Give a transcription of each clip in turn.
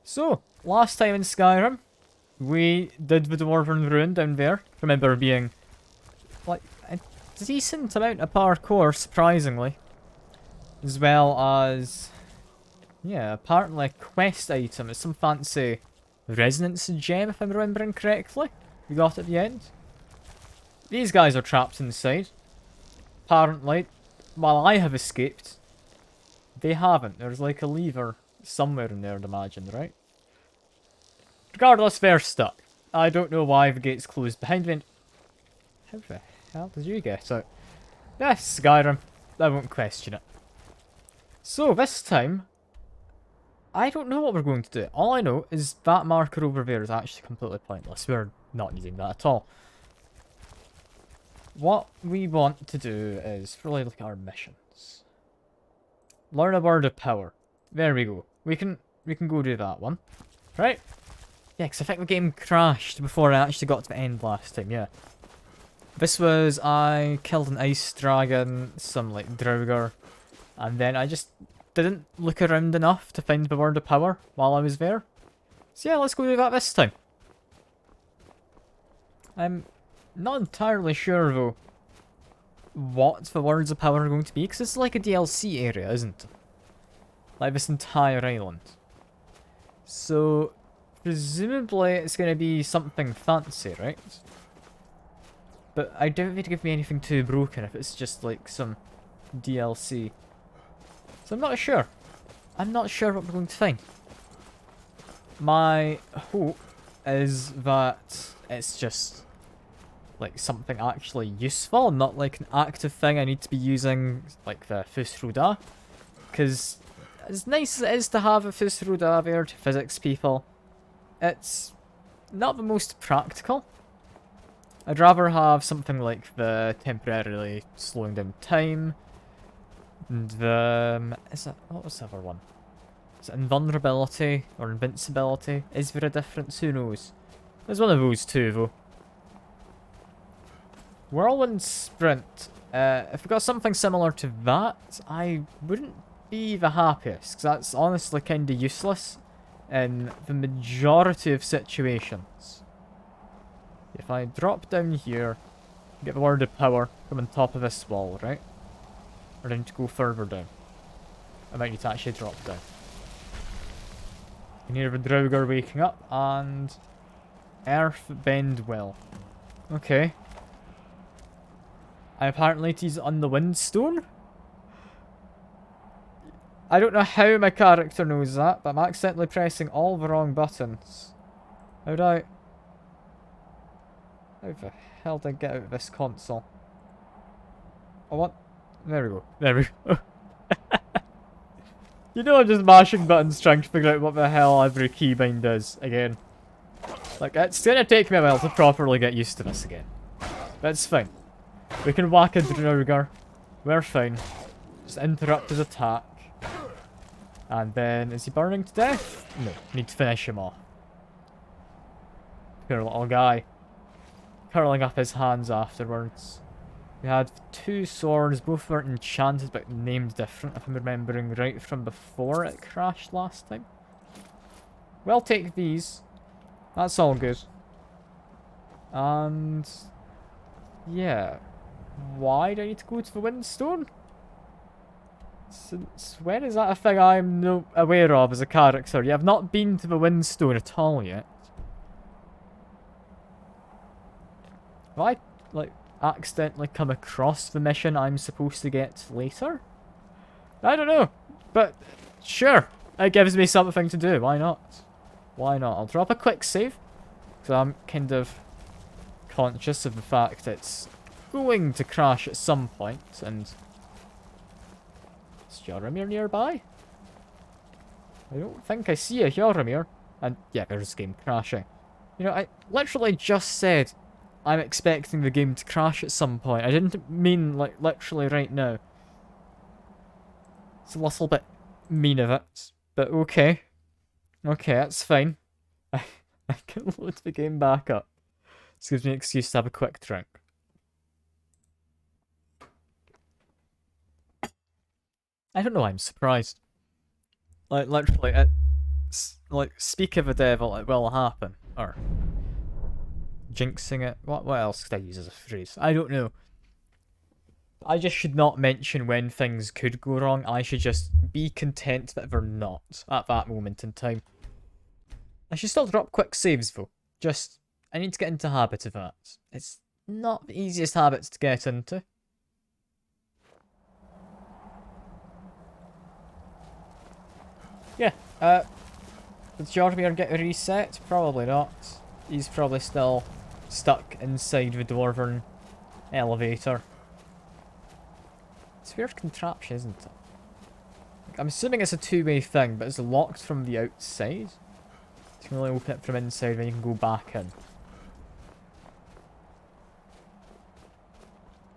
So, last time in Skyrim, we did the Dwarven Ruin down there. Remember being, like, a decent amount of parkour, surprisingly. As well as, yeah, apparently a quest item. It's some fancy resonance gem, if I'm remembering correctly. We got at the end. These guys are trapped inside. Apparently, while I have escaped, they haven't. There's like a lever somewhere in there, I'd imagine, right? Regardless, they're stuck. I don't know why the gate's closed behind me. How the hell did you get out? Yes, Skyrim. I won't question it. So, this time, I don't know what we're going to do. All I know is that marker over there is actually completely pointless. We're not needing that at all. What we want to do is really look at our missions. Learn a word of power. There we go. We can go do that one. Right? Yeah, because I think the game crashed before I actually got to the end last time, yeah. This was, I killed an ice dragon, some like Draugr, and then I just didn't look around enough to find the word of power while I was there. So yeah, let's go do that this time. I'm not entirely sure though what the words of power are going to be, because it's like a DLC area, isn't it? Like this entire island. So, presumably it's going to be something fancy, right? But I doubt they'd give me anything too broken if it's just like some DLC. So I'm not sure. I'm not sure what we're going to find. My hope is that it's just like something actually useful, not like an active thing I need to be using like the Fusruda. Because as nice as it is to have a Fusruda there to physics people, it's not the most practical. I'd rather have something like the temporarily slowing down time. And the... what was the other one? Is it invulnerability or invincibility? Is there a difference? Who knows? There's one of those two though. Whirlwind Sprint. If we got something similar to that, I wouldn't be the happiest. Because that's honestly kind of useless in the majority of situations. If I drop down here, get the word of power from on top of this wall, right? Or do I need to go further down? I might need to actually drop down. You can hear the Draugr waking up, and Earth bend well. Okay. I apparently need to use it on the Windstone. I don't know how my character knows that, but I'm accidentally pressing all the wrong buttons. How do I... How the hell did I get out of this console? I want... There we go. There we go. You know I'm just mashing buttons trying to figure out what the hell every keybind does again. Like, it's gonna take me a while to properly get used to this again. But it's fine. We can whack a Draugr. We're fine. Just interrupt his attack. And then, is he burning to death? No, need to finish him off. Poor little guy. Curling up his hands afterwards. We had two swords, both were enchanted but named different, if I'm remembering right from before it crashed last time. We'll take these. That's all good. And... yeah. Why do I need to go to the Windstone? Since when is that a thing I'm no aware of as a character? Yeah, I've not been to the Windstone at all yet. Have I, like, accidentally come across the mission I'm supposed to get later? I don't know. But, sure. It gives me something to do. Why not? Why not? I'll drop a quick save. Because I'm kind of conscious of the fact it's going to crash at some point, and... is Yaramir nearby? I don't think I see a Yaramir. And, yeah, there's this game crashing. You know, I literally just said I'm expecting the game to crash at some point. I didn't mean, like, literally right now. It's a little bit mean of it, but okay. Okay, that's fine. I can load the game back up. This gives me an excuse to have a quick drink. I don't know why I'm surprised. Like, literally, it like, speak of a devil, it will happen. Or jinxing it. What else could I use as a phrase? I don't know. I just should not mention when things could go wrong. I should just be content that they're not at that moment in time. I should still drop quick saves though. Just, I need to get into the habit of that. It's not the easiest habit to get into. Yeah, did Jormir get a reset? Probably not. He's probably still stuck inside the dwarven elevator. It's a weird contraption, isn't it? I'm assuming it's a two-way thing, but it's locked from the outside. You can only open it from inside, then you can go back in.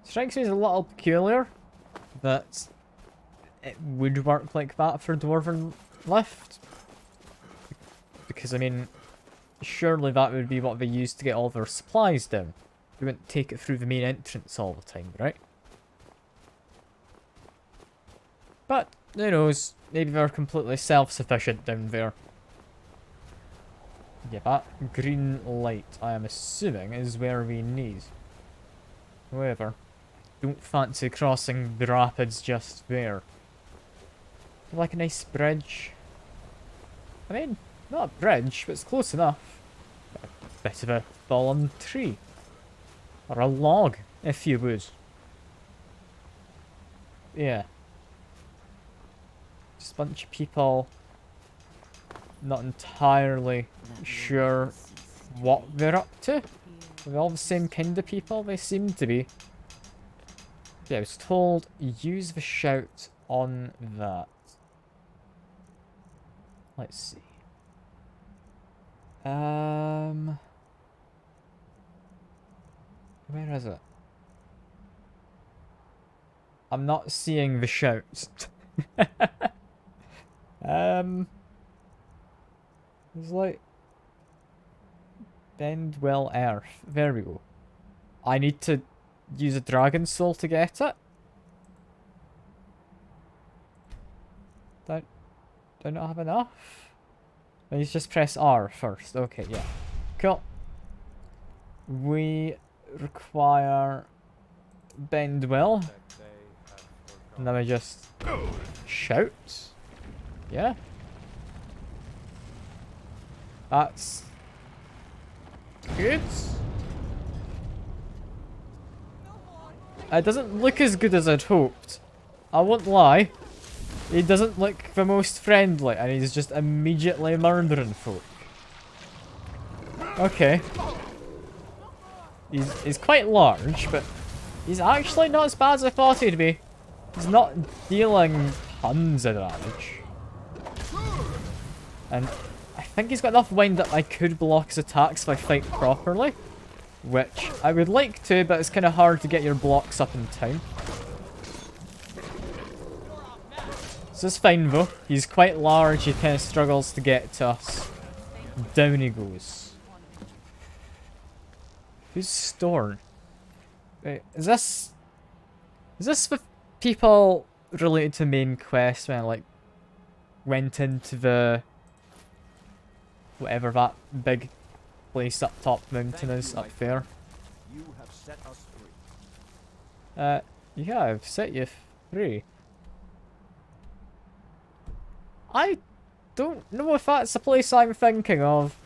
Strikes me as a little peculiar that it would work like that for Dwarven Lift. Because, I mean, surely that would be what they use to get all their supplies down. They wouldn't take it through the main entrance all the time, right? But, who knows, maybe they're completely self-sufficient down there. Yeah, that green light, I am assuming, is where we need. However, I don't fancy crossing the rapids just there. Like a nice bridge. I mean, not a bridge, but it's close enough. A bit of a fallen tree. Or a log, if you would. Yeah. Just a bunch of people not entirely sure what they're up to. Are they all the same kind of people? They seem to be. Yeah, I was told use the shout on that. Let's see. Where is it? I'm not seeing the shouts. It's like bend well earth. There we go. I need to use a dragon soul to get it. Do I not have enough? Let's just press R first. Okay, yeah. Cool. We require bend well. And then we just shout. Yeah. That's good. It doesn't look as good as I'd hoped. I won't lie. He doesn't look the most friendly, and he's just immediately murdering folk. Okay. He's quite large, but he's actually not as bad as I thought he'd be. He's not dealing tons of damage. And I think he's got enough wind that I could block his attacks if I fight properly. Which I would like to, but it's kind of hard to get your blocks up in time. This is fine though. He's quite large, he kind of struggles to get to us. Down he goes. Who's Storn? Wait, is this the people related to main quest when I like went into the whatever that big place up top mountain is up there? You have set us free. Yeah, I've set you free. I don't know if that's the place I'm thinking of.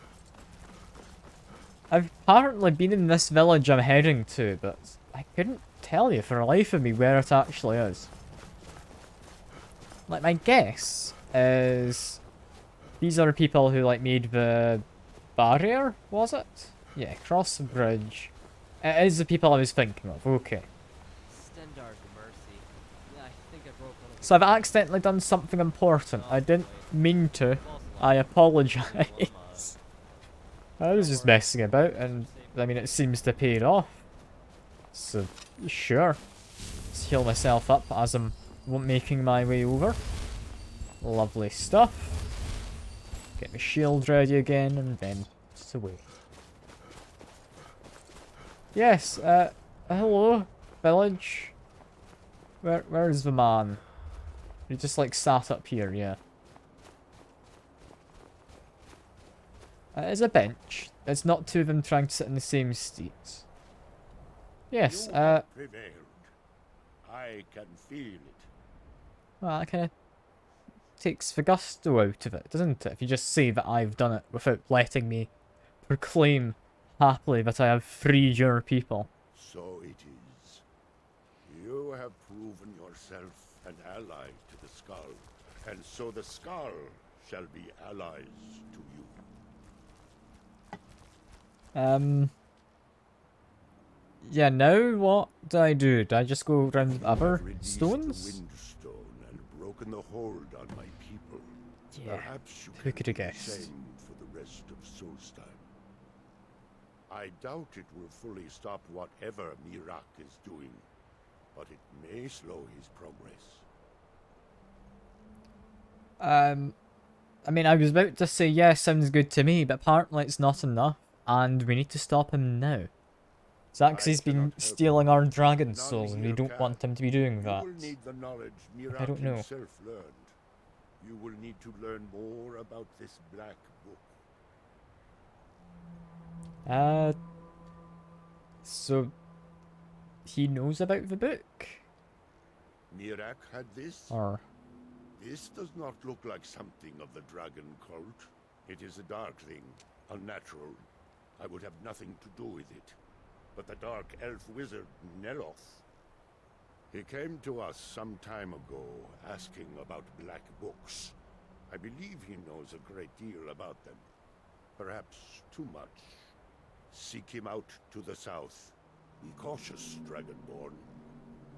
I've apparently been in this village I'm heading to, but I couldn't tell you for the life of me where it actually is. Like, my guess is these are the people who, like, made the barrier, was it? Yeah, cross the bridge. It is the people I was thinking of, okay. So I've accidentally done something important. I didn't mean to. I apologise. I was just messing about, and I mean, it seems to pay it off. So, sure. Let's heal myself up as I'm making my way over. Lovely stuff. Get my shield ready again, and then it's away. Yes, hello, village. Where's the man? He just like sat up here, yeah. It is a bench. It's not two of them trying to sit in the same seats. Yes, You have prevailed. I can feel it. well, that kind of takes the gusto out of it, doesn't it? If you just say that I've done it without letting me proclaim happily that I have freed your people. So it is. You have proven yourself an ally to the Skull, and so the Skull shall be allies to you. Yeah, now what do I do? Do I just go around with other Released stones? the Windstone and broken the hold on my people. Yeah, Perhaps you who can could do have the guessed? same for the rest of Solstheim. I doubt it will fully stop whatever Mirak is doing, but it may slow his progress. I mean, I was about to say, yeah, sounds good to me, but apparently it's not enough, and we need to stop him now. Is that because I he's been cannot help stealing you. our dragon None souls, and we here don't can. want him to be doing You that? will need the knowledge I Mirak don't know. himself learned. You will need to learn more about this black book. So he knows about the book? Mirak had this? Or... This does not look like something of the dragon cult. It is a dark thing, unnatural. I would have nothing to do with it. But the dark elf wizard, Neloth, he came to us some time ago, asking about black books. I believe he knows a great deal about them. Perhaps too much. Seek him out to the south. Be cautious, Dragonborn.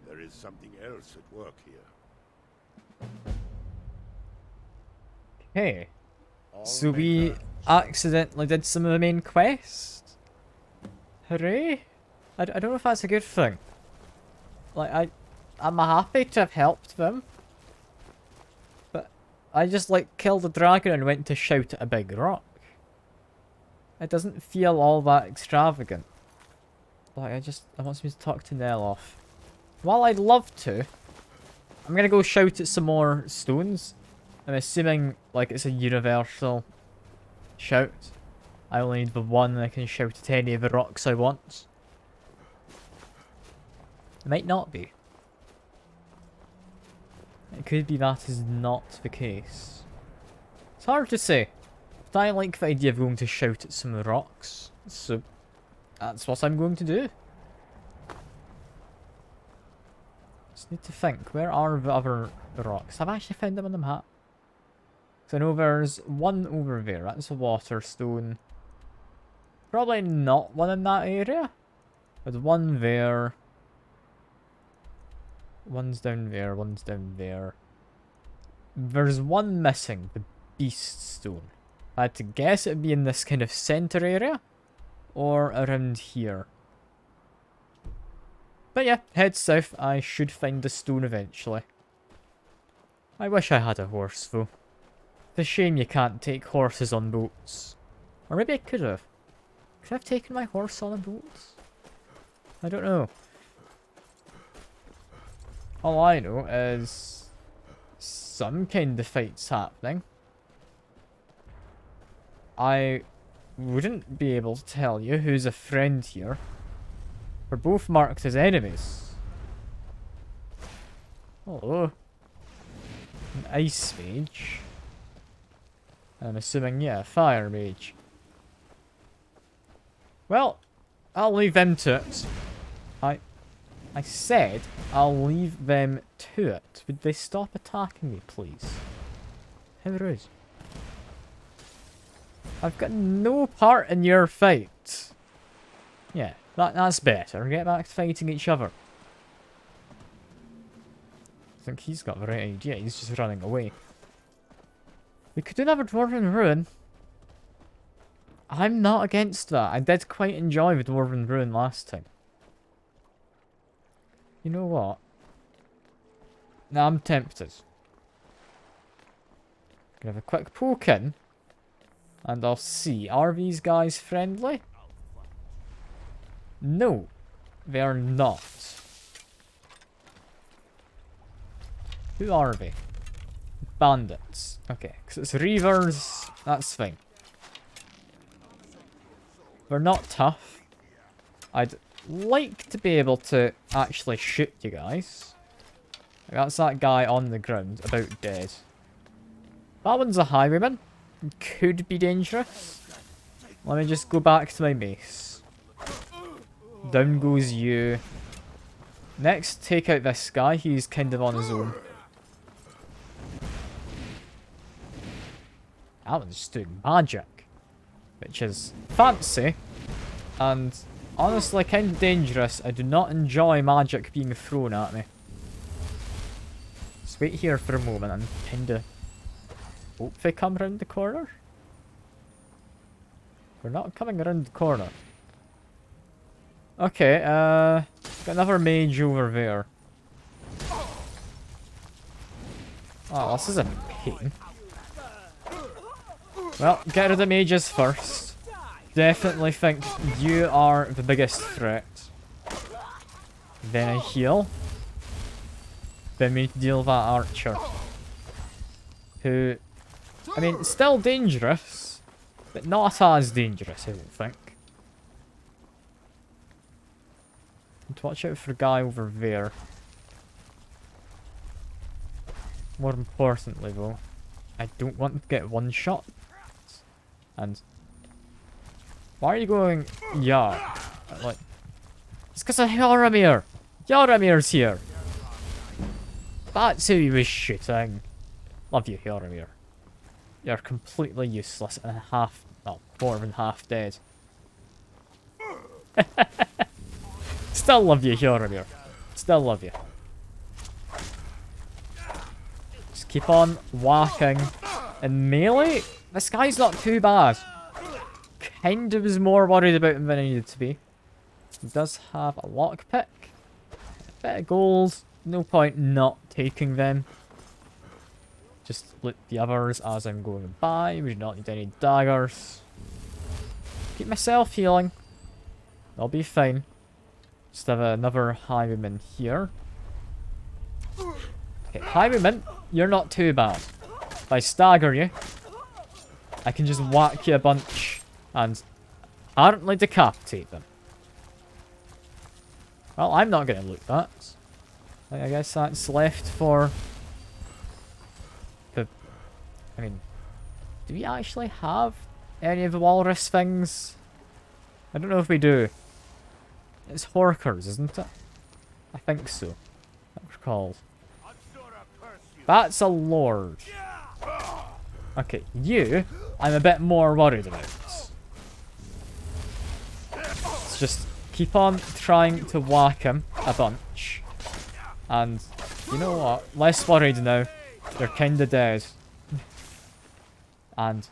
There is something else at work here. Hey, All so may we turn. accidentally did some of the main quest? Hooray! I don't know if that's a good thing. Like, I'm happy to have helped them. But I just, like, killed a dragon and went to shout at a big rock. It doesn't feel all that extravagant. Like, I want me to talk to Neloth. While I'd love to, I'm gonna go shout at some more stones. I'm assuming, like, it's a universal shout. I only need the one and I can shout at any of the rocks I want. It might not be. It could be that is not the case. It's hard to say. But I like the idea of going to shout at some rocks. So, that's what I'm going to do. Just need to think. Where are the other rocks? I've actually found them on the map. So I know there's one over there. That's a water stone. Probably not one in that area. There's one there. One's down there. One's down there. There's one missing. The beast stone. I had to guess it'd be in this kind of center area. Or around here. But yeah, head south. I should find the stone eventually. I wish I had a horse though. It's a shame you can't take horses on boats. Or maybe I could have. Could I have taken my horse on a boat? I don't know. All I know is some kind of fight's happening. I wouldn't be able to tell you who's a friend here. We're both marked as enemies. Hello. An ice mage. I'm assuming, yeah, fire mage. Well, I'll leave them to it. I said I'll leave them to it. Would they stop attacking me, please? How rude. I've got no part in your fight. Yeah, that's better. Get back to fighting each other. I think he's got the right idea. He's just running away. We could do another Dwarven Ruin. I'm not against that. I did quite enjoy the Dwarven Ruin last time. You know what? Now I'm tempted. Gonna have a quick poke in. And I'll see. Are these guys friendly? No. They are not. Who are they? Bandits. Okay, because it's reavers. That's fine. We're not tough. I'd like to be able to actually shoot you guys. That's that guy on the ground, about dead. That one's a highwayman. Could be dangerous. Let me just go back to my mace. Down goes you. Next, take out this guy. He's kind of on his own. That one's just doing magic. Which is fancy. And honestly kind of dangerous. I do not enjoy magic being thrown at me. Just wait here for a moment and kind of hope they come around the corner. We're not coming around the corner. Okay, got another mage over there. Oh, this is a pain. Well, get rid of the mages first. Definitely think you are the biggest threat. Then I heal. Then we deal with that archer. Who, I mean, still dangerous, but not as dangerous, I don't think. And watch out for a guy over there. More importantly, though, I don't want to get one shot. And why are you going? Yeah, like it's because of Yoramir. Yoramir's here. That's who he was shooting. Love you, Yoramir. You're completely useless and half, well, more than half dead. Still love you, Yoramir. Still love you. Just keep on whacking. And melee, this guy's not too bad. Kind of was more worried about him than I needed to be. He does have a lockpick. A bit of gold. No point not taking them. Just loot the others as I'm going by. We do not need any daggers. Keep myself healing. I'll be fine. Just have another highwayman here. Okay, highwayman, you're not too bad. If I stagger you, I can just whack you a bunch and apparently decapitate them. Well, I'm not going to loot that. I guess that's left for the... I mean, do we actually have any of the walrus things? I don't know if we do. It's Horkers, isn't it? I think so. That's what they're called. That's a lord. Okay, you, I'm a bit more worried about. Let's just keep on trying to whack him a bunch. And, you know what? Less worried now. They're kinda dead. And,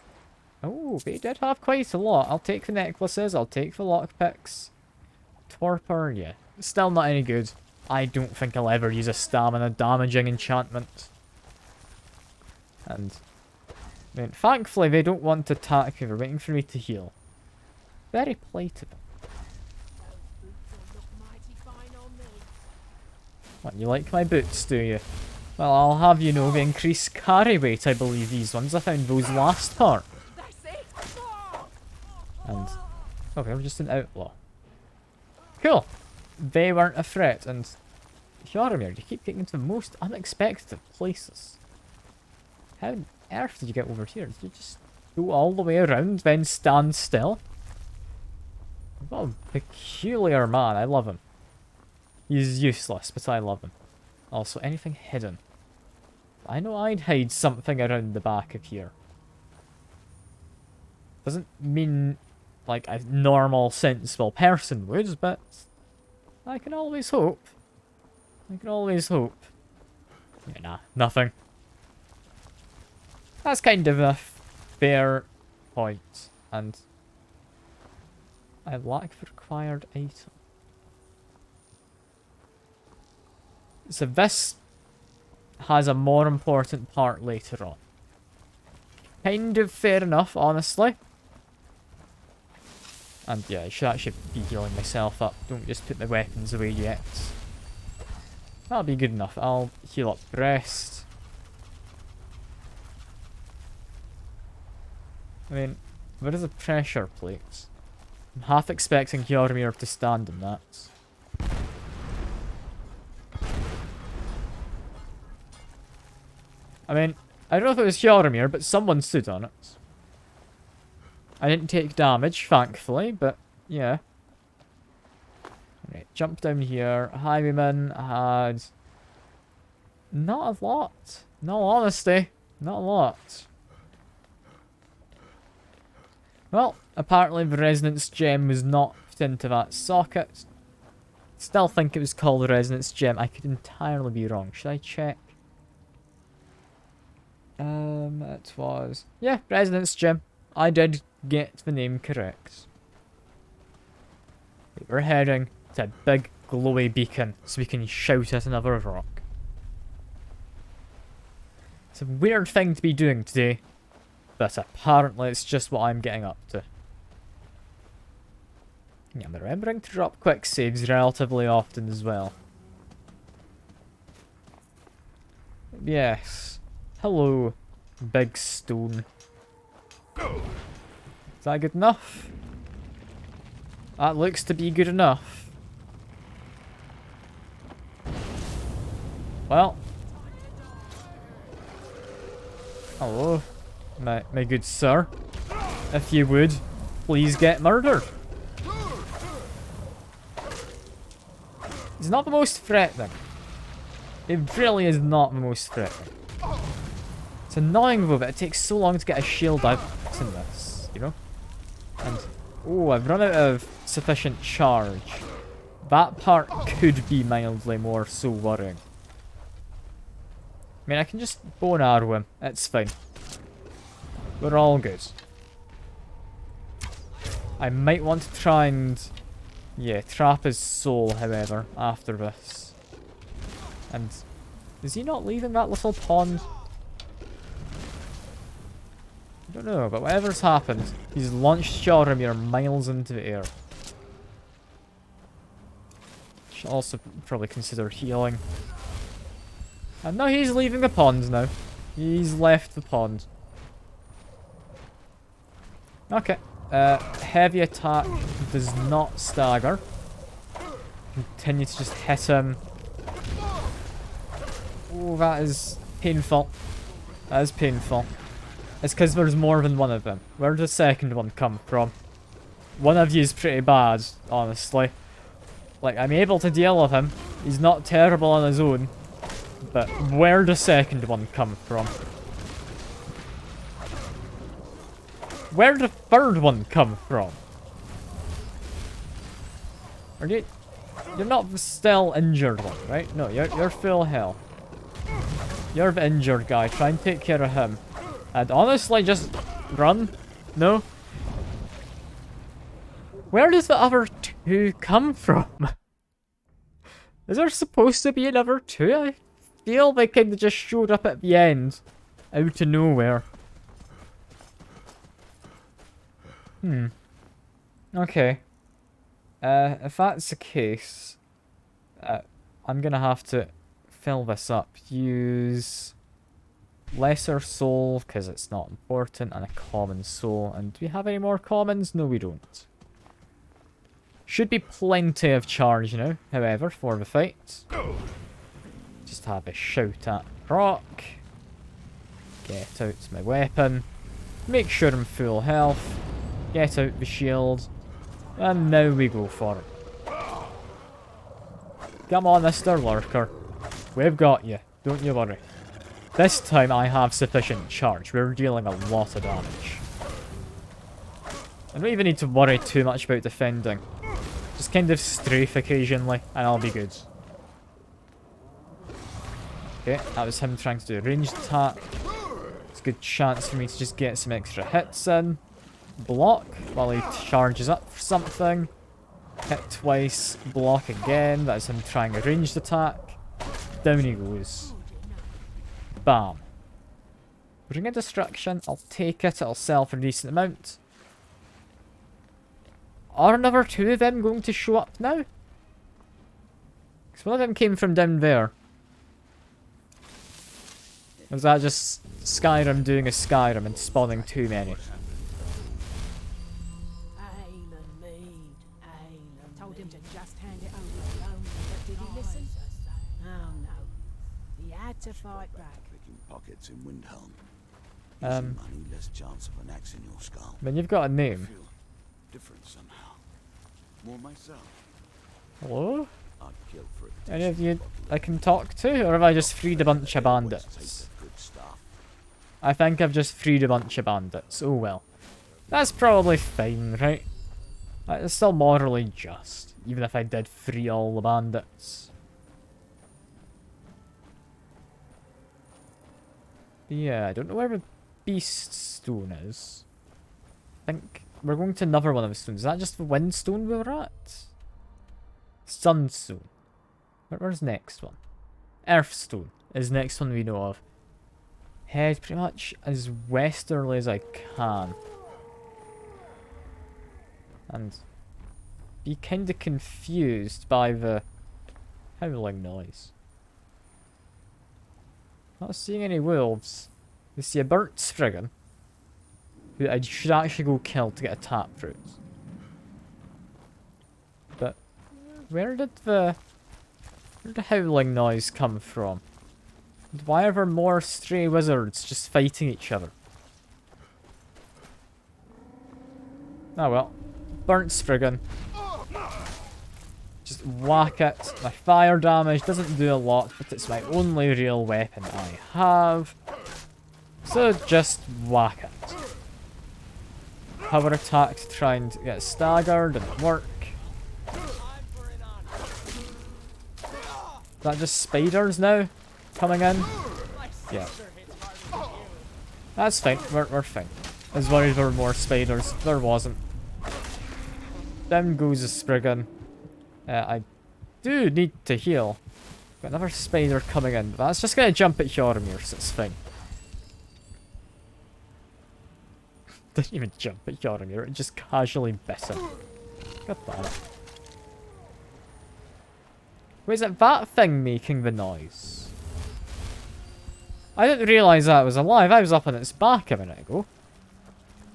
oh, they did have quite a lot. I'll take the necklaces, I'll take the lockpicks. Torpor, yeah. Still not any good. I don't think I'll ever use a stamina damaging enchantment. And, I mean, thankfully they don't want to attack me. They're waiting for me to heal. Very polite of them. What, you like my boots, do you? Well, I'll have you know the increased carry weight, I believe these ones. I found those last part. And, okay, I'm just an outlaw. Cool. They weren't a threat, and Yoramir, you keep getting into the most unexpected places. How on earth did you get over here? Did you just go all the way around, then stand still? What a peculiar man. I love him. He's useless, but I love him. Also, anything hidden? I know I'd hide something around the back of here. Doesn't mean like a normal, sensible person would, but I can always hope. I can always hope. Yeah, nah, nothing. That's kind of a fair point, and I lack the required item. So this has a more important part later on. Kind of fair enough, honestly. And yeah, I should actually be healing myself up. Don't just put my weapons away yet. That'll be good enough. I'll heal up breast. I mean, where is the pressure plate? I'm half expecting Hjormir to stand in that. I mean, I don't know if it was Hjormir, but someone stood on it. I didn't take damage, thankfully, but yeah. Right, jump down here. Highwayman had... not a lot. No honesty. Not a lot. Well, apparently the resonance gem was not put into that socket. Still think it was called a resonance gem. I could entirely be wrong. Should I check? It was... yeah, resonance gem. I did get the name correct. We're heading to a big glowy beacon so we can shout at another rock. It's a weird thing to be doing today, but apparently it's just what I'm getting up to. Yeah, I'm remembering to drop quick saves relatively often as well. Yes. Hello, big stone. Is that good enough? That looks to be good enough. Well. Hello, my good sir. If you would, please get murdered. He's not the most threatening. It really is not the most threatening. It's annoying though that it takes so long to get a shield out in this, you know? And, oh, I've run out of sufficient charge. That part could be mildly more so worrying. I mean, I can just bow and arrow him. It's fine. We're all good. I might want to try and... yeah, trap his soul, however, after this. And... is he not leaving that little pond? I don't know, but whatever's happened, he's launched Hjormir miles into the air. Should also probably consider healing. And now he's leaving the pond now. He's left the pond. Okay. Heavy attack does not stagger. Continue to just hit him. Oh, that is painful. That is painful. It's because there's more than one of them. Where did the second one come from? One of you is pretty bad, honestly. Like, I'm able to deal with him. He's not terrible on his own. But where did the second one come from? Where did the third one come from? Are you... you're not the still injured one, right? No, you're full health. You're the injured guy. Try and take care of him. And honestly, just run. No? Where does the other two come from? Is there supposed to be another two? I feel they kind of just showed up at the end. Out of nowhere. Okay. If that's the case, I'm gonna have to fill this up. Use lesser soul, because it's not important, and a common soul. And do we have any more commons? No, we don't. Should be plenty of charge, you know, however, for the fight. Just have a shout at proc. Get out my weapon. Make sure I'm full health. Get out the shield. And now we go for it. Come on, Mr. Lurker. We've got you. Don't you worry. This time I have sufficient charge. We're dealing a lot of damage. I don't even need to worry too much about defending. Just kind of strafe occasionally, and I'll be good. Okay, that was him trying to do a ranged attack. It's a good chance for me to just get some extra hits in. Block while he charges up for something. Hit twice, block again. That's him trying a ranged attack. Down he goes. Bam. Bring a distraction. I'll take it. It'll sell for a decent amount. Are another two of them going to show up now? Because one of them came from down there. Or is that just Skyrim doing a Skyrim and spawning too many? had to fight back. Picking pockets in Windhelm. Um, Money, less chance of an axe in your skull. I mean, you've got a I name. feel different somehow. More myself. Hello? I'd kill for it. Any of you I can talk to, or have I just freed a bunch of bandits? Good stuff. I think I've just freed a bunch of bandits. Oh well. That's probably fine, right? It's still morally just, even if I did free all the bandits. But yeah, I don't know where the Beast Stone is. I think we're going to another one of the stones. Is that just the Wind Stone we were at? Sunstone. Where's the next one? Earthstone is the next one we know of. Head pretty much as westerly as I can. And be kind of confused by the howling noise. Not seeing any wolves. We see a burnt spriggan, who I should actually go kill to get a taproot. But where did the howling noise come from? And why are there more stray wizards just fighting each other? Oh well. Burnt spriggan. Just whack it. My fire damage doesn't do a lot, but it's my only real weapon I have. So just whack it. Power attack to try and get staggered and work. Is that just spiders now coming in? Yeah. That's fine. We're fine. I was worried there were more spiders. There wasn't. Down goes a spriggan. I do need to heal. Got another spider coming in, but that's just gonna jump at Hjormir, so it's fine. Didn't even jump at Hjormir, it just casually bit him. God damn it. Wait, is it that thing making the noise? I didn't realise that was alive. I was up on its back a minute ago.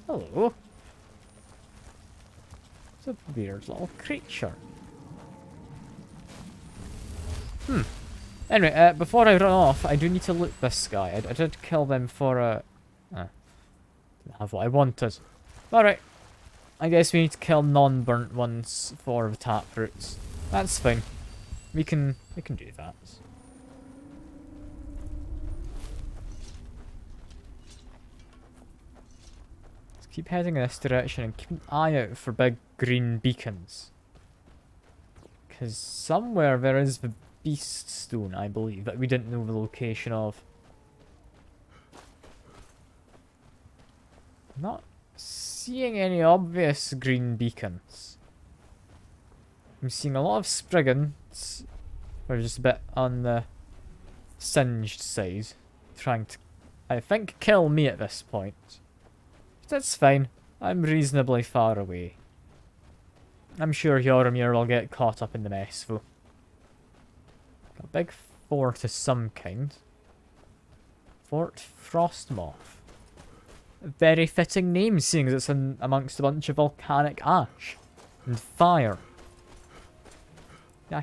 Hello. It's a weird little creature. Anyway, before I run off, I do need to loot this guy. I did kill them for a... didn't have what I wanted. Alright. I guess we need to kill non-burnt ones for the taproots. That's fine. We can do that. Let's keep heading in this direction and keep an eye out for big green beacons. Because somewhere there is the Beast Stone, I believe, that we didn't know the location of. Not seeing any obvious green beacons. I'm seeing a lot of spriggans. We're just a bit on the singed side. Trying to, I think, kill me at this point. But that's fine. I'm reasonably far away. I'm sure Hjormir will get caught up in the mess, though. Got a big fort of some kind. Fort Frostmoth. A very fitting name, seeing as it's in amongst a bunch of volcanic ash and fire. Yeah,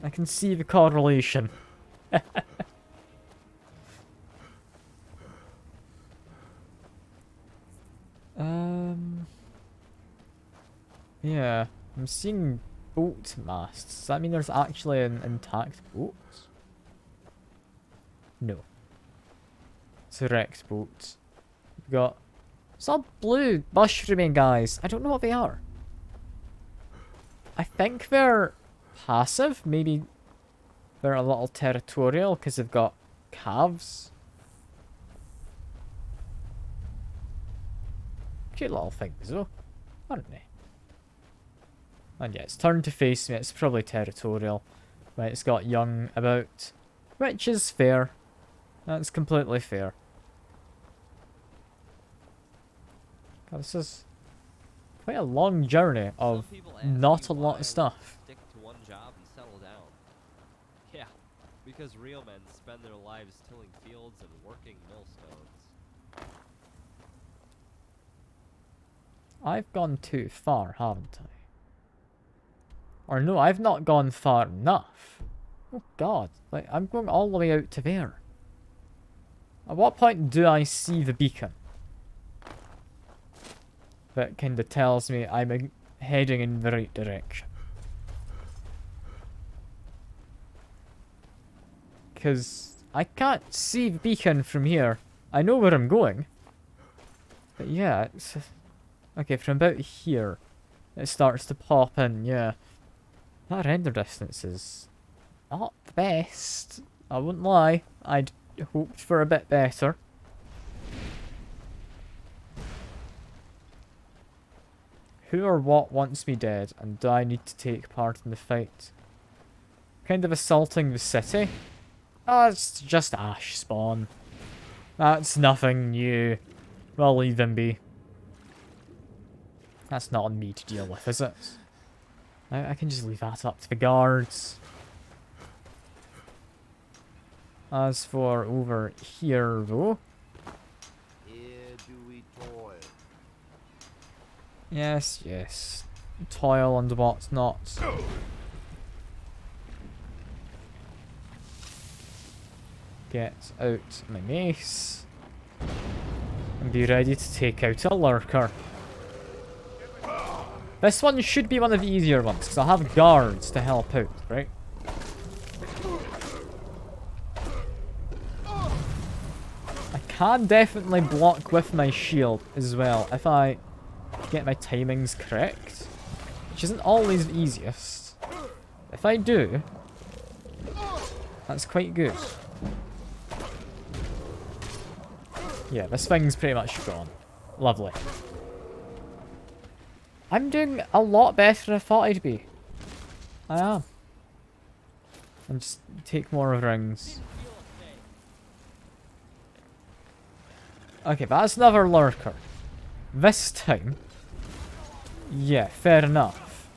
I can see the correlation. Yeah, I'm seeing boat masts. Does that mean there's actually an intact boat? No. It's a wrecked boat. We've got some blue mushrooming guys. I don't know what they are. I think they're passive. Maybe they're a little territorial because they've got calves. Cute little things though, aren't they? And yeah, it's turned to face me. It's probably territorial. Right, it's got young about, which is fair. That's completely fair. God, this is quite a long journey of not a lot of stuff. Stick to one job and settle down. Yeah, because real men spend their lives tilling fields and working millstones. I've gone too far, haven't I? Or no, I've not gone far enough. Oh god, like I'm going all the way out to there. At what point do I see the beacon? That kind of tells me I'm heading in the right direction. Because I can't see the beacon from here. I know where I'm going. But yeah, it's... Okay, from about here, it starts to pop in, yeah. That render distance is not the best. I wouldn't lie. I'd hoped for a bit better. Who or what wants me dead, and do I need to take part in the fight? Kind of assaulting the city? Oh, it's just ash spawn. That's nothing new. We'll leave them be. That's not on me to deal with, is it? I can just leave that up to the guards. As for over here, though... Here do we toil. Yes, yes. Toil and whatnot. Get out my mace. And be ready to take out a lurker. This one should be one of the easier ones, because I'll have guards to help out, right? I can definitely block with my shield as well, if I get my timings correct. Which isn't always the easiest. If I do, that's quite good. Yeah, this thing's pretty much gone. Lovely. I'm doing a lot better than I thought I'd be. I am. And just take more rings. Okay, but that's another lurker. This time... Yeah, fair enough.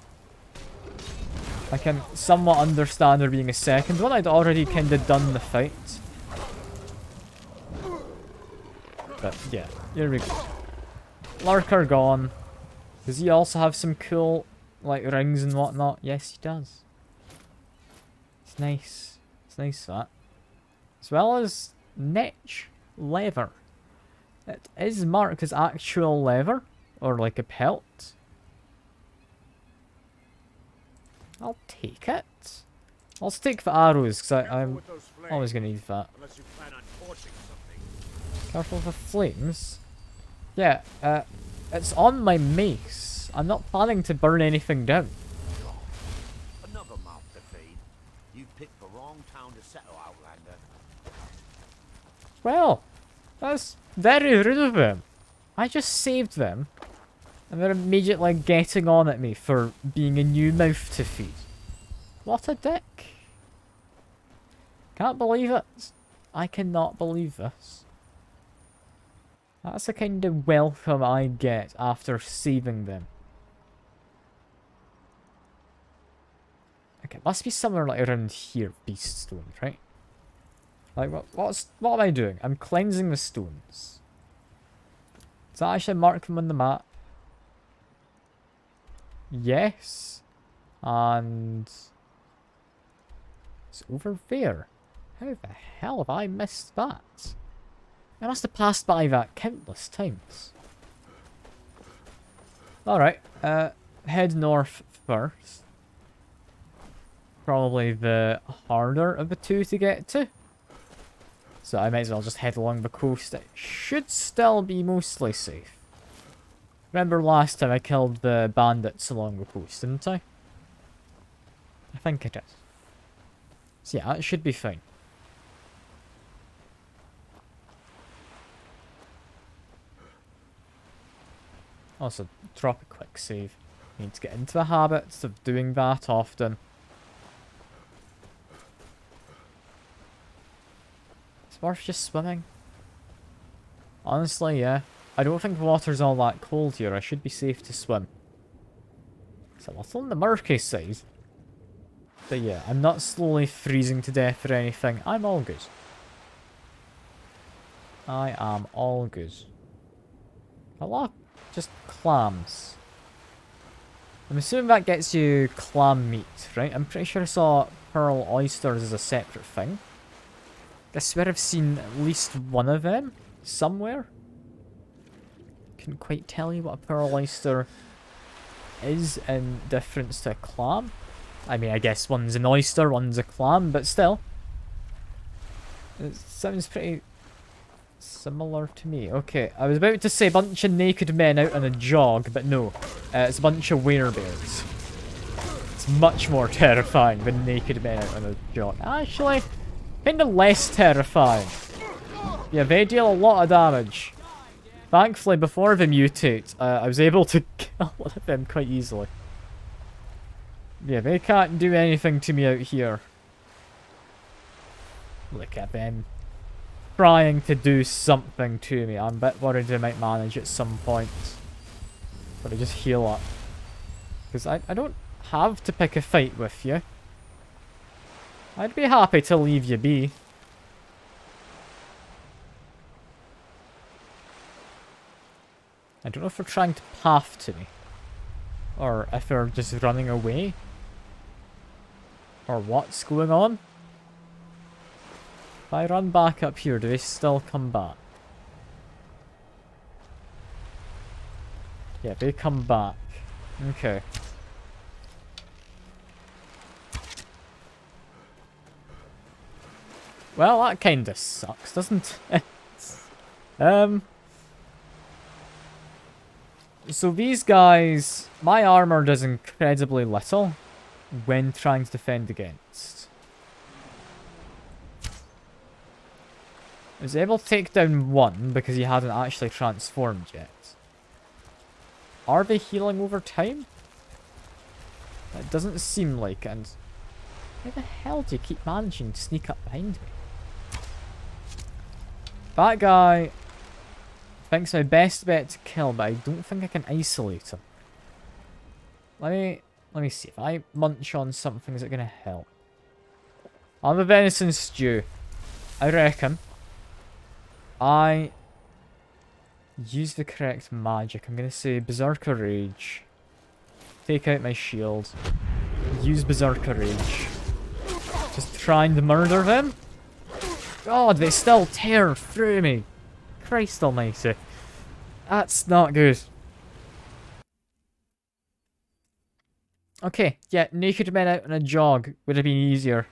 I can somewhat understand there being a second one. I'd already kind of done the fight. But yeah, here we go. Lurker gone. Does he also have some cool, like, rings and whatnot? Yes, he does. It's nice. It's nice, that. As well as niche leather. It is marked as actual leather, or like a pelt. I'll take it. I'll take the arrows, because I'm always going to need that. Careful of the flames. Yeah, it's on my mace. I'm not planning to burn anything down. Another mouth to feed. You picked the wrong town to settle, Outlander. Well, that's very rude of him. I just saved them. And they're immediately getting on at me for being a new mouth to feed. What a dick. Can't believe it. I cannot believe this. That's the kind of welcome I get after saving them. Okay, must be somewhere like around here, beast stones, right? Like, what am I doing? I'm cleansing the stones. Does that actually mark them on the map? Yes. And... it's over there. How the hell have I missed that? I must have passed by that countless times. Alright, head north first. Probably the harder of the two to get to. So I might as well just head along the coast. It should still be mostly safe. Remember last time I killed the bandits along the coast, didn't I? I think it is. So yeah, it should be fine. Also, drop a quick save. Need to get into the habits of doing that often. It's worth just swimming. Honestly, yeah. I don't think the water's all that cold here. I should be safe to swim. It's a little on the murky side. But yeah, I'm not slowly freezing to death or anything. I'm all good. I am all good. A lot. Just clams. I'm assuming that gets you clam meat, right? I'm pretty sure I saw pearl oysters as a separate thing. I swear I've seen at least one of them somewhere. Couldn't quite tell you what a pearl oyster is in difference to a clam. I mean, I guess one's an oyster, one's a clam, but still. It sounds pretty similar to me. Okay, I was about to say a bunch of naked men out on a jog, but no. It's a bunch of werebears. It's much more terrifying than naked men out on a jog. Actually, kind of less terrifying. Yeah, they deal a lot of damage. Thankfully, before they mutate, I was able to kill one of them quite easily. Yeah, they can't do anything to me out here. Look at them trying to do something to me. I'm a bit worried they might manage at some point. But I just heal up. Because I don't have to pick a fight with you. I'd be happy to leave you be. I don't know if they're trying to path to me. Or if they're just running away. Or what's going on. If I run back up here, do they still come back? Yeah, they come back. Okay. Well, that kinda sucks, doesn't it? So these guys, my armor does incredibly little when trying to defend against. I was able to take down one because he hadn't actually transformed yet. Are they healing over time? It doesn't seem like it, and how the hell do you keep managing to sneak up behind me? That guy thinks my best bet to kill, but I don't think I can isolate him. Let me see. If I munch on something, is it gonna help? On the venison stew, I reckon I use the correct magic. I'm gonna say Berserker Rage. Take out my shield. Use Berserker Rage. Just trying to murder them. God, they still tear through me. Christ almighty. That's not good. Okay, yeah, naked men out on a jog would have been easier.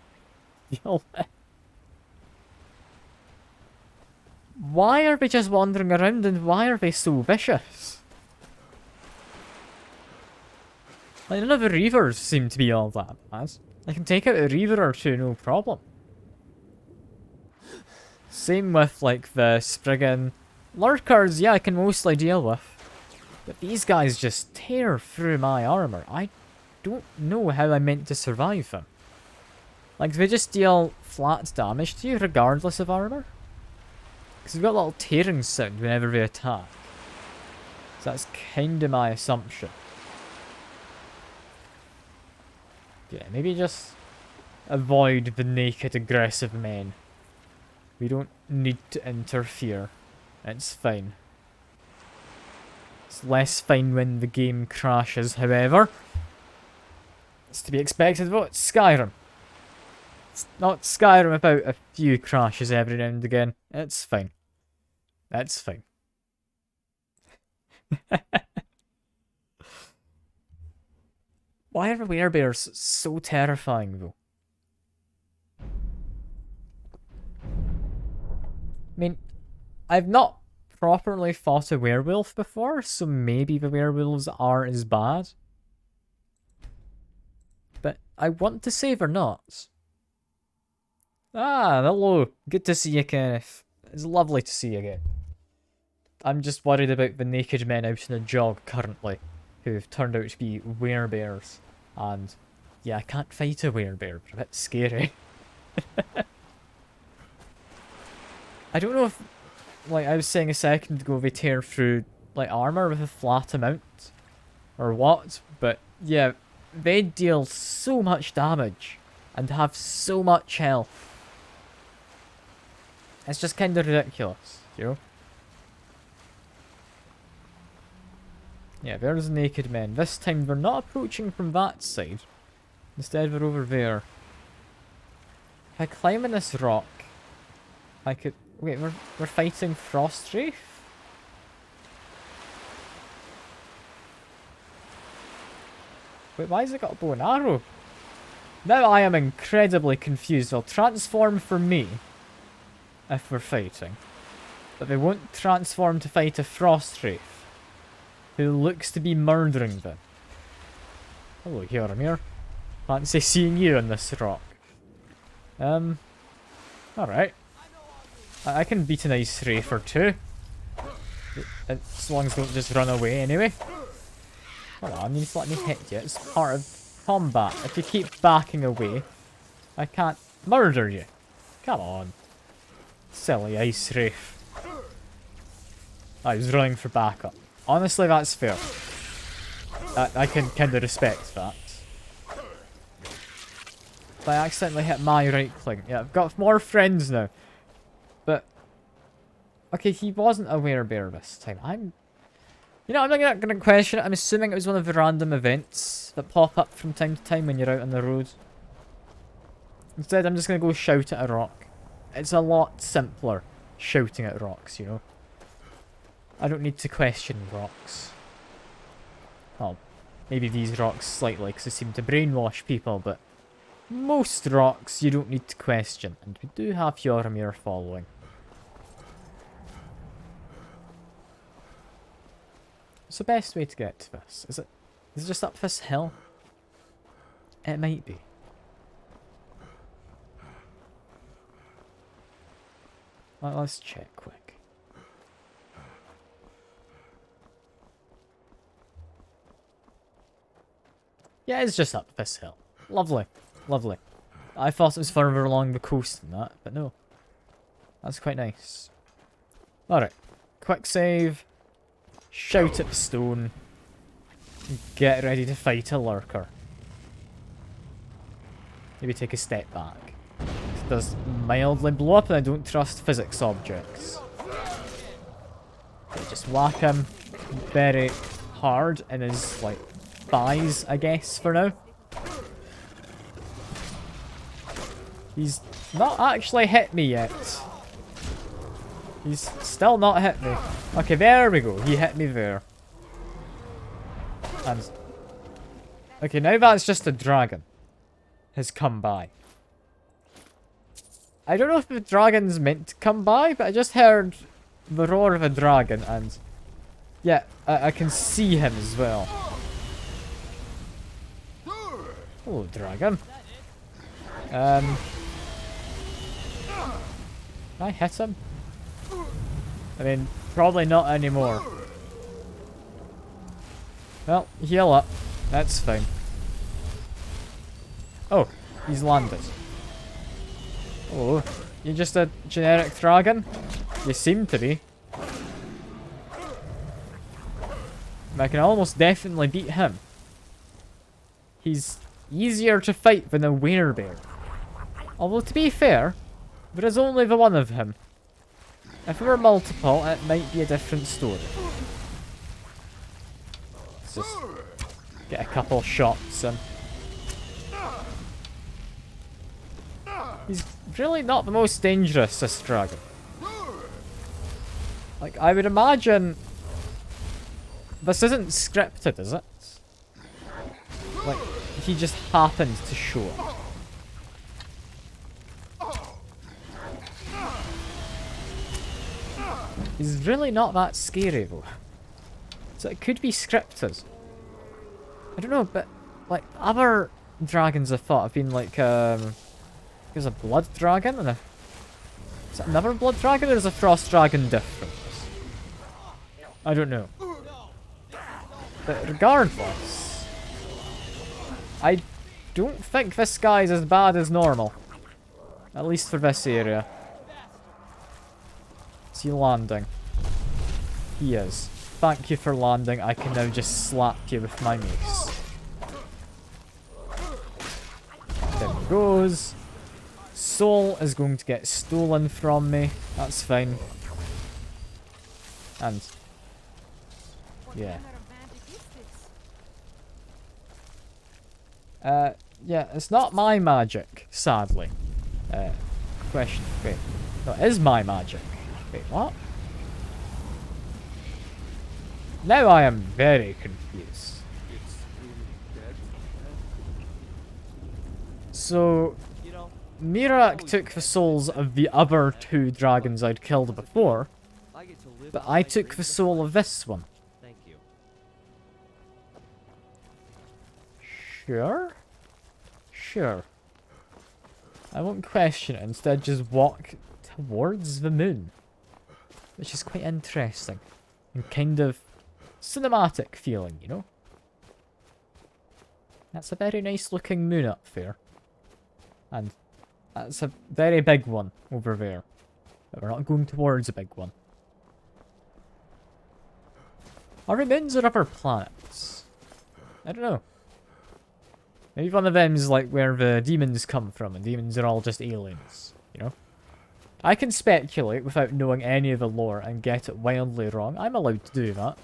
Why are they just wandering around and why are they so vicious? Like, none of the reavers seem to be all that bad. I can take out a reaver or two, no problem. Same with, like, the Spriggan. Lurkers, yeah, I can mostly deal with. But these guys just tear through my armor. I don't know how I meant to survive them. Like, they just deal flat damage to you, regardless of armor. Because they've got a little tearing sound whenever they attack. So that's kinda my assumption. Yeah, maybe just avoid the naked aggressive men. We don't need to interfere. It's fine. It's less fine when the game crashes, however. It's to be expected though, it's Skyrim. It's not Skyrim without a few crashes every now and again. It's fine. That's fine. Why are werebears so terrifying though? I mean, I've not properly fought a werewolf before, so maybe the werewolves aren't as bad. But I want to say they're not. Ah, hello. Good to see you, Kenneth. It's lovely to see you again. I'm just worried about the naked men out in a jog currently, who've turned out to be werebears. And yeah, I can't fight a werebear, they're a bit scary. I don't know if, like I was saying a second ago, they tear through like armor with a flat amount or what, but yeah, they deal so much damage and have so much health. It's just kind of ridiculous, you know? Yeah, there's naked men. This time they're not approaching from that side. Instead they're over there. If I climb in this rock, I could... Wait, we're fighting Frostwraith? Wait, why has it got a bow and arrow? Now I am incredibly confused. They'll transform for me if we're fighting. But they won't transform to fight a Frostwraith who looks to be murdering them. Hello, Hjöramir. Fancy seeing you on this rock. Alright. I can beat an ice wraith or two. As long as they don't just run away anyway. Hold on, you just let me hit you. It's part of combat. If you keep backing away, I can't murder you. Come on. Silly ice wraith. I was running for backup. Honestly, that's fair. I can kind of respect that. I accidentally hit my right click. Yeah, I've got more friends now. But... Okay, he wasn't a werebear this time. You know, I'm not going to question it. I'm assuming it was one of the random events that pop up from time to time when you're out on the road. Instead, I'm just going to go shout at a rock. It's a lot simpler shouting at rocks, you know. I don't need to question rocks. Well, maybe these rocks slightly because they seem to brainwash people, but most rocks you don't need to question. And we do have Hjöramir following. What's the best way to get to this? Is it just up this hill? It might be. Well, let's check quick. Yeah, it's just up this hill. Lovely. Lovely. I thought it was further along the coast than that, but no. That's quite nice. Alright. Quick save. Shout at the stone. Get ready to fight a lurker. Maybe take a step back. It does mildly blow up and I don't trust physics objects. Okay, just whack him very hard in his, like, thighs, I guess, for now. He's not actually hit me yet. He's still not hit me. Okay, there we go. He hit me there. And... Okay, now that's just a dragon has come by. I don't know if the dragon's meant to come by, but I just heard the roar of a dragon and... Yeah, I can see him as well. Hello, dragon. Can I hit him? I mean, probably not anymore. Well, heal up. That's fine. Oh, he's landed. Oh, you're just a generic dragon? You seem to be. I can almost definitely beat him. He's easier to fight than a werebear. Although, to be fair, there is only the one of him. If there were multiple, it might be a different story. Let's just get a couple shots in. He's really not the most dangerous, this dragon. Like, I would imagine... This isn't scripted, is it? Like, he just happened to show up. He's really not that scary, though. So it could be scripted. I don't know, but, like, other dragons I thought have been, like, there's a blood dragon and a... Is it another blood dragon or is a frost dragon different? I don't know. But regardless, I don't think this guy's as bad as normal. At least for this area. Is he landing? He is. Thank you for landing. I can now just slap you with my mace. There he goes. Soul is going to get stolen from me. That's fine. And... yeah. Yeah, it's not my magic, sadly. Question. Wait. So it is my magic. Wait, what? Now I am very confused. It's really dead. So, You know, Mirak took the souls of the other 2 dragons I'd killed before, I get to live but out I my took dreams the of soul life. of this one. Thank you. Sure? Sure. I won't question it, instead just walk towards the moon. Which is quite interesting. And kind of cinematic feeling, you know? That's a very nice looking moon up there. And that's a very big one over there. But we're not going towards a big one. Are the moons or other planets? I don't know. Maybe one of them is like where the demons come from, and demons are all just aliens, you know? I can speculate without knowing any of the lore and get it wildly wrong. I'm allowed to do that.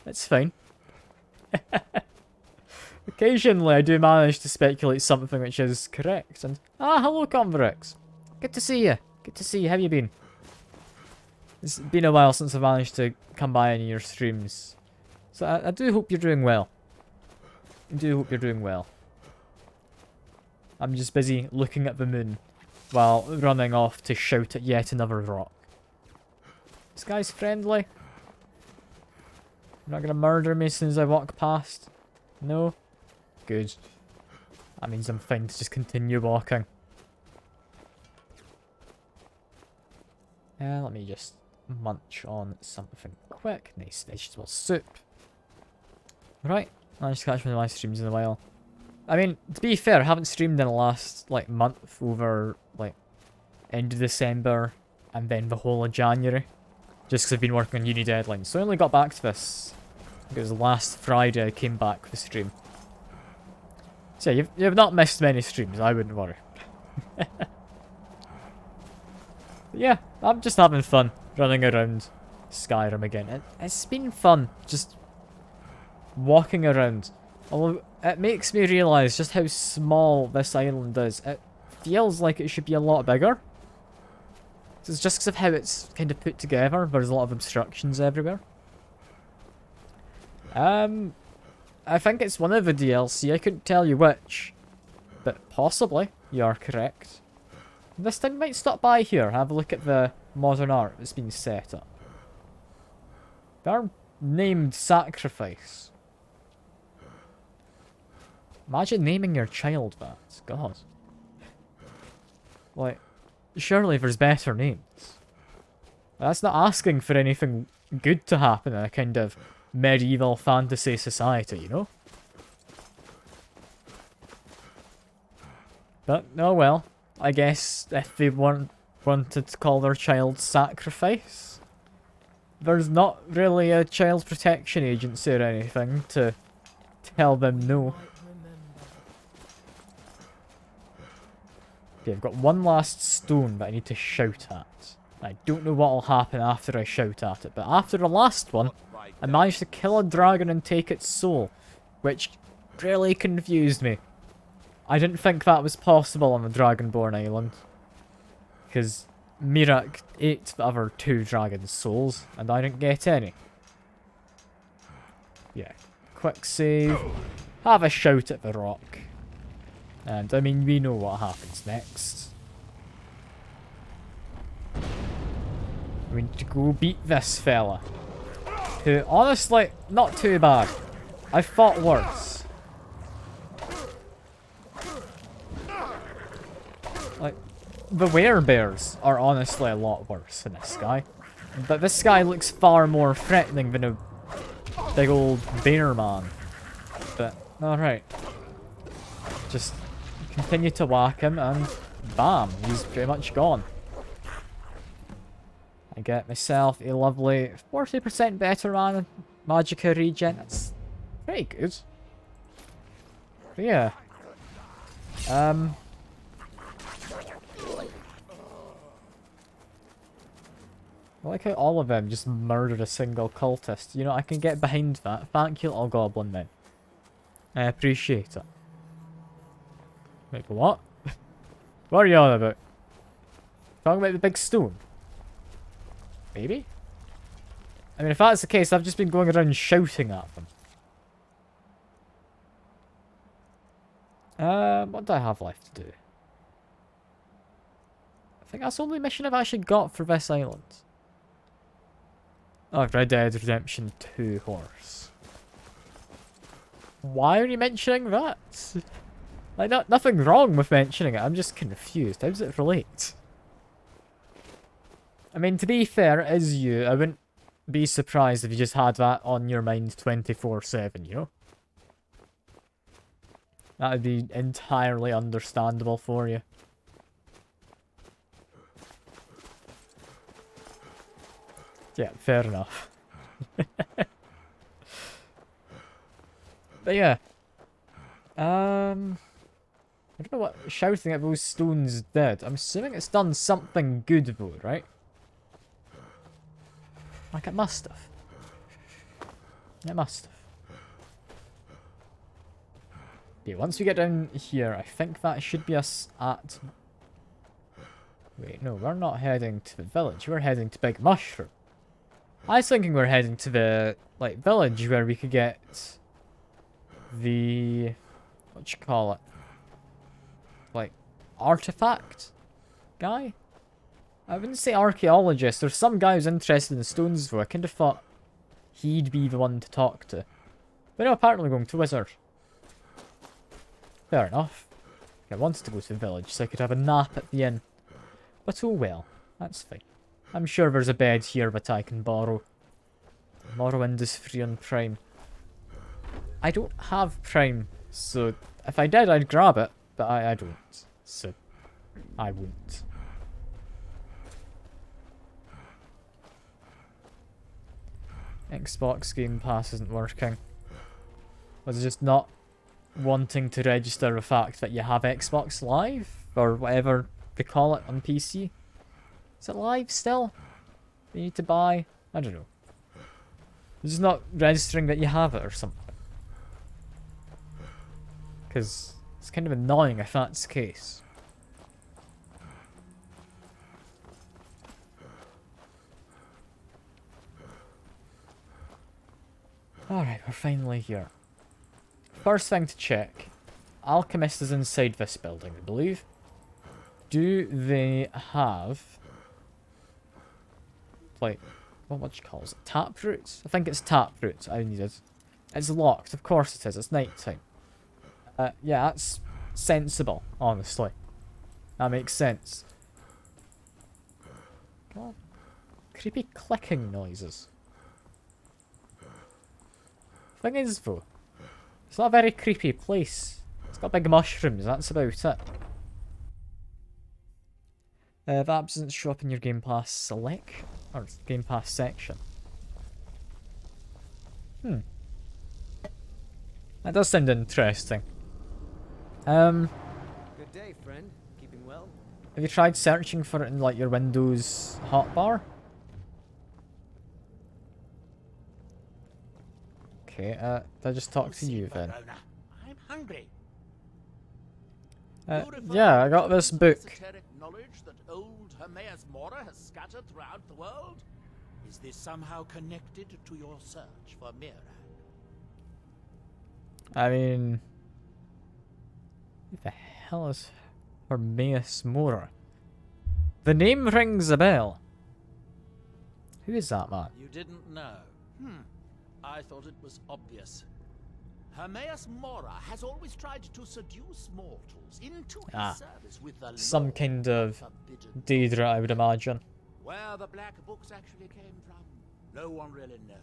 It's fine. Occasionally I do manage to speculate something which is correct, and... Ah, hello Converex. Good to see you. Good to see you. How you been? It's been a while since I managed to come by any of your streams. So I do hope you're doing well. I do hope you're doing well. I'm just busy looking at the moon while running off to shout at yet another rock. This guy's friendly. You're not gonna murder me as soon as I walk past? No? Good. That means I'm fine to just continue walking. Let me just munch on something quick. Nice vegetable soup. Right, I just catch one of my streams in a while. I mean, to be fair, I haven't streamed in the last, like, month over, like, end of December and then the whole of January. Just because I've been working on uni deadlines. So I only got back to this. I think it was last Friday I came back for the stream. So yeah, you've not missed many streams, I wouldn't worry. But yeah, I'm just having fun running around Skyrim again. It's been fun just walking around. Although it makes me realise just how small this island is. It feels like it should be a lot bigger. It's just because of how it's kind of put together. There's a lot of obstructions everywhere. I think it's one of the DLC. I couldn't tell you which. But possibly, you are correct. This thing might stop by here. Have a look at the modern art that's been set up. They're named Sacrifice. Imagine naming your child that. God. Like, surely there's better names. That's not asking for anything good to happen in a kind of medieval fantasy society, you know? But, oh well. I guess if they wanted to call their child Sacrifice, there's not really a child protection agency or anything to tell them no. Okay, I've got one last stone that I need to shout at. I don't know what will happen after I shout at it, but after the last one, I managed to kill a dragon and take its soul, which really confused me. I didn't think that was possible on the Dragonborn Island, because Mirak ate the other 2 dragons' souls, and I didn't get any. Yeah, quick save, have a shout at the rock. And, I mean, we know what happens next. We need to go beat this fella. Who, honestly, not too bad. I fought worse. Like, the werebears are honestly a lot worse than this guy. But this guy looks far more threatening than a big old bear man. But, alright. Just continue to whack him and bam, he's pretty much gone. I get myself a lovely 40% better mana magicka regen. That's pretty good. But yeah. I like how all of them just murdered a single cultist. You know, I can get behind that. Thank you, little goblin men. I appreciate it. Wait, what? What are you on about? Talking about the big stone? Maybe? I mean, if that's the case, I've just been going around shouting at them. What do I have left to do? I think that's the only mission I've actually got for this island. Oh, Red Dead Redemption 2 horse. Why are you mentioning that? Like, nothing wrong with mentioning it, I'm just confused. How does it relate? I mean, to be fair, it is you. I wouldn't be surprised if you just had that on your mind 24/7, you know? That would be entirely understandable for you. Yeah, fair enough. But yeah. I don't know what shouting at those stones did. I'm assuming it's done something good though, right? Like it must have. It must have. Yeah, once we get down here, I think that should be us at... Wait, no, we're not heading to the village. We're heading to Big Mushroom. I was thinking we're heading to the, like, village where we could get the... what you call it? Like, artifact guy? I wouldn't say archaeologist. There's some guy who's interested in stones, though. I kind of thought he'd be the one to talk to. But no, apparently going to wizard. Fair enough. I wanted to go to the village so I could have a nap at the inn. But oh well, that's fine. I'm sure there's a bed here that I can borrow. Morrowind is free on Prime. I don't have Prime, so if I did, I'd grab it, but I don't. So, I won't. Xbox Game Pass isn't working. Was it just not wanting to register the fact that you have Xbox Live? Or whatever they call it on PC? Is it live still? You need to buy? I don't know. It's just not registering that you have it or something. Because it's kind of annoying if that's the case. Alright, we're finally here. First thing to check. Alchemist is inside this building, I believe. Do they have... like... what do you call it? Taproots? I think it's taproots I needed. It's locked, of course it is. It's night time. Yeah, that's sensible, honestly. That makes sense. God. Creepy clicking noises. Thing is, though, it's not a very creepy place. It's got big mushrooms, that's about it. That doesn't show up in your Game Pass select, or Game Pass section. That does sound interesting. Good day, friend. Keeping well? Have you tried searching for it in, like, your Windows hotbar? Okay, did I just talk to you then? I'm hungry. Yeah, I got this book. Esoteric knowledge that old Hermaeus Mora has scattered throughout the world? Is this somehow connected to your search for Mirag? I mean... who the hell is Hermaeus Mora? The name rings a bell. Who is that man? You didn't know? I thought it was obvious. Hermaeus Mora has always tried to seduce mortals into his service with the some law kind of forbidden. Daedra, I would imagine. Where the black books actually came from, no one really knows.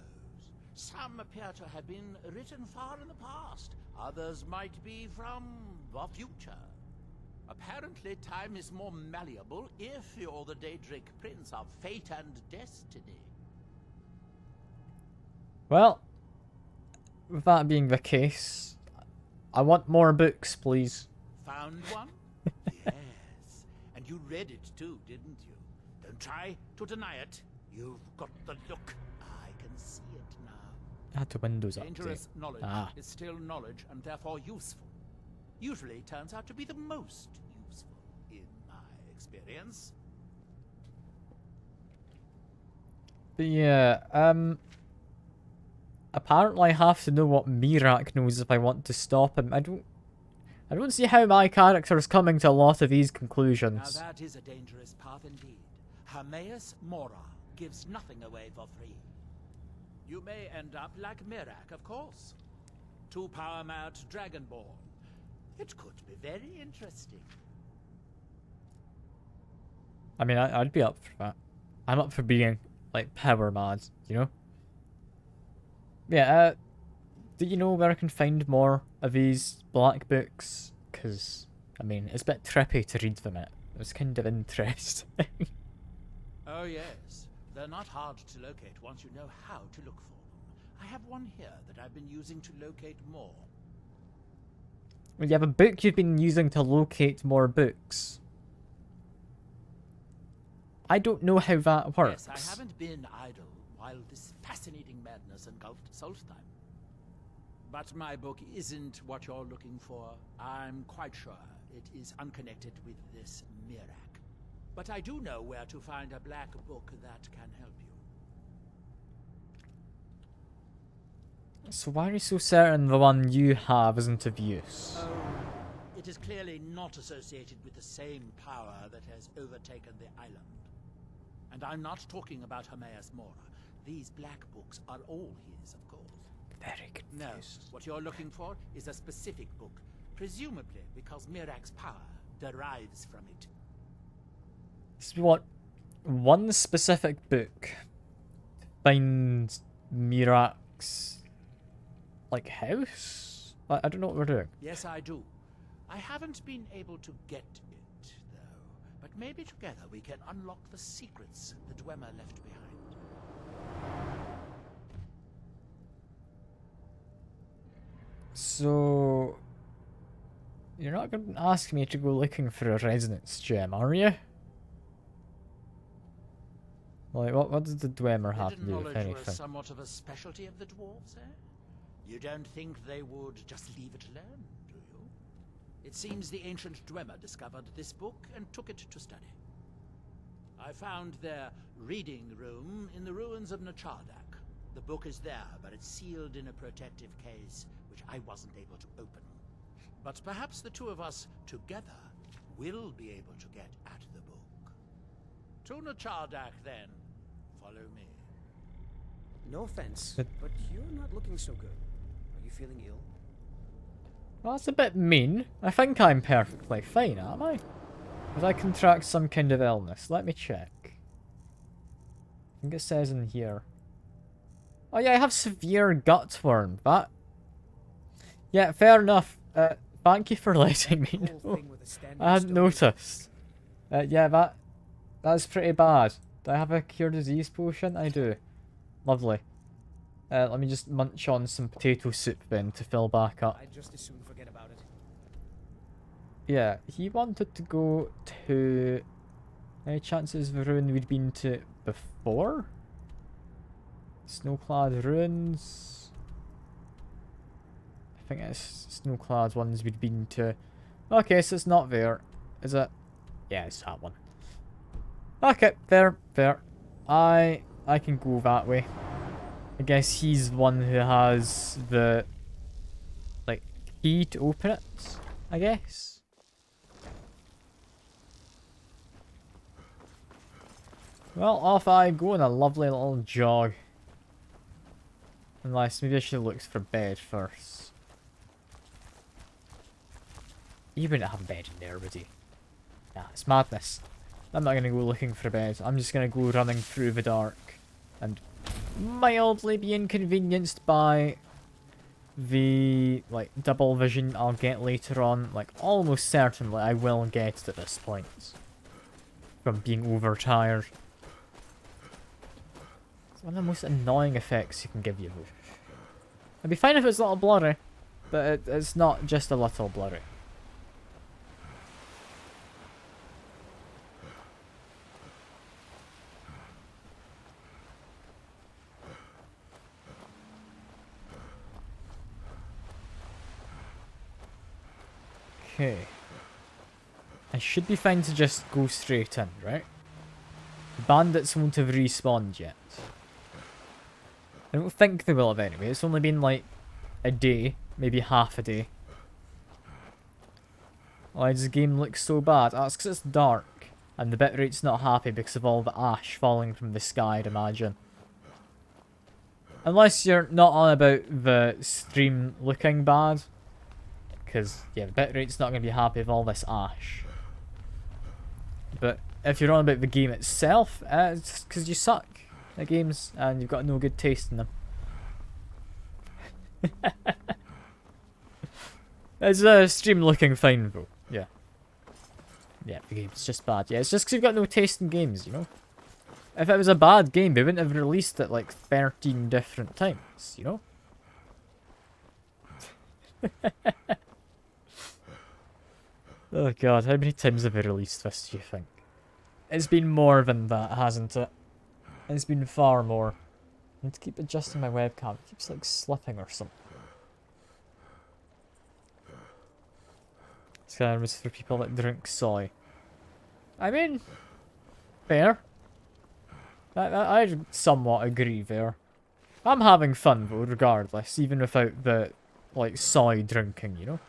Some appear to have been written far in the past. Others might be from the future. Apparently, time is more malleable if you're the Daedric Prince of Fate and Destiny. Well, with that being the case, I want more books, please. Found one? Yes. And you read it too, didn't you? Don't try to deny it. You've got the look. I can see it now. I had the windows up. Dangerous knowledge is still knowledge and therefore useful. Usually turns out to be the most useful, in my experience. But yeah, apparently I have to know what Mirak knows if I want to stop him. I don't see how my character is coming to a lot of these Now conclusions. that is a dangerous path indeed. Hermaeus Mora gives nothing away for free. You may end up like Mirak, of course. Two power-mad dragonborn. It could be very interesting. I mean, I'd be up for that. I'm up for being, like, power mad, you know? Yeah, do you know where I can find more of these black books? Because, I mean, it's a bit trippy to read them. It was kind of interesting. Oh yes, they're not hard to locate once you know how to look for them. I have one here that I've been using to locate more. Well, you have a book you've been using to locate more books. I don't know how that works. Yes, I haven't been idle while this fascinating madness engulfed Solstheim. But my book isn't what you're looking for. I'm quite sure it is unconnected with this Mirak. But I do know where to find a black book that can help you. So why are you so certain the one you have isn't of use? Oh, it is clearly not associated with the same power that has overtaken the island. And I'm not talking about Hermaeus Mora. These black books are all his, of course. Very No, confused. what you're looking for is a specific book, presumably because Mirak's power derives from it. So we want one specific book. Find Mirak's, like, house? I don't know what we're doing. Yes, I do. I haven't been able to get it, though. But maybe together we can unlock the secrets the Dwemer left behind. So, you're not going to ask me to go looking for a resonance gem, are you? Like, what does the Dwemer have to Hidden do with knowledge was anything? somewhat of a specialty of the dwarves, eh? You don't think they would just leave it alone, do you? It seems the ancient Dwemer discovered this book and took it to study. I found their reading room in the ruins of Nachardak. The book is there, but it's sealed in a protective case, which I wasn't able to open. But perhaps the two of us together will be able to get at the book. To Nachardak, then. Follow me. No offense, But- but you're not looking so good. Are you feeling ill? Well, that's a bit mean. I think I'm perfectly fine, am I? Did I contract some kind of illness? Let me check. I think it says in here. Oh yeah, I have severe gutworm. That... Yeah, fair enough. Thank you for letting me Whole know. thing with a standing I hadn't stone. noticed. Yeah, that's pretty bad. Do I have a cure disease potion? I do. Lovely. Let me just munch on some potato soup then to fill back up. I'd just as soon forget about it. Yeah, he wanted to go to... Any chances of a ruin we'd been to before? Snowclad ruins. I think it's Snowclad ones we'd been to. Okay, so it's not there. Is it? Yeah, it's that one. Okay, fair. I can go that way. I guess he's the one who has the, like, key to open it, I guess. Well, off I go on a lovely little jog. Unless, maybe I should have looked for bed first. You wouldn't have a bed in there, would you? Nah, it's madness. I'm not going to go looking for a bed. I'm just going to go running through the dark. And mildly be inconvenienced by the, like, double vision I'll get later on. Like, almost certainly I will get at this point. From being overtired. It's one of the most annoying effects you can give you, though. It'd be fine if it's a little blurry, but it's not just a little blurry. Okay. I should be fine to just go straight in, right? The bandits won't have respawned yet. I don't think they will have anyway. It's only been like a day, maybe half a day. Why does the game look so bad? That's because it's dark, and the bitrate's not happy because of all the ash falling from the sky, I'd imagine. Unless you're not on about the stream looking bad. Because, yeah, the bitrate's not going to be happy with all this ash. But if you're on about the game itself, it's because you suck at games and you've got no good taste in them. It's a stream looking fine though, yeah. Yeah, the game's just bad. Yeah, it's just because you've got no taste in games, you know? If it was a bad game, they wouldn't have released it like 13 different times, you know? Oh god, how many times have they released this, do you think? It's been more than that, hasn't it? It's been far more. I need to keep adjusting my webcam. It keeps like slipping or something. Skyrim is for people that drink soy. I mean, fair. I somewhat agree there. I'm having fun though, regardless, even without the, like, soy drinking, you know?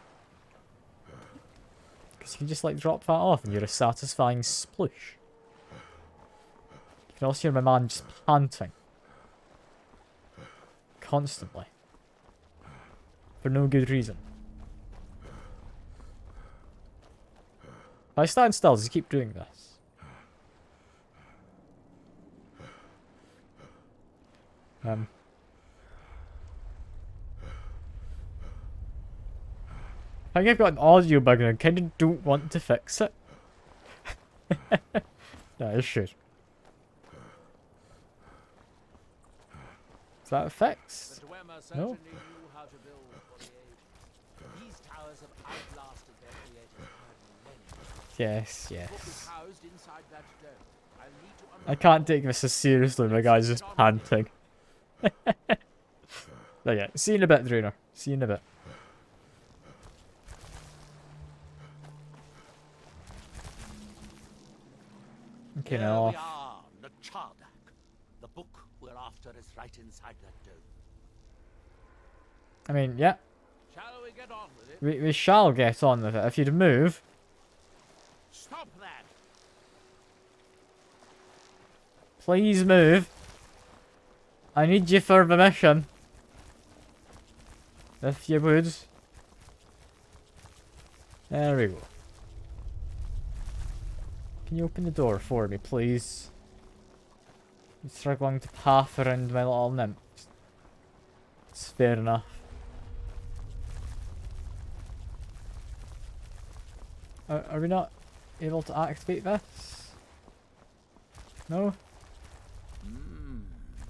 Because you can just, like, drop that off and you're a satisfying sploosh. You can also hear my man just panting. Constantly. For no good reason. If I stand still, does he keep doing this? I think I've got an audio bug and I kind of don't want to fix it. No, I should. Is that fixed? The Dwemer No? certainly knew how to build for the age. These towers have outlasted their creators by many. Yes, The book is yes. housed inside that dome. I'll need to I can't take this as seriously, my guy's just panting. But yeah, see you in a bit, Drainer. See you in a bit. Okay, Here now we off. are, Nachardak. The book we're after is right inside that dome. I mean, yeah, Shall we get on with it? we shall get on with it. If you'd move, Stop that! please move. I need you for the mission. If you would. There we go. Can you open the door for me, please? I'm struggling to path around my little nymph. It's fair enough. Are we not able to activate this? No?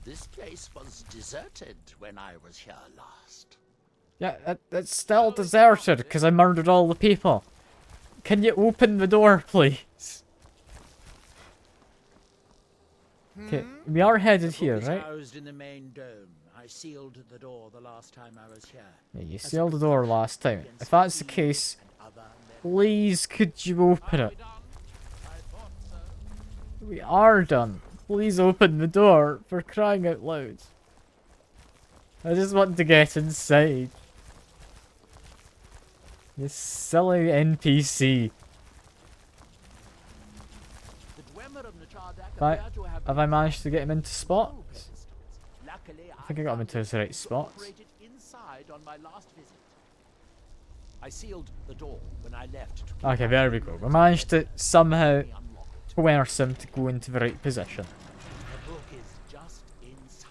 This place was deserted when I was here last. Yeah, it's still deserted because I murdered all the people. Can you open the door, please? Okay, we are headed here, It's right? housed in the main dome. I sealed the door the last time I was here. Yeah, you sealed the door last time. If that's the case, please could you open it? We are done. Please open the door, for crying out loud. I just want to get inside. You silly NPC. The Dwemer of Nachardak Right, appear to have I managed to get him into spots? resistance. Luckily, I think I got him into the right spots. operated inside on my last visit. I sealed the door when I left. To keep Okay, out there we the go. We rumors managed to that somehow me unlocked. coerce him to go into the right position. The book is just inside.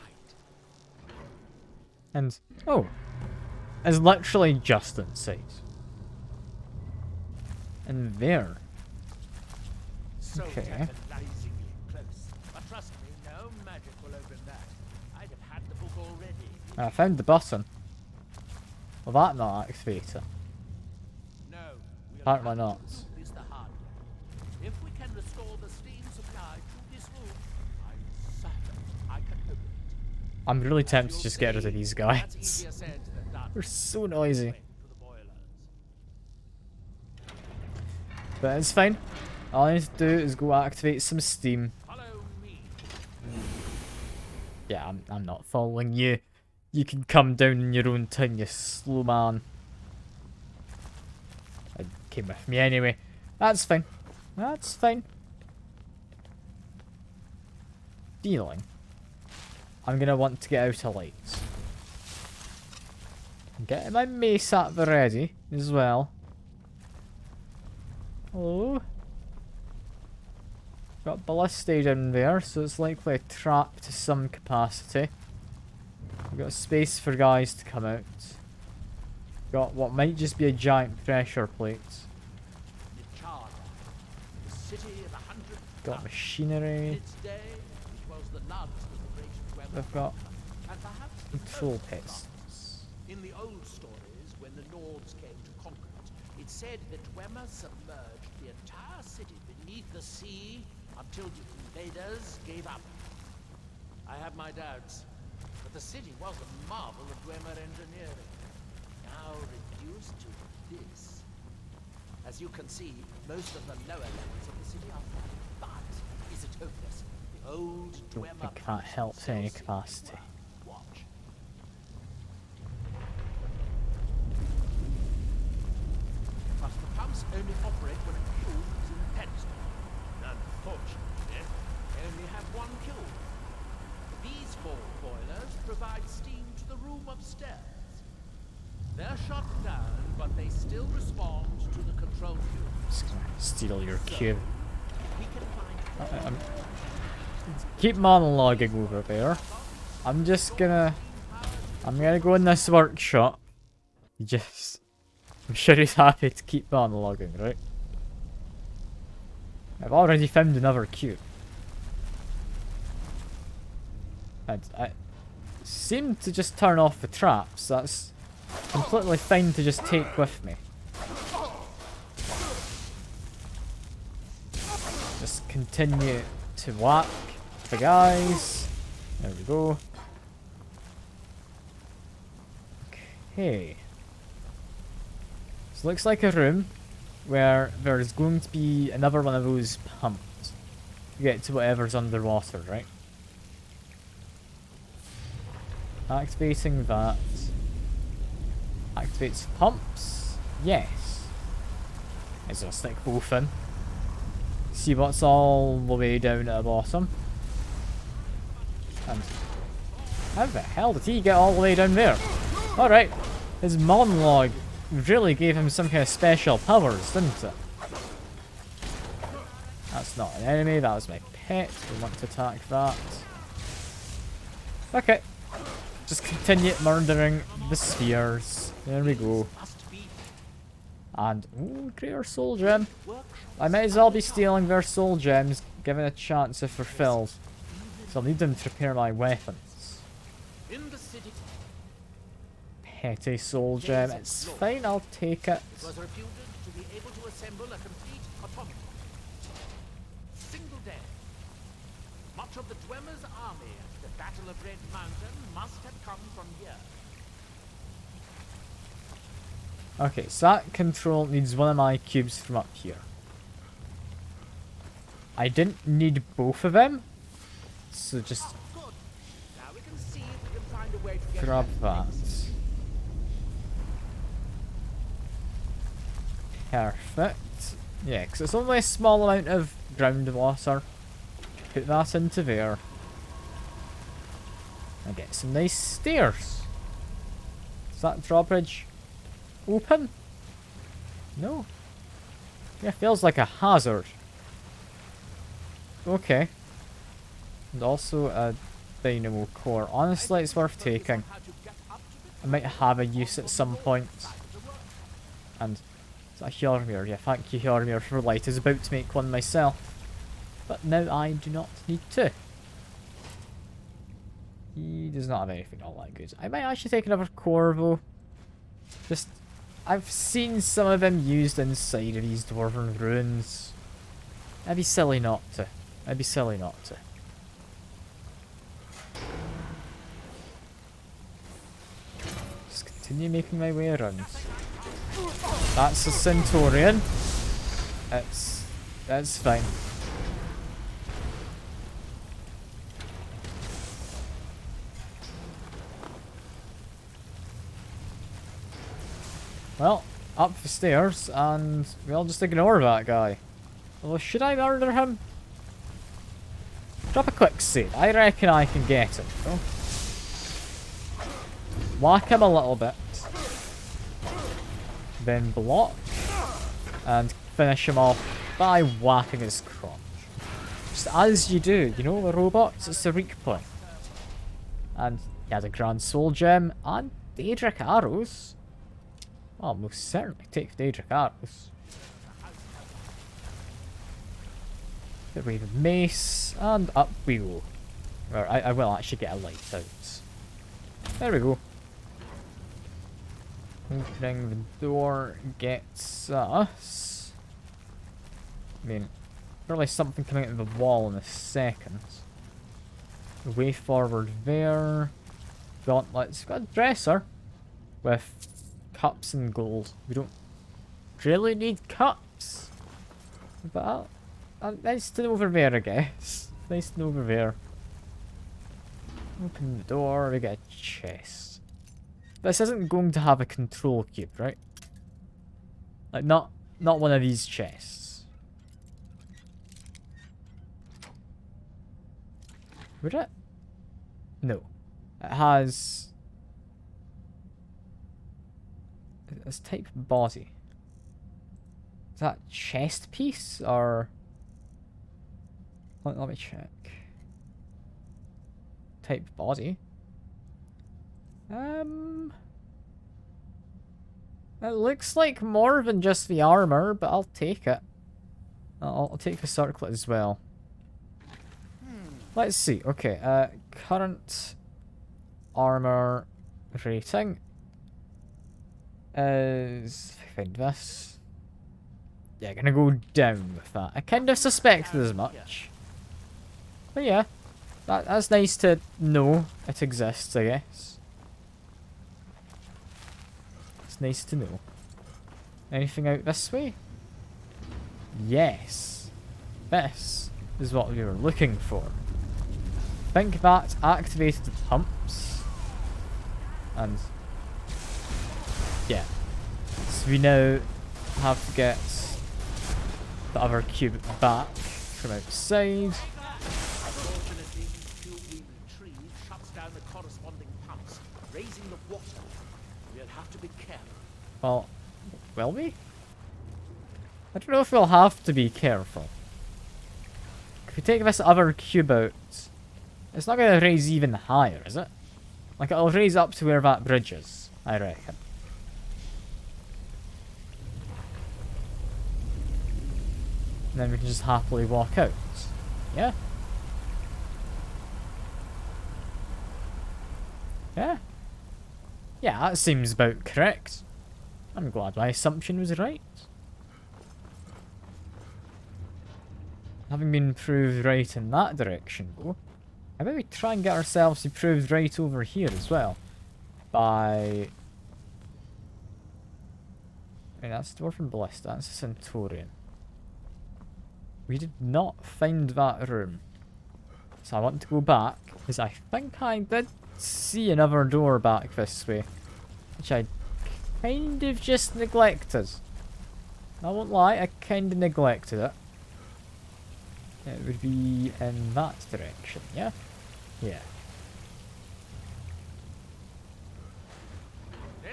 And, oh, it's literally just inside. And there. So Okay. tantalizingly close. But trust me, no magic will open that. I'd have had the book already. I found the button. Will that not activate it? No, we'll Apparently have to not. prove this the hard way. If we can restore the steam supply to this room, I'm certain I can open it. I'm really tempted to You'll just get rid of see, these That's guys. easier said than done. They're so noisy. To the boilers. But it's fine. All I need to do is go activate some steam. Follow me. Yeah, I'm not following you. You can come down in your own time, you slow man. It came with me anyway. That's fine. That's fine. Feeling. I'm gonna want to get out of lights. I'm getting my mace at the ready as well. Hello? Got ballista in there, so it's likely a trap to some capacity. We've got space for guys to come out. Got what might just be a giant pressure plate. Got machinery. We've got control pistons. In the old stories, when the Nords came to conquer it, it said that Dwemer submerged the entire city beneath the sea until the invaders gave up. I have my doubts, but the city was a marvel of Dwemer engineering. Now reduced to this. As you can see, most of the lower levels of the city are flat. But is it hopeless? The old Dwemer I can't help in any capacity. Watch. But the pumps only operate when a kiln is in the pedestal. Unfortunately, they only have one kiln. These 4 boilers provide steam to the room upstairs. They're shut down, but they still respond to the control cube. Just gonna steal your cube. We can find Keep monologuing over there. I'm gonna go in this workshop. I'm sure he's happy to keep monologuing, right? I've already found another cube. I seem to just turn off the traps. That's completely fine to just take with me. Just continue to whack the guys. There we go. Okay. This looks like a room where there's going to be another one of those pumps to get to whatever's underwater, right? Activating that. Activates pumps. Yes. Is gonna stick both in. See what's all the way down at the bottom. And how the hell did he get all the way down there? Alright. His monologue really gave him some kind of special powers, didn't it? That's not an enemy, that was my pet. We want to attack that. Okay. Just continue murdering the spheres. There we go. And, ooh, greater soul gem. I might as well be stealing their soul gems, given a chance if they're filled. So I'll need them to repair my weapons. Petty soul gem, it's fine, I'll take it. It was reputed to be able to assemble a complete atomic bomb. Single day. Much of the Dwemer's army at the Battle of Red Mountain must have come from here. Okay, so that control needs one of my cubes from up here. I didn't need both of them, so just Good. Now we can see if we can find a way to get grab that. Perfect. Yeah, because it's only a small amount of groundwater. Put that into there. And get some nice stairs. Is that drawbridge open? No. Yeah, feels like a hazard. Okay. And also a dynamo core. Honestly, it's worth taking. I might have a use at some point. And is that Hjormir? Yeah, thank you Hjormir for light. I was about to make one myself. But now I do not need to. He does not have anything all that good. I might actually take another core though. Just, I've seen some of them used inside of these dwarven ruins. I'd be silly not to. I'd be silly not to. Just continue making my way around. That's a Centaurian. That's fine. Well, up the stairs, and we'll just ignore that guy. Well, should I murder him? Drop a quick save. I reckon I can get him, though. Whack him a little bit. Then block. And finish him off by whacking his crotch. Just as you do, you know, the robots, it's the weak point. And he has a Grand Soul Gem and Daedric Arrows. I'll most certainly take Daedric Arrows. Get rid of Mace, and up we go. Or I will actually get a light out. There we go. Opening the door gets us. I mean, probably something coming out of the wall in a second. Way forward there. Gauntlets. Got a dresser with cups and gold. We don't really need cups, but nice to know over there, I guess. Nice to know over there. Open the door. We get a chest. This isn't going to have a control cube, right? Like not one of these chests. Would it? No. It has... It's type body. Is that chest piece or... Let me check. Type body. It looks like more than just the armor, but I'll take it. I'll take the circlet as well. Let's see. Okay, current armor rating is... Find this. Yeah, gonna go down with that. I kind of suspected as much. But yeah, that's nice to know it exists, I guess. It's nice to know. Anything out this way? Yes. This is what we were looking for. I think that activated the pumps. And yeah. So we now have to get the other cube back from outside. Unfortunately, the cube we retrieve shuts down the corresponding pumps, raising the water. We'll have to be careful. Well, will we? I don't know if we'll have to be careful. If we take this other cube out, it's not going to raise even higher, is it? Like, it'll raise up to where that bridge is, I reckon. And then we can just happily walk out. Yeah? Yeah? Yeah, that seems about correct. I'm glad my assumption was right. Having been proved right in that direction, though, I bet we try and get ourselves proved right over here as well. By... I mean, that's Dwarven Ballista, that's a Centaurian. We did not find that room. So I want to go back, because I think I did see another door back this way. Which I kind of just neglected. I won't lie, I kind of neglected it. It would be in that direction, yeah? Yeah.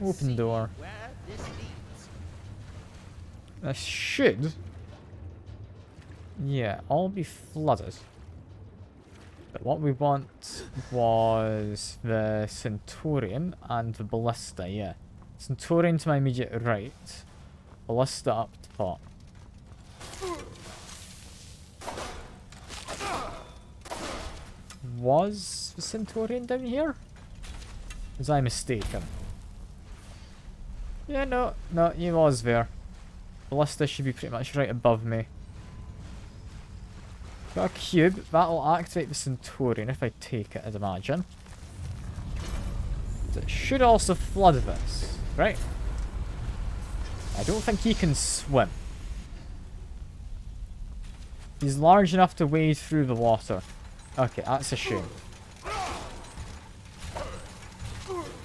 Open door. Where this leads. This should... Yeah, all be flooded. But what we want was the Centaurian and the Ballista, yeah. Centaurian to my immediate right. Ballista up top. Was the Centaurian down here? Was I mistaken? Yeah, no, he was there. Ballista should be pretty much right above me. Got a cube, that'll activate the Centaurian if I take it, I'd imagine. It should also flood this, right? I don't think he can swim. He's large enough to wade through the water. Okay, that's a shame. I'm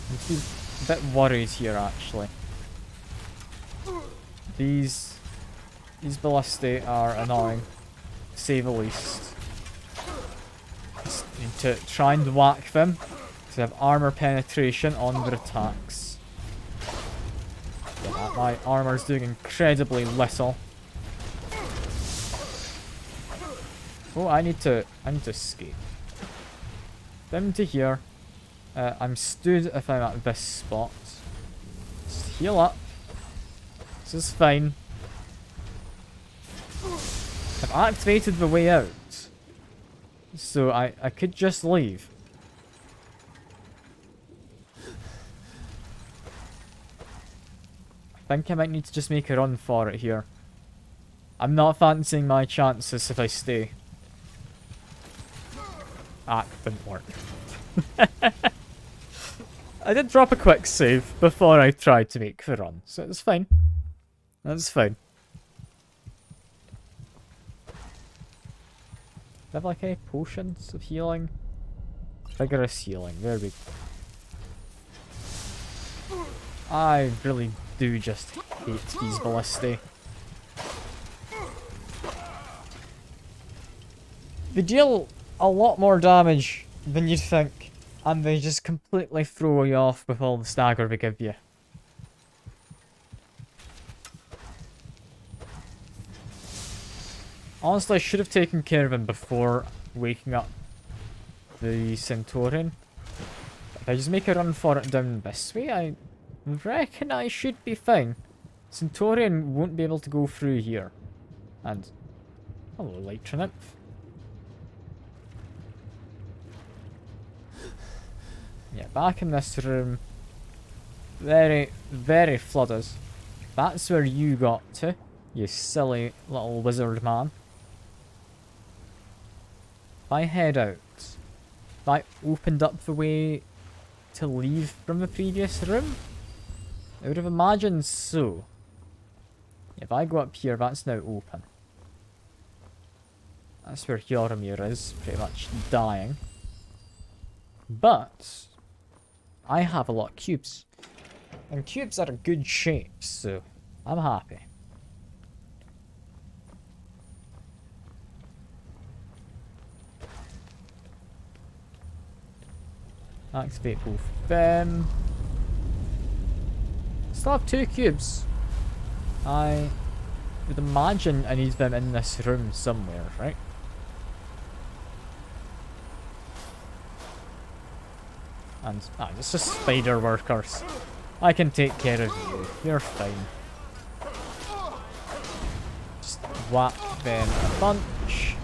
a bit worried here, actually. These ballistae are annoying, to say the least. Just need to try and whack them, because they have armor penetration on their attacks. Yeah, my armor's doing incredibly little. Oh, I need to escape. Down to here. I'm stood if I'm at this spot. Just heal up. This is fine. I've activated the way out. So I could just leave. I think I might need to just make a run for it here. I'm not fancying my chances if I stay. Ah, didn't work. I did drop a quick save before I tried to make the run, so it's fine. That's fine. Do I have like any potions of healing? Vigorous healing, there we go. I really do just hate these ballistae. They deal a lot more damage than you'd think, and they just completely throw you off with all the stagger they give you. Honestly, I should have taken care of him before waking up the Centaurian. If I just make a run for it down this way, I reckon I should be fine. Centaurian won't be able to go through here. And hello, Light Nymph. Yeah, back in this room. Very, very flooded. That's where you got to, you silly little wizard man. If I head out, if I opened up the way to leave from the previous room, I would have imagined so. If I go up here, that's now open. That's where Hyoromir is, pretty much dying. But I have a lot of cubes. And cubes are in good shape, so I'm happy. Activate both of them. Still have 2 cubes. I would imagine I need them in this room somewhere, right? And, it's just spider workers. I can take care of you. You're fine. Just whack them a bunch.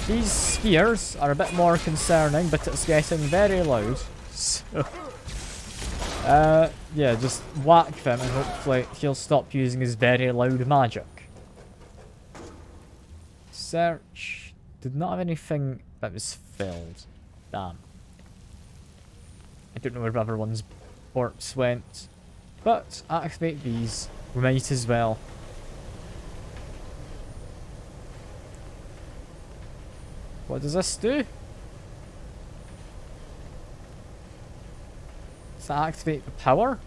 These spheres are a bit more concerning, but it's getting very loud. So, yeah, just whack them and hopefully he'll stop using his very loud magic. Search. Did not have anything that was filled. Damn. I don't know where the other one's corpse went. But activate these. We might as well. What does this do? Does that activate the power?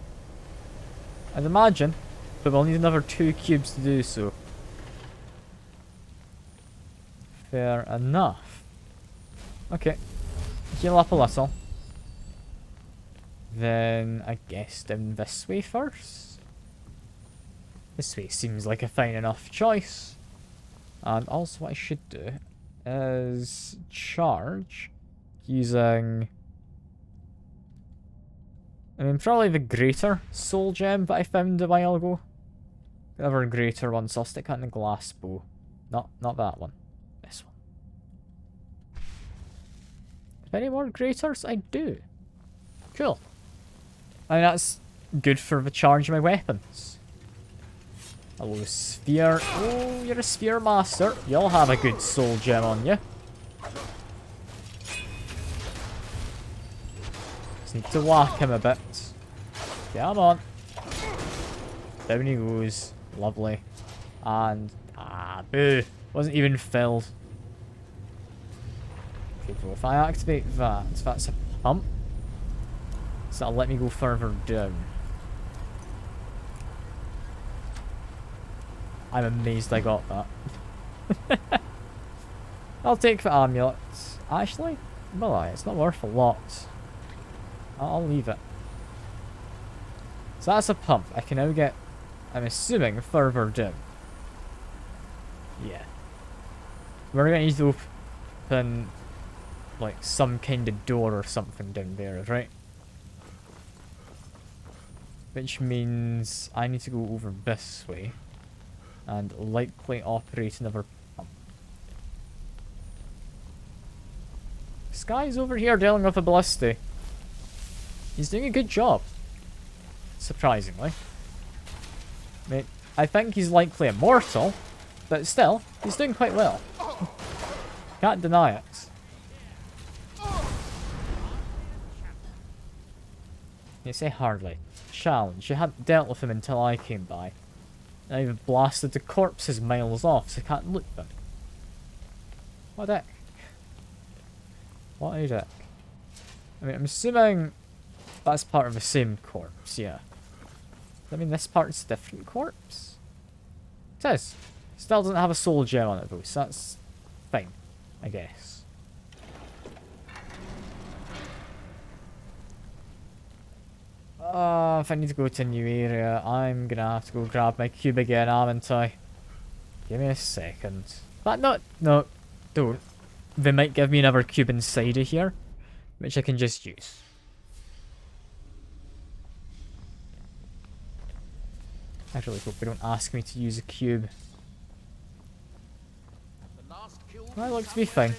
I'd imagine. But we'll need another 2 cubes to do so. Fair enough. Okay. Heal up a little. Then I guess down this way first. This way seems like a fine enough choice. And also what I should do is charge using, I mean, probably the greater soul gem that I found a while ago. Whatever greater one, so I'll stick that in the glass bow. Not that one. This one. If any more graters? I do. Cool. I mean, that's good for the charge of my weapons. Hello, sphere. Oh, you're a sphere master. You'll have a good soul gem on you. Just need to whack him a bit. Come on. Down he goes. Lovely. And, boo. Wasn't even filled. Okay, so if I activate that, that's a pump. So that'll let me go further down. I'm amazed I got that. I'll take the amulet. Actually, will I? It's not worth a lot. I'll leave it. So that's a pump. I can now get, I'm assuming, further down. Yeah. We're going to need to open, like, some kind of door or something down there, right? Which means I need to go over this way. And likely operate another pump. This guy's over here dealing with a ballista. He's doing a good job. Surprisingly. I mean, I think he's likely immortal, but still, he's doing quite well. Can't deny it. You say hardly. Challenge. You hadn't dealt with him until I came by. And I've blasted the corpses miles off, so I can't loot them. What a dick. What a dick. I mean, I'm assuming that's part of the same corpse, yeah. I mean, this part's a different corpse? It is. Still doesn't have a soul gem on it though, so that's fine, I guess. If I need to go to a new area, I'm gonna have to go grab my cube again, haven't I? Give me a second. But no, don't. They might give me another cube inside of here, which I can just use. I really hope they don't ask me to use a cube. I look to be fine.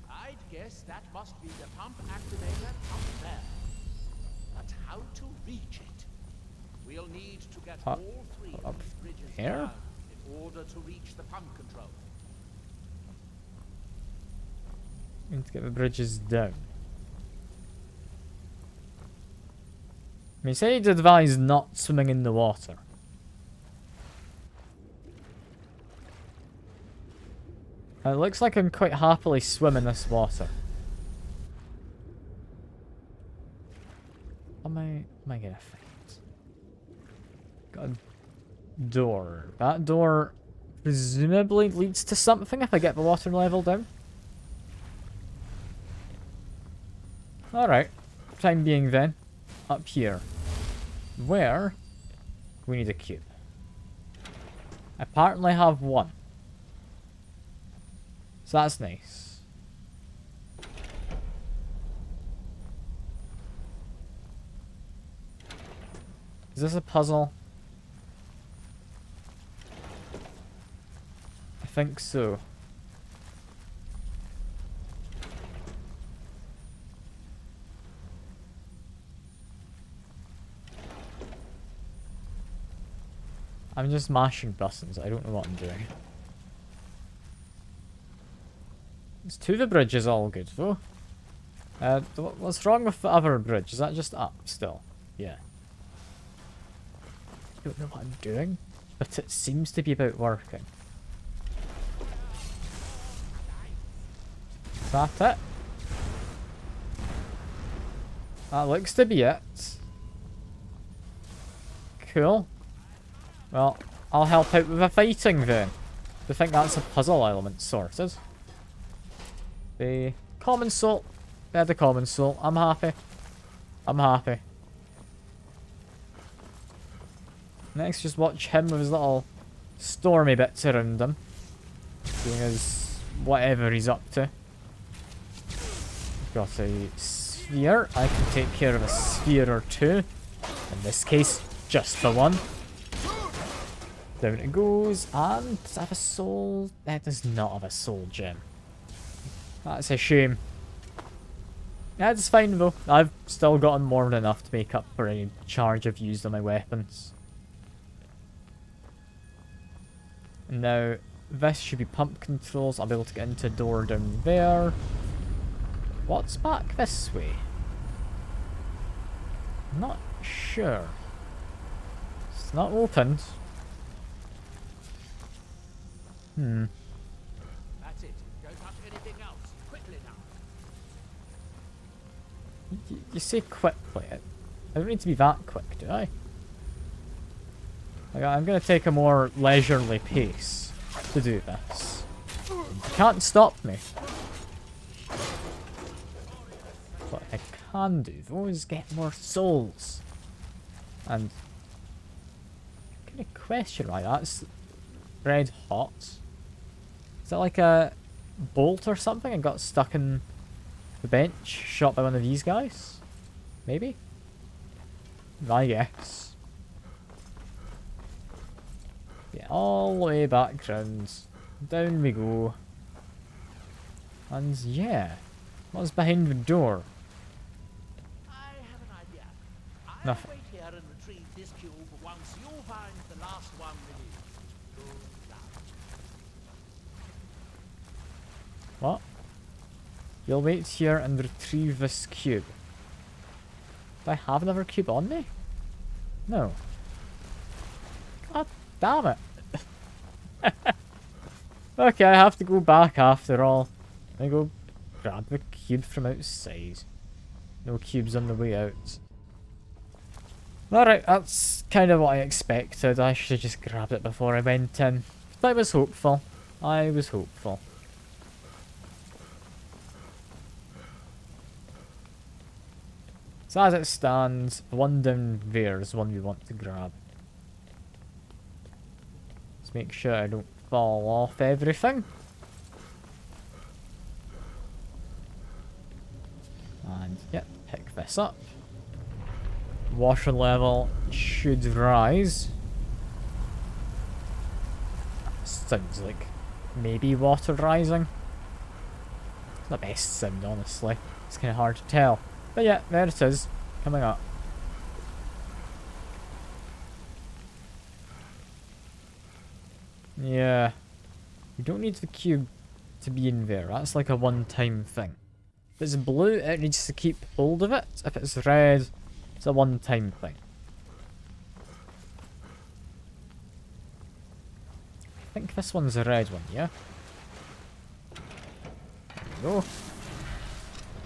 I'd guess that must be the pump activator up there. But how to reach it? We'll need to get all three of these bridges here? down in order to reach the pump control. Need to get the bridges down. I mean, say he'd advise not swimming in the water. It looks like I'm quite happily swimming this water. What am I gonna find? Got a door. That door presumably leads to something if I get the water level down. Alright. Time being then. Up here. Where we need a cube. I apparently have one. So that's nice. Is this a puzzle? I think so. I'm just mashing buttons. I don't know what I'm doing. It's to the bridge is all good though. What's wrong with the other bridge? Is that just up still? Yeah. I don't know what I'm doing, but it seems to be about working. Is that it? That looks to be it. Cool. Well, I'll help out with the fighting then. I think that's a puzzle element sorted. The common soul. Yeah, the common soul. I'm happy. I'm happy. Next, just watch him with his little stormy bits around him. Doing his whatever he's up to. Got a sphere. I can take care of a sphere or two. In this case, just the one. Down it goes, and does it have a soul? It does not have a soul gem. That's a shame. That's fine though. I've still gotten more than enough to make up for any charge I've used on my weapons. Now, this should be pump controls. I'll be able to get into a door down there. What's back this way? I'm not sure. It's not opened. That's it. Don't touch anything else. Quickly now. You say quickly. I don't need to be that quick, do I? Like, I'm going to take a more leisurely pace to do this. You can't stop me. What I can do, though, is get more souls. And kind of question why that's red hot. Is that like a bolt or something and got stuck in the bench, shot by one of these guys? Maybe? I guess. Yeah, all the way back round. Down we go. And yeah. What's behind the door? I have an idea. I'll Nothing. wait here and retrieve this cube once you find the last one released. Good luck. What? You'll wait here and retrieve this cube. Do I have another cube on me? No. God damn it. Okay, I have to go back after all. I go grab the cube from outside. No cubes on the way out. Alright, that's kind of what I expected. I should have just grabbed it before I went in. But I was hopeful. I was hopeful. So as it stands, the one down there is the one we want to grab. Let's make sure I don't fall off everything. And yep, pick this up. Water level should rise. Sounds like maybe water rising. It's not the best sound, honestly. It's kind of hard to tell. But yeah, there it is, coming up. Yeah. You don't need the cube to be in there. That's like a one-time thing. If it's blue, it needs to keep hold of it. If it's red, it's a one-time thing. I think this one's a red one, yeah? There we go.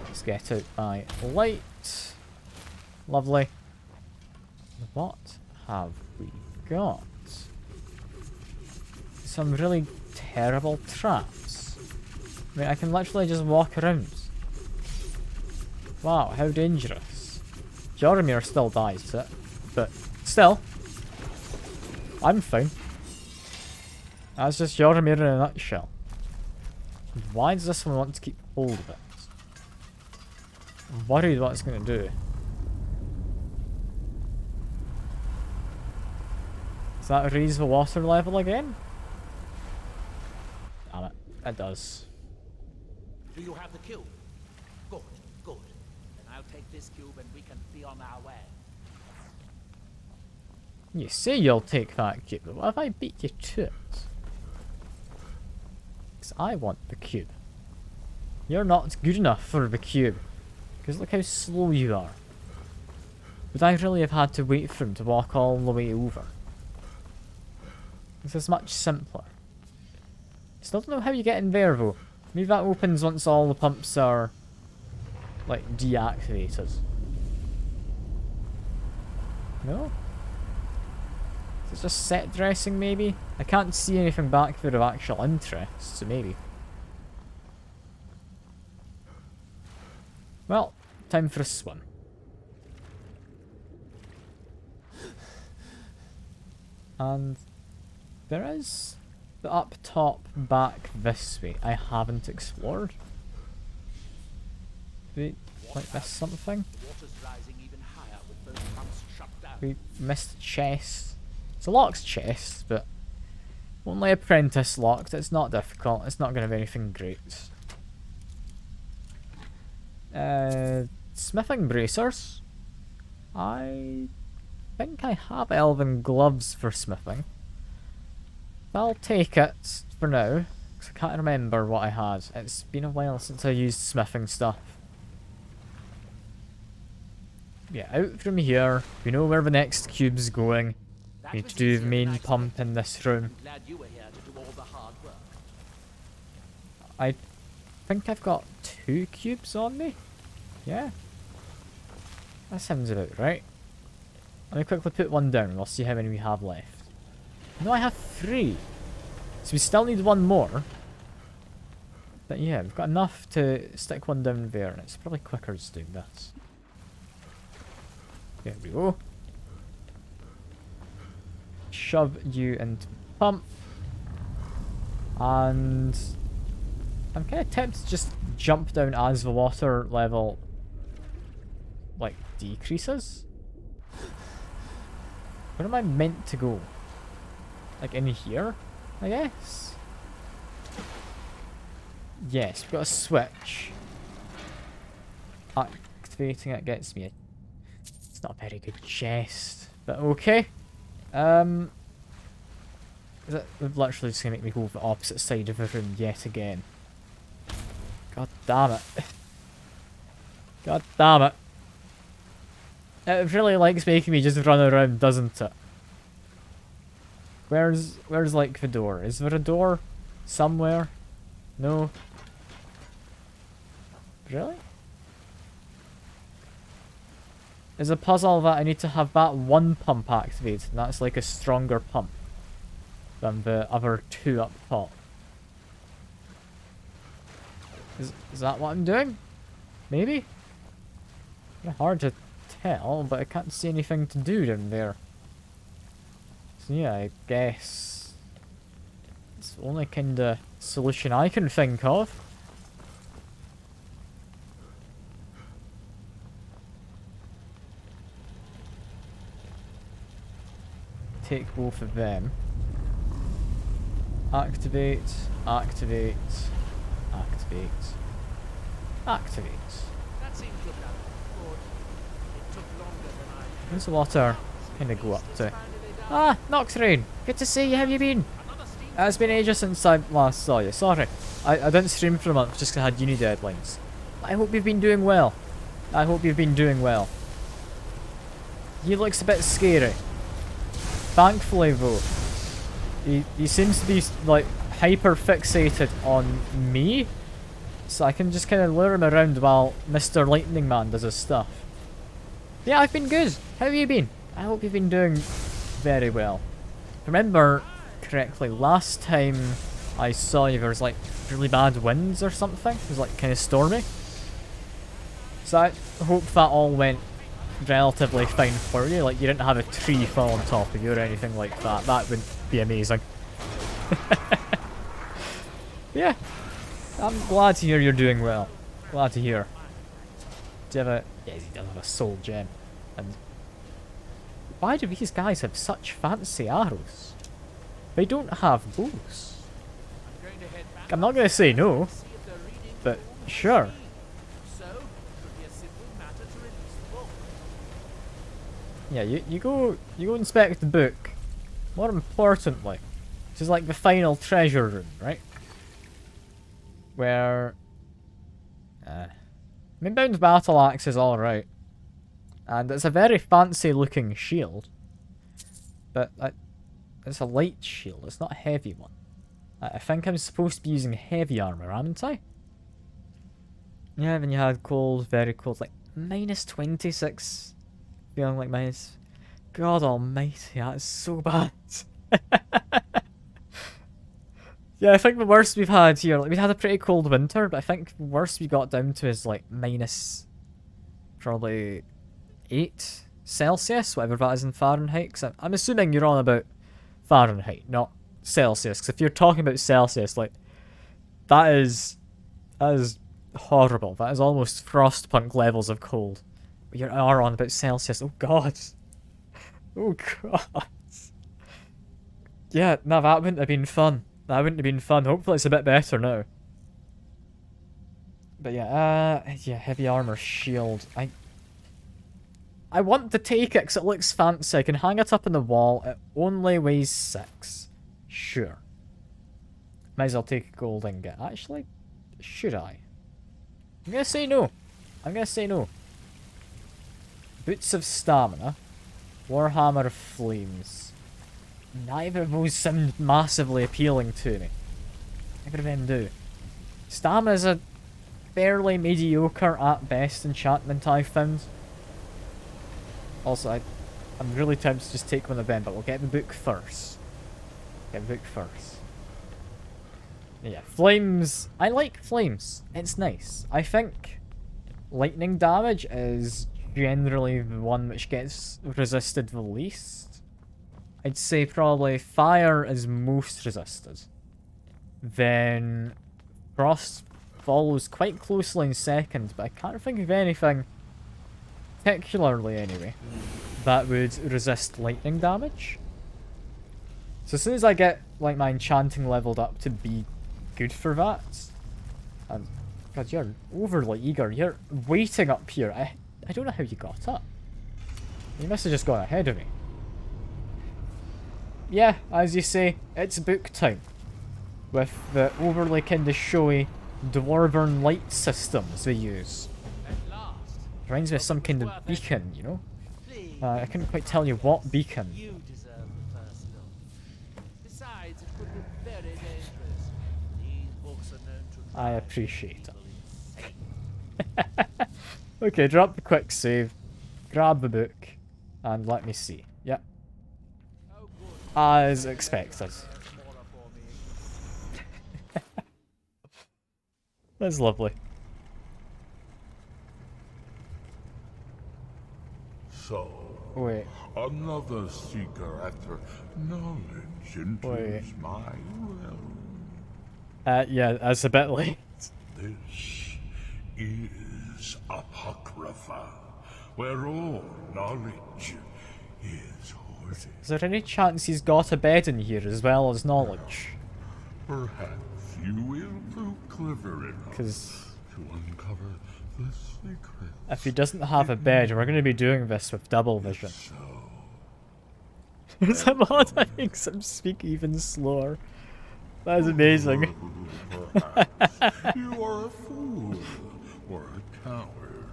Let's get out my light. Lovely. What have we got? Some really terrible traps. I mean, I can literally just walk around. Wow, how dangerous. Joromir still dies, but still, I'm fine. That's just Joromir in a nutshell. Why does this one want to keep hold of it? I'm worried what it's going to do. Does that raise the water level again? Damn it, it does. Do you have the cube? Good, good. Then I'll take this cube and we can be on our way. You say you'll take that cube, but what if I beat you to it? Because I want the cube. You're not good enough for the cube. Because look how slow you are. Would I really have had to wait for him to walk all the way over? This is much simpler. Still don't know how you get in there though. Maybe that opens once all the pumps are, like, deactivated. No? Is it just set dressing maybe? I can't see anything back there of actual interest, so maybe. Well, time for a swim. And there is the up top back this way I haven't explored. Wait, like this something? Water's rising even higher with both pumps shut down. We missed a chest. It's a locked chest, but only apprentice locked. It's not difficult. It's not going to be anything great. Smithing bracers. I think I have elven gloves for smithing. I'll take it for now, because I can't remember what I had. It's been a while since I used smithing stuff. Yeah, out from here. We know where the next cube's going. That Need was to do easier the than main I pump expected. in this room. I'm glad you were here to do all the hard work. I think I've got 2 cubes on me. Yeah. That sounds about right. Let me quickly put one down and we'll see how many we have left. No, I have 3. So we still need one more. But yeah, we've got enough to stick one down there, and it's probably quicker just doing this. There we go. Shove you into the pump. And I'm kind of tempted to just jump down as the water level, like, decreases. Where am I meant to go? Like, in here, I guess? Yes, we've got a switch. Activating it gets me a... It's not a very good chest, but okay. Is it literally just gonna make me go the opposite side of the room yet again? God damn it. God damn it. It really likes making me just run around, doesn't it? Where's like the door? Is there a door somewhere? No. Really? Is a puzzle that I need to have that one pump activated, and that's like a stronger pump than the other 2 up top. Is that what I'm doing? Maybe? Kinda hard to tell, but I can't see anything to do down there. So yeah, I guess it's the only kinda solution I can think of. Take both of them. Activate, activate, activate, activate. That seems good enough. Good. It took longer than I... Where's the water kind of go up to? Ah, Noxrain! Good to see you, how have you been? It's been ages since I last saw you, sorry. I didn't stream for a month just 'cause I had uni deadlines. I hope you've been doing well. I hope you've been doing well. He looks a bit scary. Thankfully though, he seems to be like hyper fixated on me, so I can just kind of lure him around while Mr. Lightning Man does his stuff. Yeah, I've been good. How have you been? I hope you've been doing very well. Remember correctly, last time I saw you there was like really bad winds or something. It was like kind of stormy. So I hope that all went relatively fine for you. Like you didn't have a tree fall on top of you or anything like that. That would be amazing. Yeah, I'm glad to hear you're doing well. Glad to hear. Do you have a... Yes, he does have a soul gem. And why do these guys have such fancy arrows? They don't have bows. I'm not going to say no, but sure. Yeah, you go inspect the book. More importantly, this is like the final treasure room, right? Where I mean, Bound Battle Axe is alright. And it's a very fancy looking shield. But it's a light shield, it's not a heavy one. I think I'm supposed to be using heavy armor, haven't I? Yeah, then you had cold, very cold, like minus 26. Feeling like minus... God almighty, that's so bad. Yeah, I think the worst we've had here, like we had a pretty cold winter, but I think the worst we got down to is like minus probably 8 Celsius, whatever that is in Fahrenheit. Cause I'm assuming you're on about Fahrenheit, not Celsius. Because if you're talking about Celsius, like that is horrible. That is almost frostpunk levels of cold. But you are on about Celsius. Oh god. Oh god. Yeah, no, that wouldn't have been fun. That wouldn't have been fun. Hopefully it's a bit better now. But yeah, heavy armor shield. I want to take it because it looks fancy. I can hang it up on the wall. It only weighs 6. Sure. Might as well take a gold ingot. Actually, should I? I'm gonna say no. I'm gonna say no. Boots of Stamina. Warhammer of Flames. Neither of those sound massively appealing to me. Neither of them do. Stamina is a fairly mediocre at best enchantment I've found. Also, I'm really tempted to just take one of them, but we'll get the book first. Get the book first. Yeah, flames. I like flames. It's nice. I think lightning damage is generally the one which gets resisted the least. I'd say probably fire is most resisted. Then frost follows quite closely in second, but I can't think of anything, particularly anyway, that would resist lightning damage. So as soon as I get like my enchanting leveled up to be good for that, and God, you're overly eager. You're waiting up here. I don't know how you got up. You must have just gone ahead of me. Yeah, as you say, it's book time. With the overly kind of showy dwarven light systems they use. At last. Reminds me of some kind of beacon, you know? I couldn't quite tell you what beacon. You deserve the first look. Besides, it could be very dangerous. These books are known to I appreciate it. Okay, drop the quick save, grab the book, and let me see. Yep. As expected. That's lovely. So, Wait. another seeker after knowledge enters my realm. Yeah, that's a bit late. This is Apocrypha, where all knowledge is hoarded. Is there any chance he's got a bed in here as well as knowledge? Perhaps you will prove clever enough Because to uncover the secret. if he doesn't have a bed, we're going to be doing this with double vision. So, There's a mod that makes him speak even slower. That is amazing. perhaps you are a fool or a coward.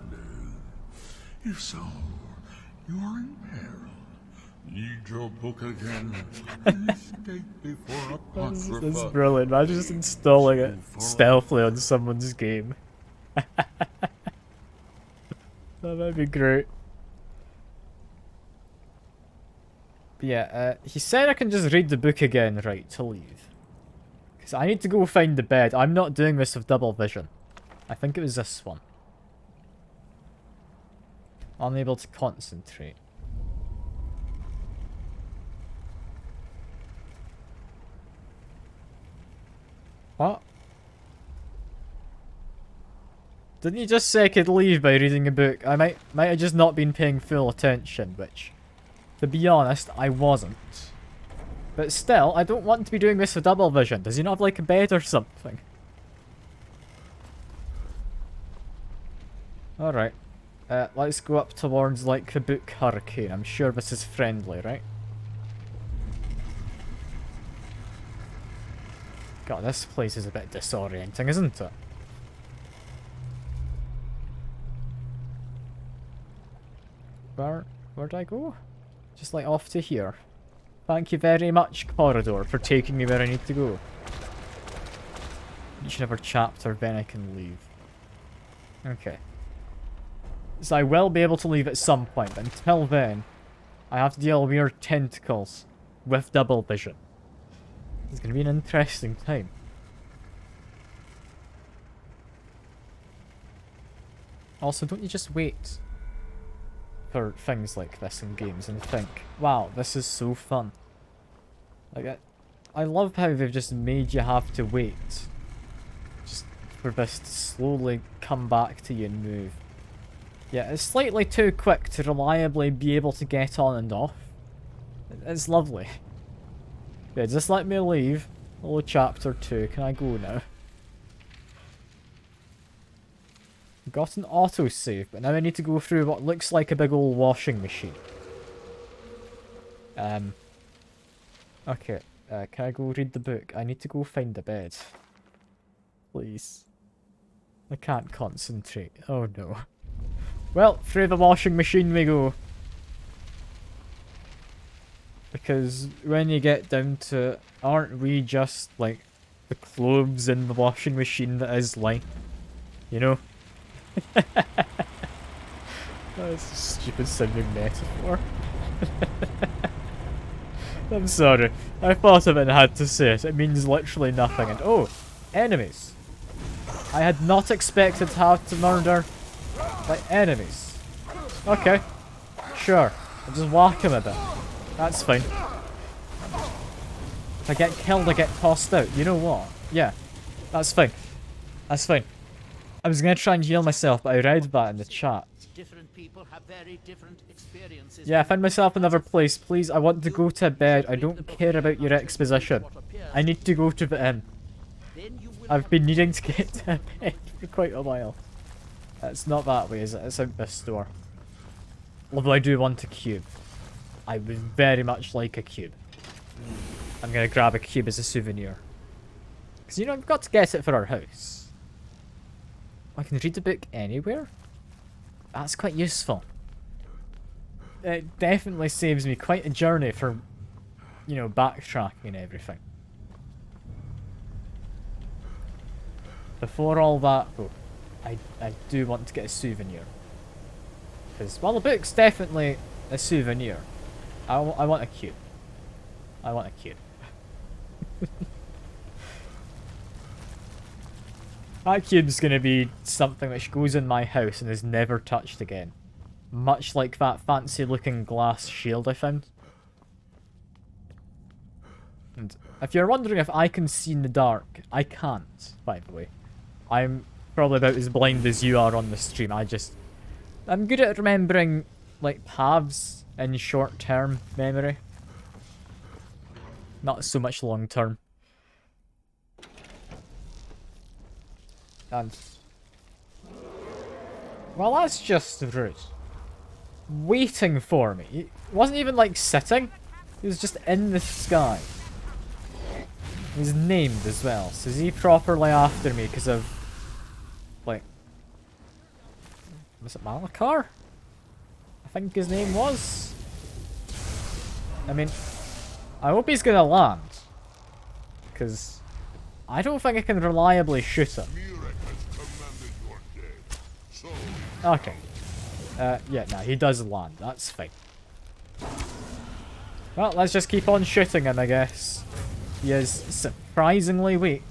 If so, you are in peril. Need your book again and escape before Apocrypha. This is brilliant. Imagine just installing it stealthily on someone's game. That might be great. But yeah, he said I can just read the book again, right, to leave. Because I need to go find the bed. I'm not doing this with double vision. I think it was this one. Unable to concentrate. What? Didn't you just say I could leave by reading a book? I might have just not been paying full attention, which, to be honest, I wasn't. But still, I don't want to be doing this with double vision. Does he not have like a bed or something? Alright. Let's go up towards like the book hurricane. I'm sure this is friendly, right? God, this place is a bit disorienting, isn't it? Where'd I go? Just like off to here. Thank you very much, corridor, for taking me where I need to go. Each and every chapter, then I can leave. Okay. So I will be able to leave at some point, but until then, I have to deal with weird tentacles with double vision. It's going to be an interesting time. Also, don't you just wait for things like this in games and think, wow, this is so fun. Like, I love how they've just made you have to wait just for this to slowly come back to you and move. Yeah, it's slightly too quick to reliably be able to get on and off. It's lovely. Yeah, just let me leave. Hello, chapter 2. Can I go now? Got an autosave, but now I need to go through what looks like a big old washing machine. Okay. Can I go read the book? I need to go find the bed. Please. I can't concentrate. Oh no. Well, through the washing machine we go. Because when you get down to it, aren't we just like the clothes in the washing machine that is life? You know? That's a stupid sounding metaphor. I'm sorry. I thought of it and had to say it. It means literally nothing. And oh, enemies. I had not expected to have to murder, like, enemies. Okay. Sure. I'll just whack him a bit. That's fine. If I get killed, I get tossed out. You know what? Yeah. That's fine. That's fine. I was gonna try and heal myself, but I read that in the chat. Different people have very different experiences. Yeah, I found myself another place. Please, I want to go to bed. I don't care about your exposition. I need to go to the inn. I've been needing to get to bed for quite a while. It's not that way, is it? It's out this door. Although I do want a cube. I would very much like a cube. I'm gonna grab a cube as a souvenir. Because, you know, I've got to get it for our house. I can read the book anywhere? That's quite useful. It definitely saves me quite a journey for, you know, backtracking and everything. Before all that, though, I do want to get a souvenir. Because, while the book's definitely a souvenir, I want a cube. I want a cube. That cube's gonna be something which goes in my house and is never touched again. Much like that fancy looking glass shield I found. And if you're wondering if I can see in the dark, I can't, by the way. I'm probably about as blind as you are on the stream. I'm good at remembering, like, paths in short-term memory. Not so much long-term. And... well, that's just rude. Waiting for me. He wasn't even, like, sitting. He was just in the sky. He was named as well. So is he properly after me because of... like... was it Malachar? I think his name was. I mean... I hope he's gonna land. Because... I don't think I can reliably shoot him. Okay. Yeah, no, he does land. That's fine. Well, let's just keep on shooting him, I guess. He is surprisingly weak.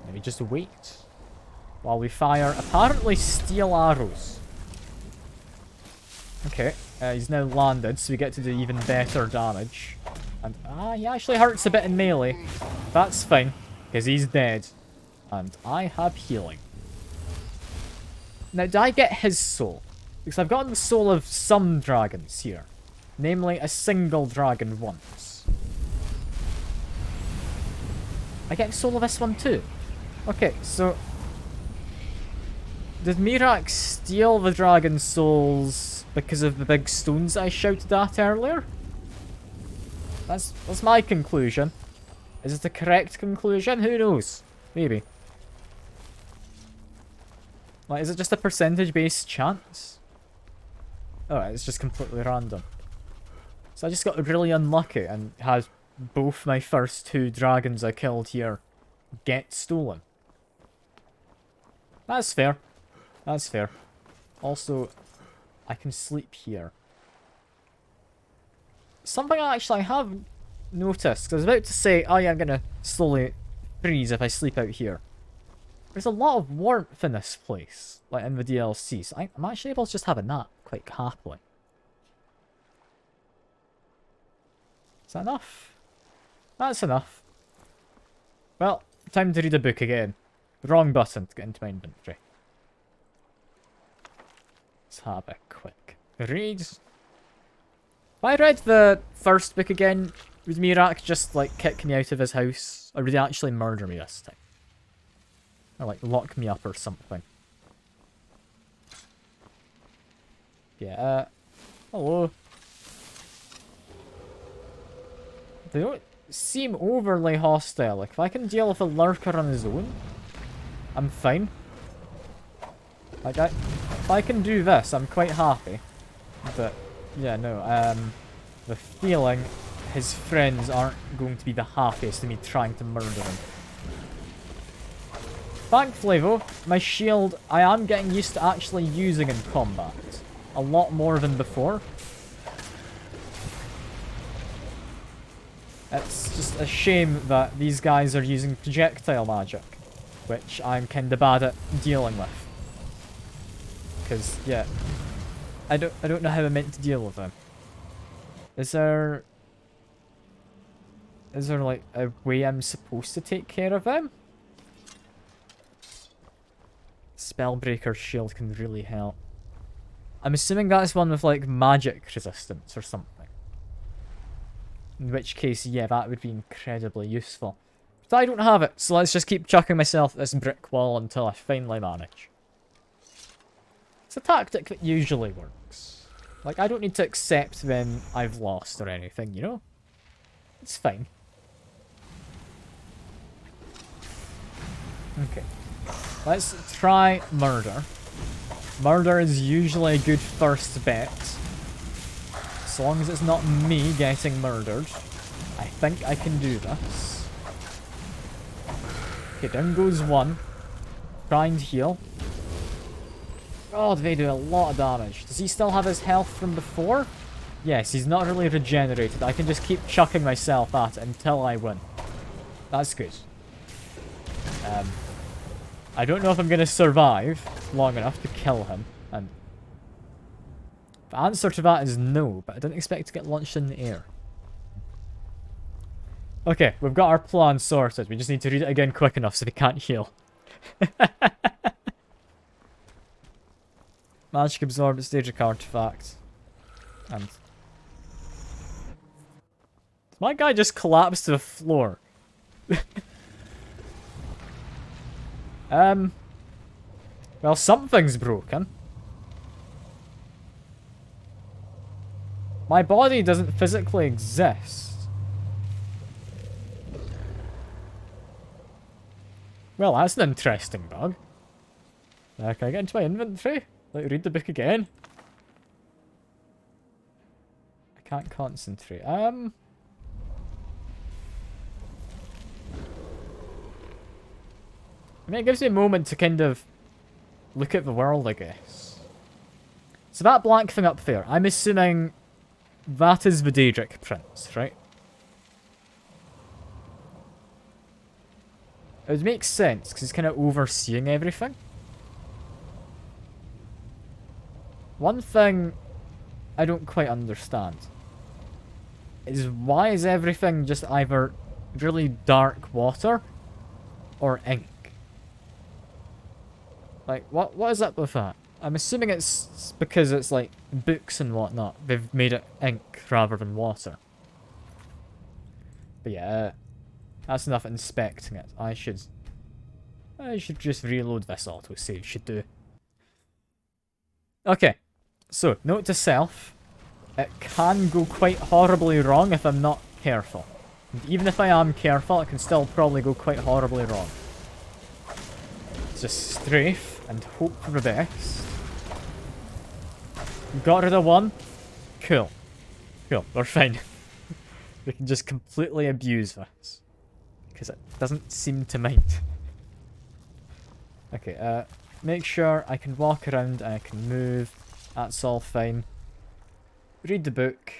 Maybe just wait while we fire apparently steel arrows. Okay, he's now landed, so we get to do even better damage. And, he actually hurts a bit in melee. That's fine, because he's dead. And I have healing. Now, did I get his soul? Because I've gotten the soul of some dragons here. Namely, a single dragon once. I get the soul of this one too. Okay, so... did Mirak steal the dragon souls because of the big stones I shouted at earlier? That's my conclusion. Is it the correct conclusion? Who knows? Maybe. Like, is it just a percentage-based chance? Oh, it's just completely random. So I just got really unlucky and had both my first two dragons I killed here get stolen. That's fair. That's fair. Also, I can sleep here. Something I actually have noticed, because I was about to say, oh yeah, I'm gonna slowly freeze if I sleep out here. There's a lot of warmth in this place, like in the DLC, so I'm actually able to just have a nap quite happily. Is that enough? That's enough. Well, time to read a book again. Wrong button to get into my inventory. Let's have a quick read. If I read the first book again, would Mirak just, like, kick me out of his house? Or would he actually murder me this time? Or, like, lock me up or something? Yeah, hello. They don't seem overly hostile. Like, if I can deal with a lurker on his own, I'm fine. Like, if I can do this, I'm quite happy. But, yeah, no, the feeling his friends aren't going to be the happiest of me trying to murder him. Thankfully, though, my shield, I am getting used to actually using in combat. a lot more than before. It's just a shame that these guys are using projectile magic, which I'm kinda bad at dealing with. Because, yeah, I don't know how I'm meant to deal with them. Is there like a way I'm supposed to take care of them? Spellbreaker's shield can really help. I'm assuming that's one with like magic resistance or something. In which case, yeah, that would be incredibly useful. But I don't have it, so let's just keep chucking myself at this brick wall until I finally manage. It's a tactic that usually works. Like, I don't need to accept when I've lost or anything, you know? It's fine. Okay. Let's try murder. Murder is usually a good first bet. As long as it's not me getting murdered, I think I can do this. Okay, down goes one. Try and heal. Oh, they do a lot of damage. Does he still have his health from before? Yes, he's not really regenerated. I can just keep chucking myself at it until I win. That's good. I don't know if I'm going to survive long enough to kill him. And the answer to that is no, but I didn't expect to get launched in the air. Okay, we've got our plan sorted. We just need to read it again quick enough so we can't heal. Magic absorb stage artifact. And my guy just collapsed to the floor. Well, something's broken. My body doesn't physically exist. Well, that's an interesting bug. Can I get into my inventory? Like, read the book again? I can't concentrate. I mean, it gives me a moment to kind of look at the world, I guess. So that black thing up there, I'm assuming that is the Daedric Prince, right? It would make sense, because he's kind of overseeing everything. One thing I don't quite understand is why is everything just either really dark water or ink? Like, what is up with that? I'm assuming it's because it's like books and whatnot. They've made it ink rather than water. But yeah, that's enough inspecting it. I should just reload this autosave, should do. Okay, so note to self. It can go quite horribly wrong if I'm not careful. And even if I am careful, it can still probably go quite horribly wrong. Just strafe and hope for the best. Got rid of one. Cool. Cool, we're fine. We can just completely abuse this. Because it doesn't seem to mind. Okay, make sure I can walk around and I can move. That's all fine. Read the book.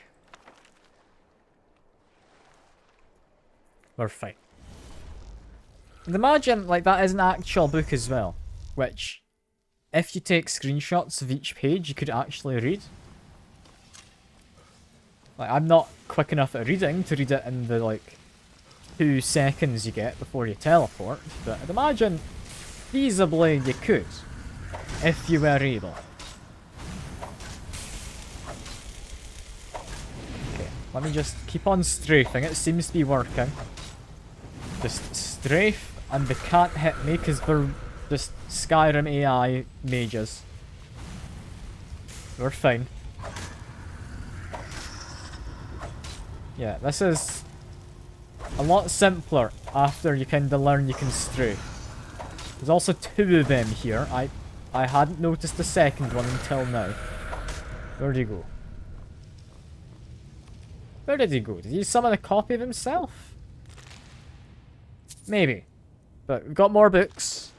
We're fine. And imagine, like, that is an actual book as well. Which, if you take screenshots of each page, you could actually read. Like, I'm not quick enough at reading to read it in the, like, 2 seconds you get before you teleport. But I'd imagine, feasibly, you could. If you were able. Okay, let me just keep on strafing. It seems to be working. Just strafe, and they can't hit me because they're just Skyrim AI mages. We're fine. Yeah, this is a lot simpler after you kinda learn you can strafe. There's also 2 of them here. I hadn't noticed the second one until now. Where'd he go? Where did he go? Did he summon a copy of himself? Maybe. But we've got more books.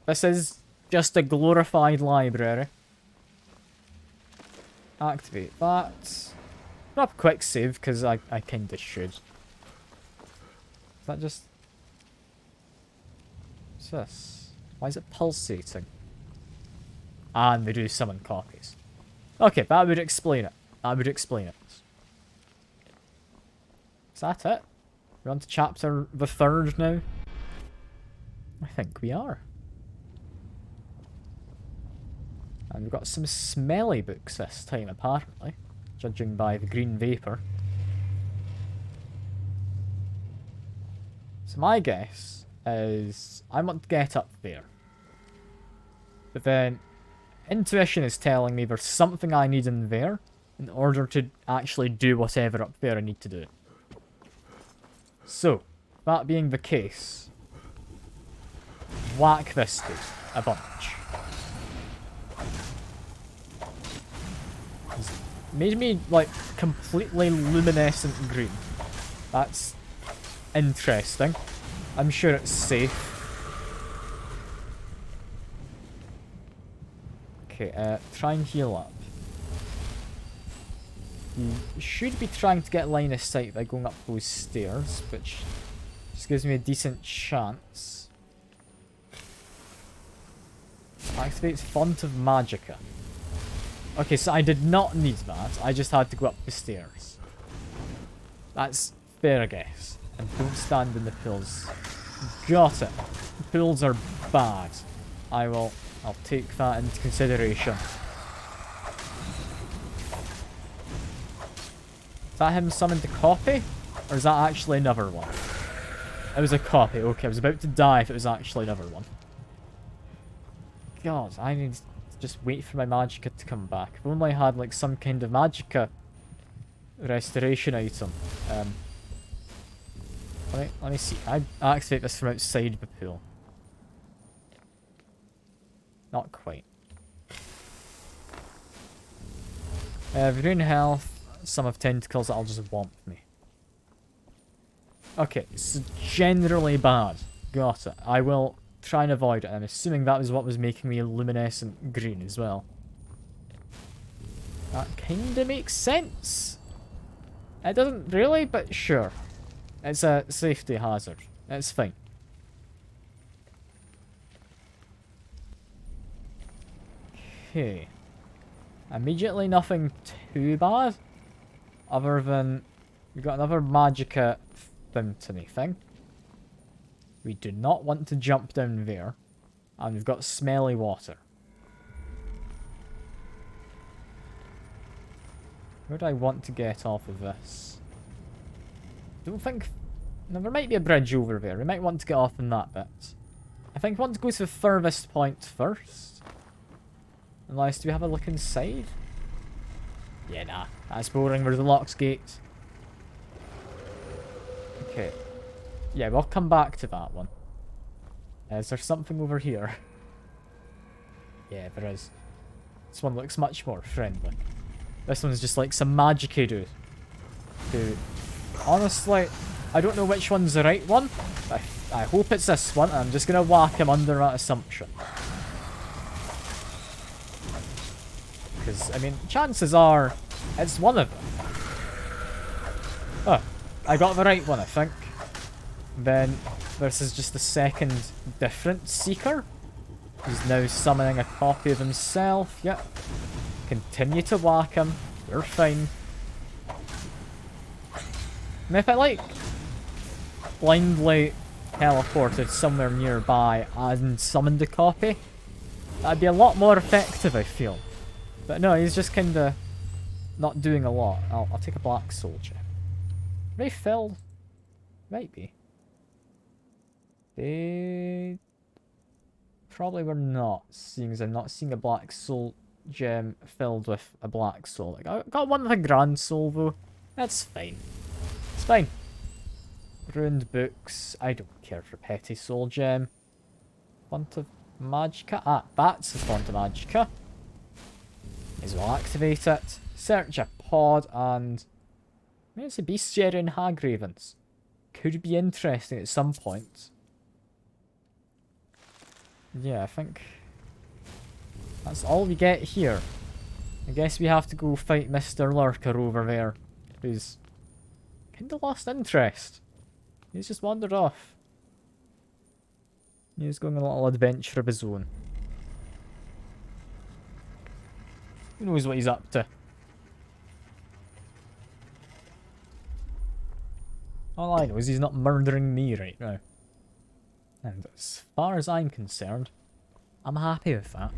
This is just a glorified library. activate that. Drop a quick save, because I kinda should. Is that just... What's this? Why is it pulsating? And they do summon copies. Okay, that would explain it. That would explain it. Is that it? We're on to chapter the 3rd now? I think we are. And we've got some smelly books this time, apparently. Judging by the green vapour. So my guess is I want to get up there. But then intuition is telling me there's something I need in there in order to actually do whatever up there I need to do. So, that being the case, whack this dude a bunch. He's made me, like, completely luminescent green. That's interesting. I'm sure it's safe. Okay, try and heal up. You should be trying to get line of sight by going up those stairs, which just gives me a decent chance. Activates Font of Magicka. Okay, so I did not need that, I just had to go up the stairs. That's fair, I guess. And don't stand in the pools. Got it. The pools are bad. I'll take that into consideration. Is that him summoned a copy? Or is that actually another one? It was a copy. Okay, I was about to die if it was actually another one. God, I need to just wait for my magicka to come back. If only I had like some kind of magicka restoration item. Let me see. I activate this from outside the pool. Not quite. Rune health. Some of tentacles that'll just womp me. Okay, it's generally bad. Got it. I will try and avoid it. I'm assuming that was what was making me luminescent green as well. That kinda makes sense. It doesn't really, but sure. It's a safety hazard. It's fine. Okay. Immediately nothing too bad. Other than we've got another magicka fountain thing. We do not want to jump down there. And we've got smelly water. Where do I want to get off of this? Don't think... No, there might be a bridge over there. We might want to get off on that bit. I think I want to go to the furthest point first. Unless, do we have a look inside? Yeah, nah. That's boring. There's a locked gate. Okay. Yeah, we'll come back to that one. Is there something over here? Yeah, there is. This one looks much more friendly. This one's just like some magic-y dude. Who, honestly, I don't know which one's the right one. But I hope it's this one, and I'm just gonna whack him under that assumption. Because, I mean, chances are it's one of them. Oh, I got the right one, I think. Then this is just the second different seeker. He's now summoning a copy of himself. Yep. Continue to whack him. We're fine. And if I, like, blindly teleported somewhere nearby and summoned a copy, that'd be a lot more effective, I feel. But no, he's just kinda not doing a lot. I'll take a black soul gem. Are they filled? Might be. They probably were not, seeing as I'm not seeing a black soul gem filled with a black soul. Like, I got one with a grand soul though. That's fine. It's fine. Ruined books. I don't care for petty soul gem. Font of Magicka. Ah, that's the Font of Magicka. May as well activate it. Search a pod and... I mean, it's a bestiary and hag ravens. Could be interesting at some point. Yeah, I think... that's all we get here. I guess we have to go fight Mr. Lurker over there, who's kinda lost interest. He's just wandered off. He's going on a little adventure of his own. Who knows what he's up to? All I know is he's not murdering me right now. And as far as I'm concerned, I'm happy with that.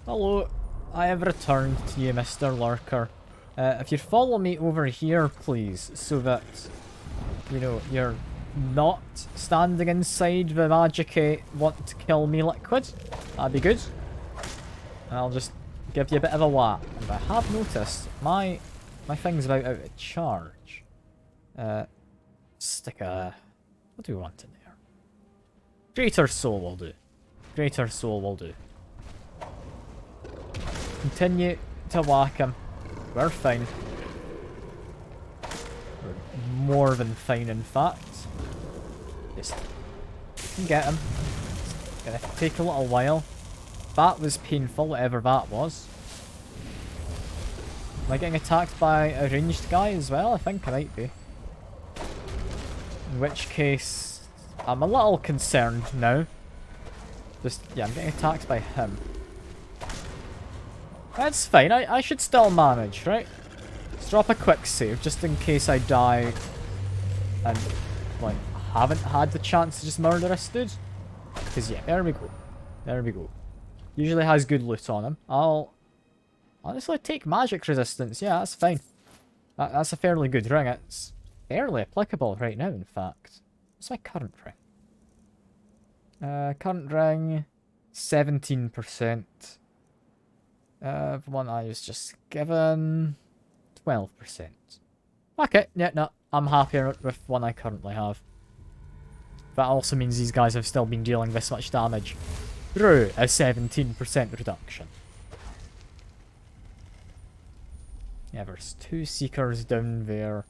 Hello, I have returned to you, Mr. Lurker. If you'd follow me over here, please, so that, you know, you're not standing inside the magic want to kill me liquid, that'd be good. And I'll just give you a bit of a whack. And I have noticed my thing's about out of charge. Stick a... what do we want in there? Greater Soul will do. Greater Soul will do. Continue to whack him. We're fine. We're more than fine, in fact. Just can get him. It's gonna take a little while. That was painful, whatever that was. Am I getting attacked by a ranged guy as well? I think I might be. In which case, I'm a little concerned now. Just, yeah, I'm getting attacked by him. That's fine, I should still manage, right? Let's drop a quick save, just in case I die and, like, haven't had the chance to just murder a dude. Because, yeah, there we go. There we go. Usually has good loot on him. I'll honestly take magic resistance. Yeah, that's fine. That's a fairly good ring. It's fairly applicable right now, in fact. What's my current ring? Current ring, 17%. The one I was just given, 12%. Okay, yeah, no, I'm happier with one I currently have. That also means these guys have still been dealing this much damage through a 17% reduction. Yeah, there's 2 Seekers down there.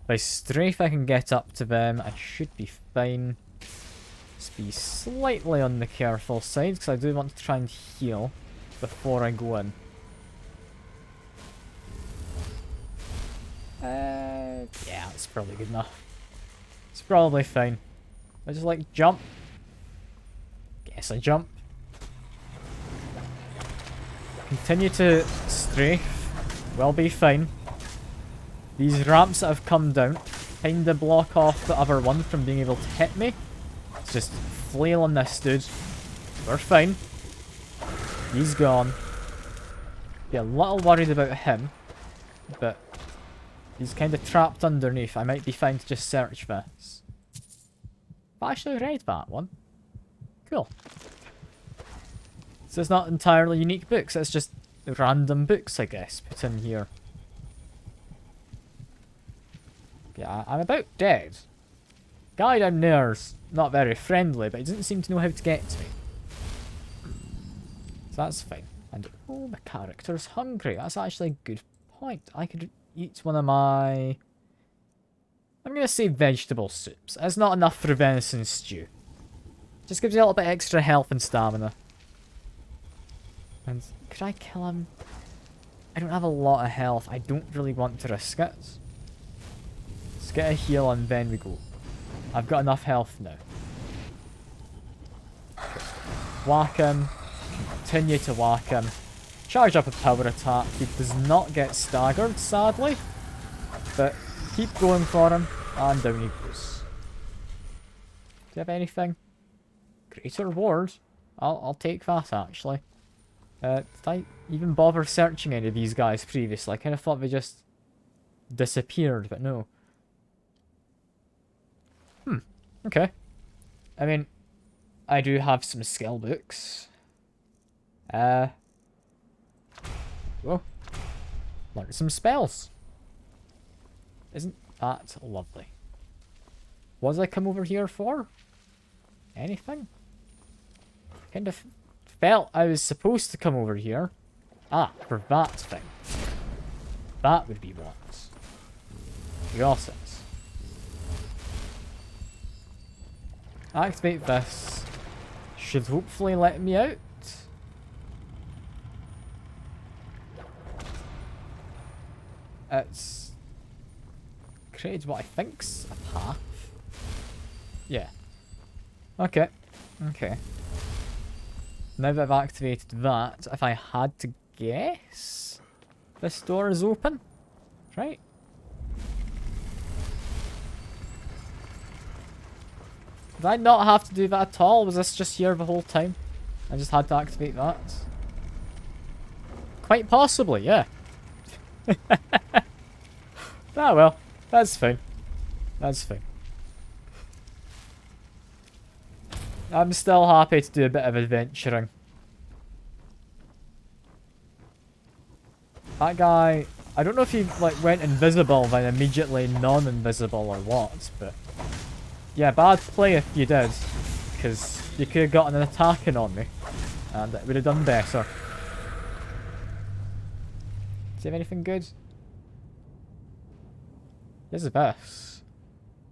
If I strafe I can get up to them, I should be fine. Just be slightly on the careful side, because I do want to try and heal before I go in. Yeah, that's probably good enough. It's probably fine. I just like jump. Guess I jump. Continue to strafe. We'll be fine. These ramps that have come down kinda block off the other one from being able to hit me. It's just flail on this dude. We're fine. He's gone. Be a little worried about him, but he's kind of trapped underneath. I might be fine to just search this. I actually read that one. Cool. So it's not entirely unique books, it's just random books, I guess, put in here. Yeah, I'm about dead. Guy down there's not very friendly, but he doesn't seem to know how to get to me. So that's fine. And, oh, the character's hungry. That's actually a good point. I could eat one of my... I'm going to say vegetable soups. It's not enough for a venison stew. Just gives you a little bit extra health and stamina. And could I kill him? I don't have a lot of health. I don't really want to risk it. Let's get a heal and then we go. I've got enough health now. Whack him. Continue to whack him. Charge up a power attack. He does not get staggered, sadly. But keep going for him. And down he goes. Do you have anything? Greater reward. I'll take that, actually. Did I even bother searching any of these guys previously? I kind of thought they just disappeared, but no. Okay. I mean, I do have some skill books. Whoa. Learn some spells. Isn't that lovely? What did I come over here for? Anything? Kind of felt I was supposed to come over here. Ah, for that thing. That would be what. Got it. Activate this. Should hopefully let me out. It's created what I think's a path. Yeah. Okay. Okay. Now that I've activated that, if I had to guess, this door is open, right? Did I not have to do that at all? Was this just here the whole time? I just had to activate that? Quite possibly, yeah. Ah well, that's fine. That's fine. I'm still happy to do a bit of adventuring. That guy, I don't know if he like went invisible then immediately non-invisible or what, but yeah, bad play if you did, because you could have gotten an attacking on me, and it would have done better. Do you have anything good? There's this,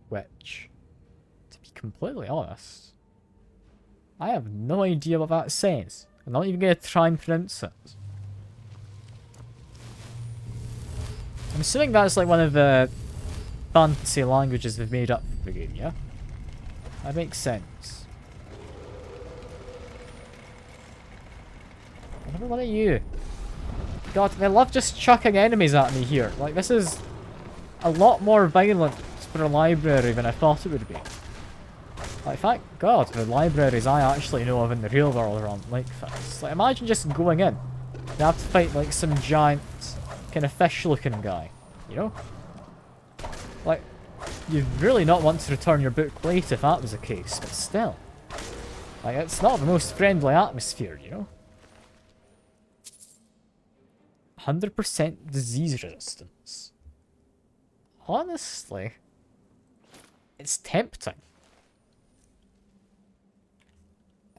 which, to be completely honest, I have no idea what that says. I'm not even going to try and pronounce it. I'm assuming that's like one of the fantasy languages they've made up for the game, yeah? That makes sense. Another one of you. God, they love just chucking enemies at me here. Like, this is a lot more violent for a library than I thought it would be. Like, thank God, the libraries I actually know of in the real world aren't like this. Like, imagine just going in. You have to fight, like, some giant, kind of fish-looking guy. You know? Like, you'd really not want to return your book late if that was the case, but still. Like, it's not the most friendly atmosphere, you know? 100% disease resistance. Honestly, it's tempting.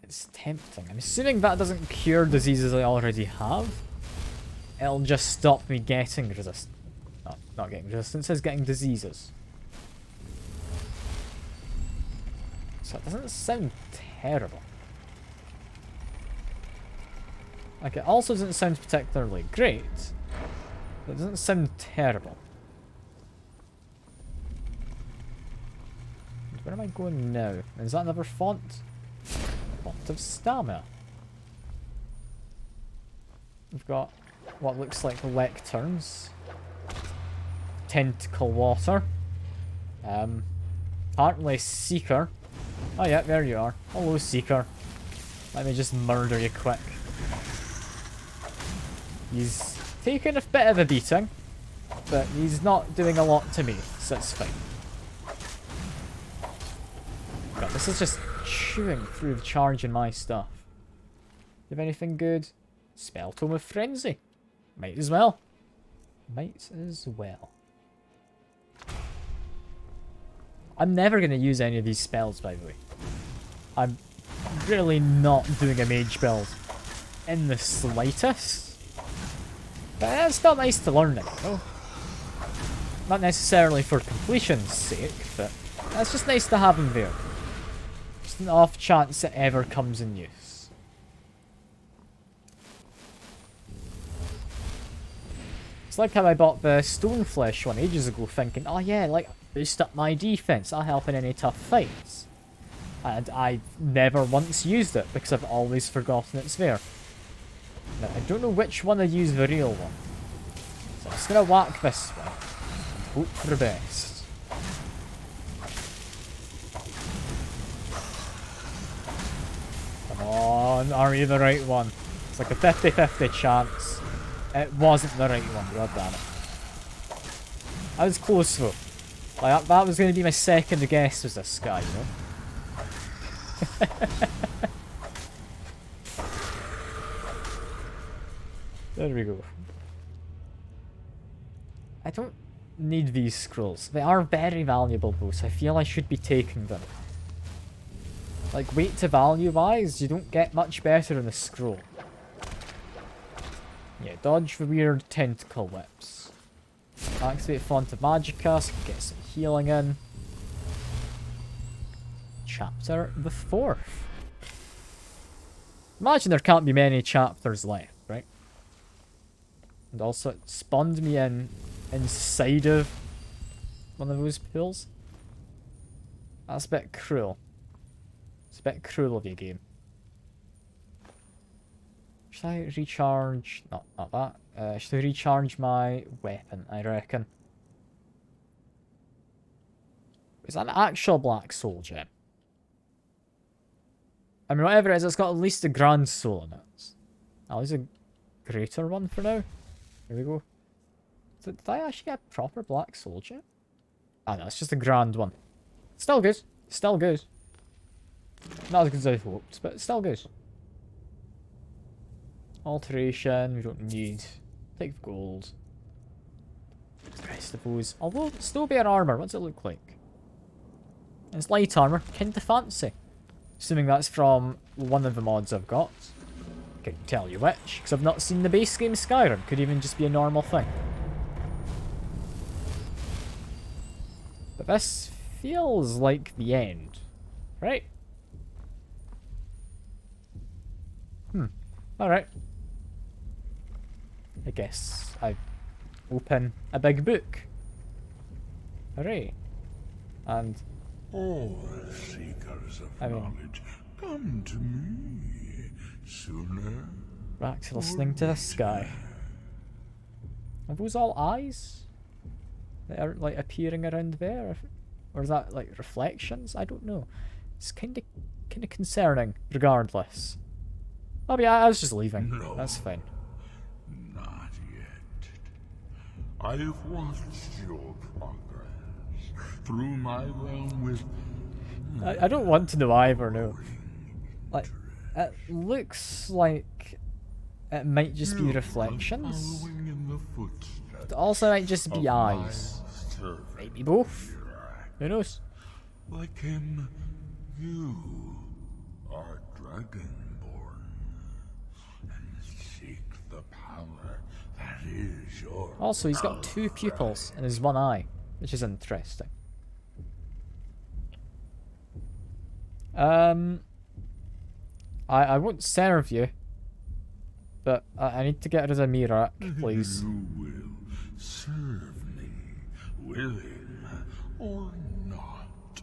It's tempting. I'm assuming that doesn't cure diseases I already have. It'll just stop me getting resistance. Not getting resistance, it's getting diseases. So it doesn't sound terrible. Like, it also doesn't sound particularly great, but it doesn't sound terrible. Where am I going now? Is that another font? Font of stamina. We've got what looks like lecterns. Tentacle water. Apparently Seeker. Oh yeah, there you are. Hello, Seeker. Let me just murder you quick. He's taking a bit of a beating, but he's not doing a lot to me, so it's fine. God, this is just chewing through the charge in my stuff. Do you have anything good? Spell Tome of Frenzy. Might as well. Might as well. I'm never going to use any of these spells, by the way. I'm really not doing a mage build in the slightest. But it's still nice to learn it, you know? Not necessarily for completion's sake, but it's just nice to have them there. Just an off chance it ever comes in use. It's like how I bought the Stoneflesh one ages ago thinking, oh yeah, like, boost up my defense, I'll help in any tough fights. And I've never once used it because I've always forgotten it's there. Now, I don't know which one I use the real one. So I'm just gonna whack this one and hope for the best. Come on, are you the right one? It's like a 50-50 chance. It wasn't the right one, god damn it. I was close though. Like, that was going to be my second guess, was this guy, you know? There we go. I don't need these scrolls. They are very valuable though, so I feel I should be taking them. Like, weight to value wise, you don't get much better in a scroll. Yeah, dodge the weird tentacle whips. Activate Font of Magicka so I can get some healing in. chapter the 4th. Imagine there can't be many chapters left, right? And also it spawned me inside of one of those pools. That's a bit cruel. It's a bit cruel of you, game. Should I recharge... not that. Should I recharge my weapon, I reckon. Is that an actual black soul gem? I mean, whatever it is, it's got at least a grand soul in it. At least a greater one for now. Here we go. Did I actually get a proper black soul gem? Ah, no, it's just a grand one. Still good. Still good. Not as good as I hoped, but still good. Alteration, we don't need. Take gold. Rest of those. Although, still be an armour, what's it look like? It's light armour, kinda fancy. Assuming that's from one of the mods I've got. Couldn't tell you which, because I've not seen the base game Skyrim. Could even just be a normal thing. But this feels like the end, right? Alright. I guess I open a big book. Hooray. And All seekers of I mean- knowledge, come to me sooner. back to listening to the sky. Are those all eyes that are like appearing around there? Or is that like reflections? I don't know. It's kinda concerning, regardless. Oh yeah, I was just leaving. No. That's fine. Not yet. I have watched your progress through my realm with I don't want to know either, no. Like, it looks like it might just be reflections. following in the footsteps It also might just be of my eyes. servant Maybe both. Mirac. Who knows? Like him, you are dragonborn and seek the power that is your Also, he's got two pupils in his one eye, which is interesting. I won't serve you, but I need to get rid of Mirac, please. You will serve me, willing or not.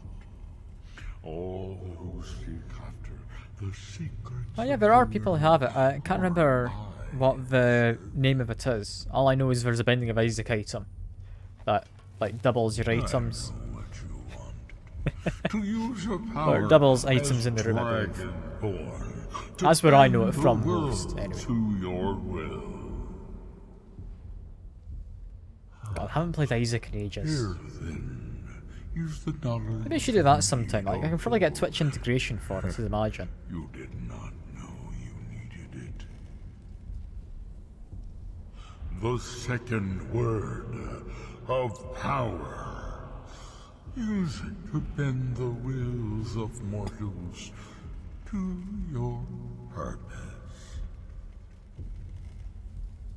All who seek after the secrets. Oh yeah, there are people who have it. I can't remember what the name of it is. All I know is there's a Binding of Isaac item that like doubles your items. What you want. To use your power doubles items in the room, I believe. dragonborn, to That's where I know it bend the from world most, anyway. To your will. God, I haven't played Isaac in ages. Here then, use the knowledge. Maybe I should do that sometime. Like I can probably get Twitch integration for it, I'd imagine. You did not know you needed it. The second word of power. Use it to bend the wills of mortals to your purpose.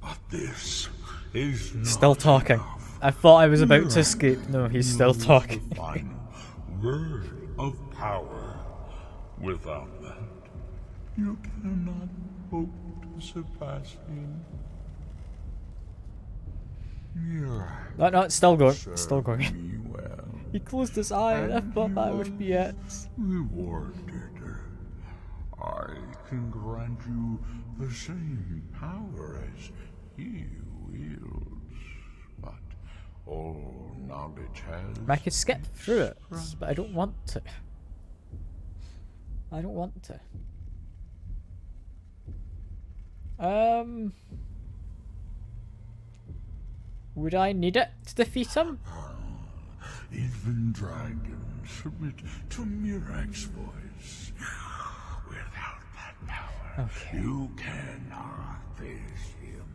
But this is not Still talking. enough. I thought I was about to escape. No, he's still Use talking. The final word of power. Without that, you cannot hope to surpass him. No, it's still going. It's still going. Me well. He closed his eye and I thought that would be it. Rewarded. I can grant you the same power as he wields, but all knowledge has. I could skip through it, but I don't want to. I don't want to. Would I need it to defeat him? Even dragons submit to Mirac's voice. Without that power, Okay. you cannot face him.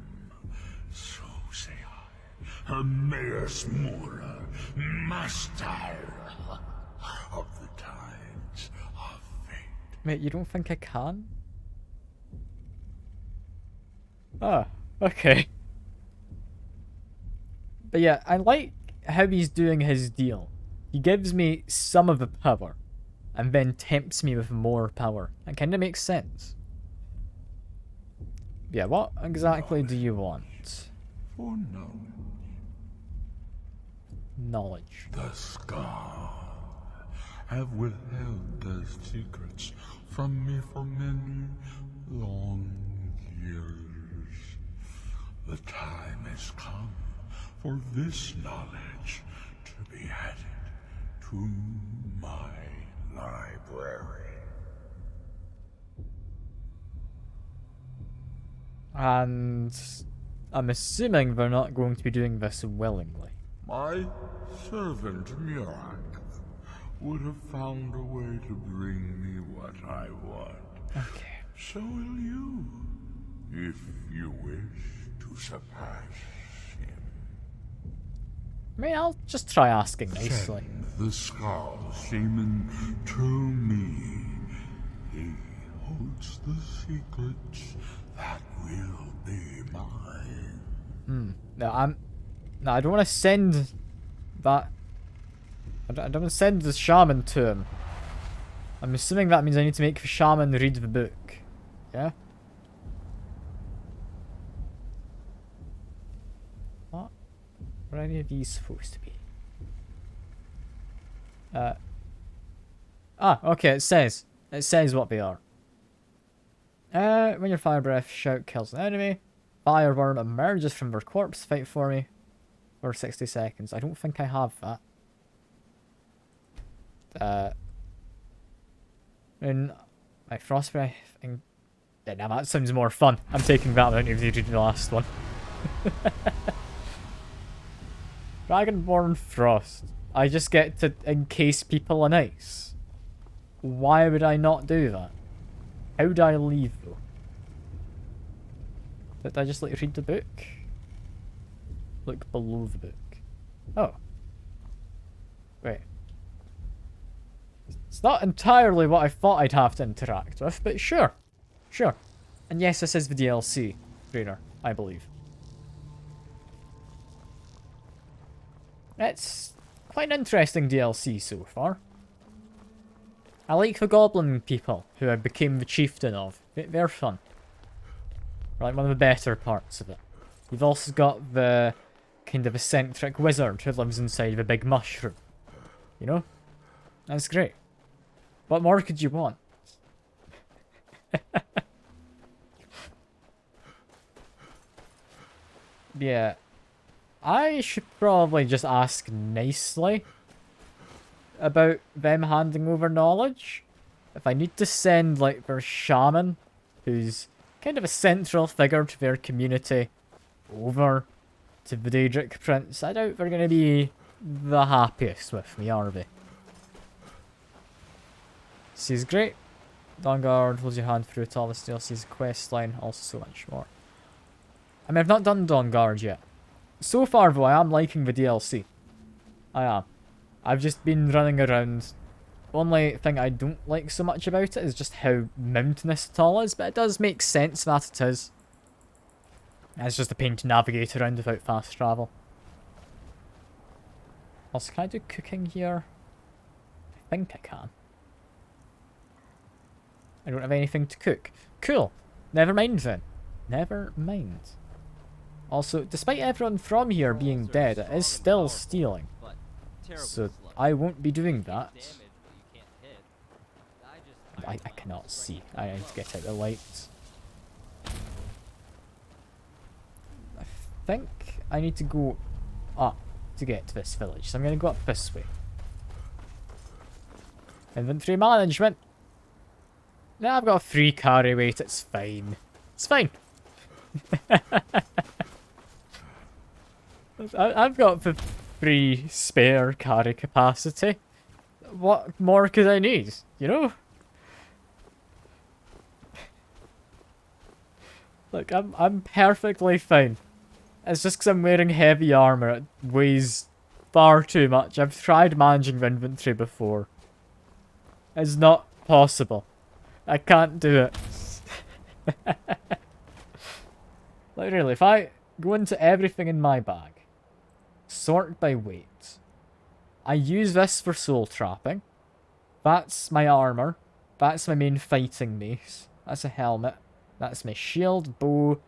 So say I, Hermaeus Mora, master of the tides of fate. Mate, you don't think I can? Oh, okay. But yeah, I like how he's doing his deal. He gives me some of the power, and then tempts me with more power. That kind of makes sense. Yeah, what exactly do you want? For knowledge. Knowledge. The Scar have withheld their secrets from me for many long years. The time has come for this knowledge to be added to my library. And I'm assuming they're not going to be doing this willingly. My servant Murak would have found a way to bring me what I want. Okay. So will you, if you wish to surpass him. I mean, I'll just try asking nicely. Send the Skull Shaman to me. He holds the secrets that will be mine. No, I don't want to send that. I don't want to send the shaman to him. I'm assuming that means I need to make the shaman read the book. Yeah? What? What are any of these supposed to be? Okay, it says. It says what they are. When your fire breath shout kills an enemy, fireworm emerges from their corpse. Fight for me for 60 seconds. I don't think I have that. And my frost breath. Yeah, now that sounds more fun. I'm taking that out if you did the last one. Dragonborn Frost. I just get to encase people in ice. Why would I not do that? How do I leave though? Did I just like read the book? Look below the book. Oh. Wait. It's not entirely what I thought I'd have to interact with, but sure. Sure. And yes, this is the DLC trailer, I believe. It's quite an interesting DLC so far. I like the goblin people who I became the chieftain of. They're fun. They're like one of the better parts of it. You've also got the kind of eccentric wizard who lives inside of a big mushroom. You know? That's great. What more could you want? Yeah. I should probably just ask nicely about them handing over knowledge. If I need to send, like, their shaman, who's kind of a central figure to their community, over to the Daedric Prince, I doubt they're going to be the happiest with me, are they? This is great. Dawnguard, holds your hand through it all. This DLC's quest line, also so much more. I mean, I've not done Dawnguard yet. So far, though, I am liking the DLC. I am. I've just been running around. Only thing I don't like so much about it is just how mountainous it all is, but it does make sense that it is. It's just a pain to navigate around without fast travel. Also, can I do cooking here? I think I can. I don't have anything to cook. Cool. Never mind then. Never mind. Also, despite everyone from here being dead, it is still stealing. So, I won't be doing that. I cannot see. I need to get out the lights. I think I need to go up to get to this village. So I'm going to go up this way. Inventory management. Now I've got a free carry weight. It's fine. It's fine. I've got the free spare carry capacity. What more could I need? You know? Look, I'm perfectly fine. It's just because I'm wearing heavy armor. It weighs far too much. I've tried managing the inventory before. It's not possible. I can't do it. Like really, if I go into everything in my bag, sort by weight, I use this for soul trapping. That's my armor. That's my main fighting mace. That's a helmet. That's my shield, bow.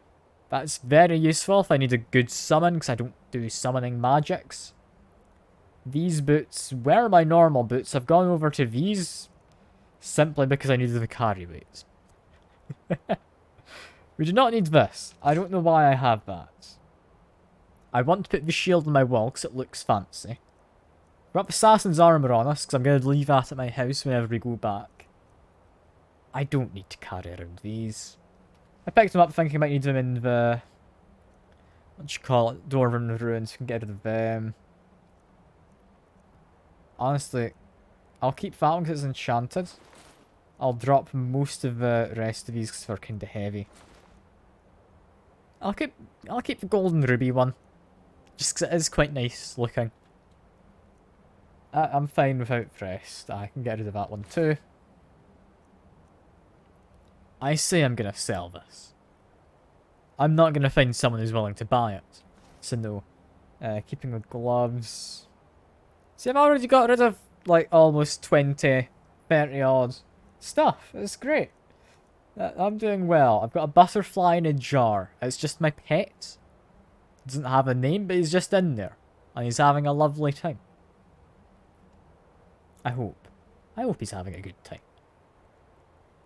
That's very useful if I need a good summon, because I don't do summoning magics. These boots were my normal boots. I've gone over to these simply because I needed the carry weight. We do not need this. I don't know why I have that. I want to put the shield on my wall because it looks fancy. We've got Assassin's armor on us because I'm going to leave that at my house whenever we go back. I don't need to carry around these. I picked them up thinking I might need them in the... what do you call it? Dwarven ruins. We can get rid of them. Honestly, I'll keep that one because it's enchanted. I'll drop most of the rest of these because they're kind of heavy. I'll keep the golden ruby one. Just because it is quite nice looking. I'm fine without the rest. I can get rid of that one too. I say I'm going to sell this. I'm not going to find someone who's willing to buy it. So no. Keeping the gloves. See, I've already got rid of like almost 20, 30 odd stuff. It's great. I'm doing well. I've got a butterfly in a jar. It's just my pet. Doesn't have a name, but he's just in there. And he's having a lovely time. I hope. I hope he's having a good time.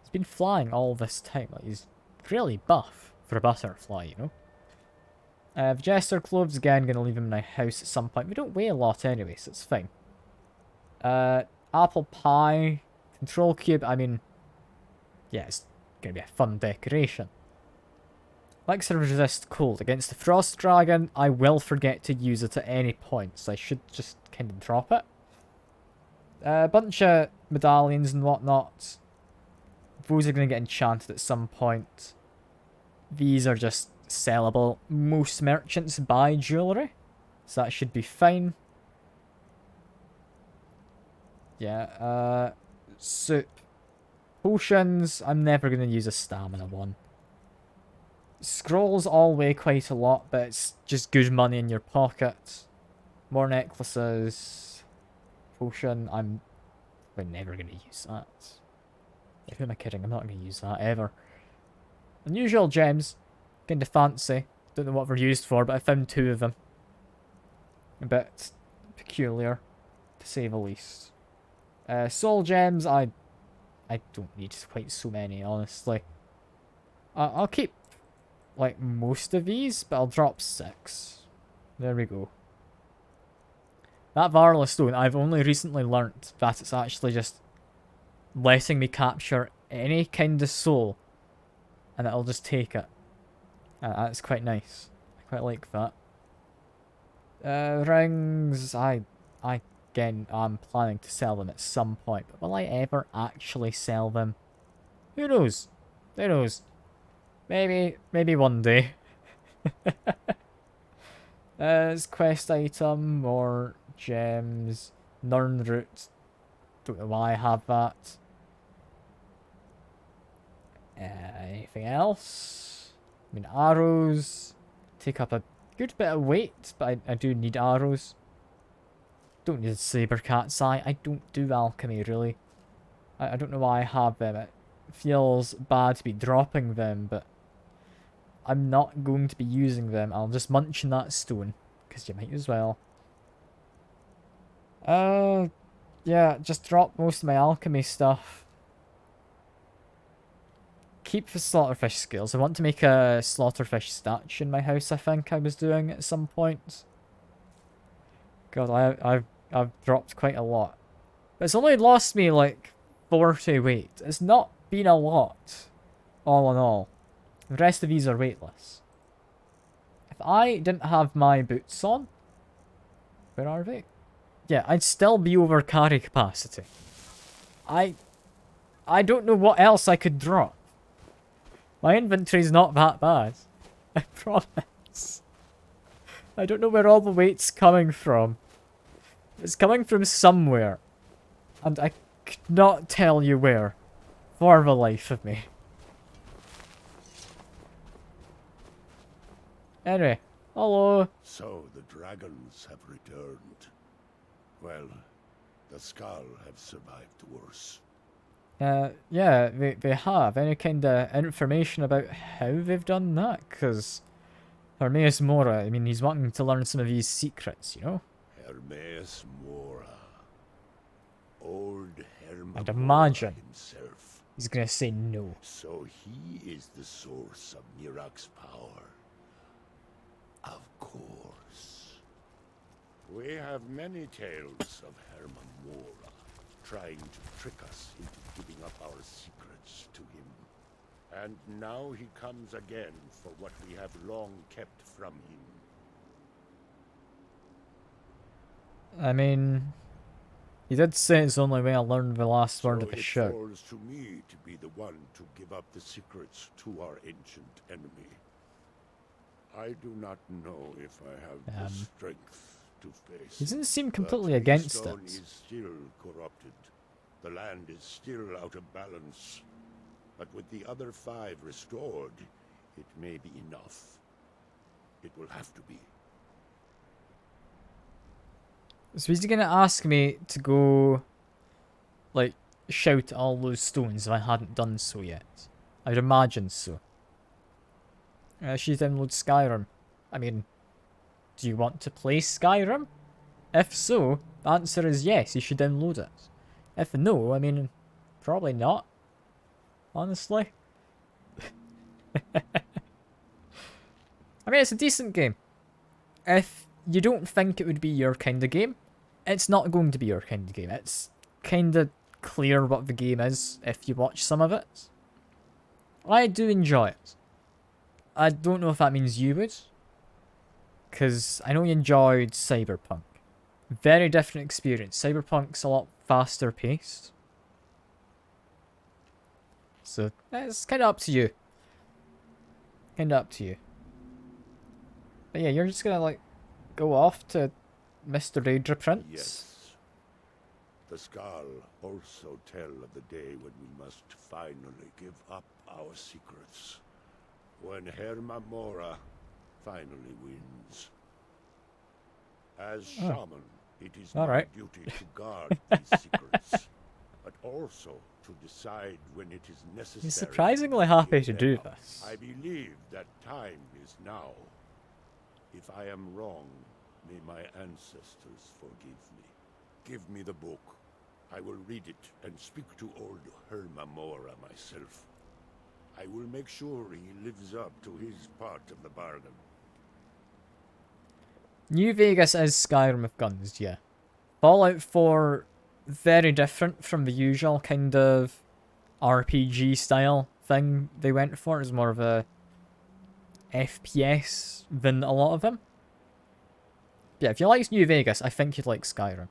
He's been flying all this time. Like, he's really buff for a butterfly, you know? The jester clothes, again, going to leave him in my house at some point. We don't weigh a lot anyway, so it's fine. Apple pie. Control cube, I mean... yeah, it's going to be a fun decoration. Likes to resist cold. Against the frost dragon, I will forget to use it at any point, so I should just kind of drop it. A bunch of medallions and whatnot. Those are going to get enchanted at some point. These are just sellable. Most merchants buy jewellery, so that should be fine. Yeah, soup. Potions, I'm never going to use a stamina one. Scrolls all weigh quite a lot, but it's just good money in your pocket. More necklaces. Potion, we're never going to use that. Who am I kidding? I'm not going to use that ever. Unusual gems. Kind of fancy. Don't know what they're used for, but I found 2 of them. A bit peculiar, to say the least. Soul gems, I don't need quite so many, honestly. I'll keep, like, most of these, but I'll drop 6. There we go. That Varla stone, I've only recently learnt that it's actually just letting me capture any kind of soul, and it'll just take it. That's quite nice. I quite like that. Rings, again, I'm planning to sell them at some point, but will I ever actually sell them? Who knows? Who knows? Maybe one day. It's quest item, more gems, Nern root. Don't know why I have that. Anything else? I mean, arrows take up a good bit of weight, but I do need arrows. Don't need a saber cat's eye. I don't do alchemy, really. I don't know why I have them. It feels bad to be dropping them, but I'm not going to be using them. I'll just munch on that stone, because you might as well. Yeah, just drop most of my alchemy stuff. Keep the slaughterfish skills. I want to make a slaughterfish statue in my house, I think I was doing at some point. God, I've dropped quite a lot. But it's only lost me like 40 weight. It's not been a lot, all in all. The rest of these are weightless. If I didn't have my boots on, where are they? Yeah, I'd still be over carry capacity. I don't know what else I could drop. My inventory's not that bad. I promise. I don't know where all the weight's coming from. It's coming from somewhere. And I could not tell you where. For the life of me. Anyway, hello. So the dragons have returned. Well, The Skull have survived worse. Yeah, they have. Any kind of information about how they've done that? Because Hermaeus Mora, I mean, he's wanting to learn some of these secrets, you know? Hermaeus Mora. Old Herma And Mora imagine himself. he's gonna say no. So he is the source of Nirak's power. Of course. We have many tales of Herma Mora trying to trick us into giving up our secrets to him. And now he comes again for what we have long kept from him. I mean, he did say it's the only way I learned the last word of the it show. falls to me to be the one to give up the secrets to our ancient enemy. I do not know if I have the strength to face. He doesn't seem But completely the against stone it. is still corrupted. The land is still out of balance. But with the other 5 restored, it may be enough. It will have to be. So he's gonna ask me to go, like, shout at all those stones if I hadn't done so yet. I'd imagine so. She download Skyrim. I mean, do you want to play Skyrim? If so, the answer is yes, you should download it. If no, I mean, probably not. Honestly. I mean, it's a decent game. If you don't think it would be your kind of game, it's not going to be your kind of game. It's kind of clear what the game is if you watch some of it. I do enjoy it. I don't know if that means you would. Because I know you enjoyed Cyberpunk. Very different experience. Cyberpunk's a lot faster paced. So, it's kind of up to you. Kind of up to you. But yeah, you're just gonna, like, go off to Mr. Daedra Prince? Yes. The Skull also tell of the day when we must finally give up our secrets. When Herma Mora finally wins. As shaman, it is my duty to guard these secrets, but also to decide when it is necessary. He's surprisingly happy to give do them up. this. I believe that time is now. If I am wrong, may my ancestors forgive me. Give me the book. I will read it and speak to old Herma Mora myself. I will make sure he lives up to his part of the bargain. New Vegas is Skyrim with guns, yeah. Fallout 4, very different from the usual kind of RPG style thing they went for. It's more of a FPS than a lot of them. Yeah, if you like New Vegas, I think you'd like Skyrim.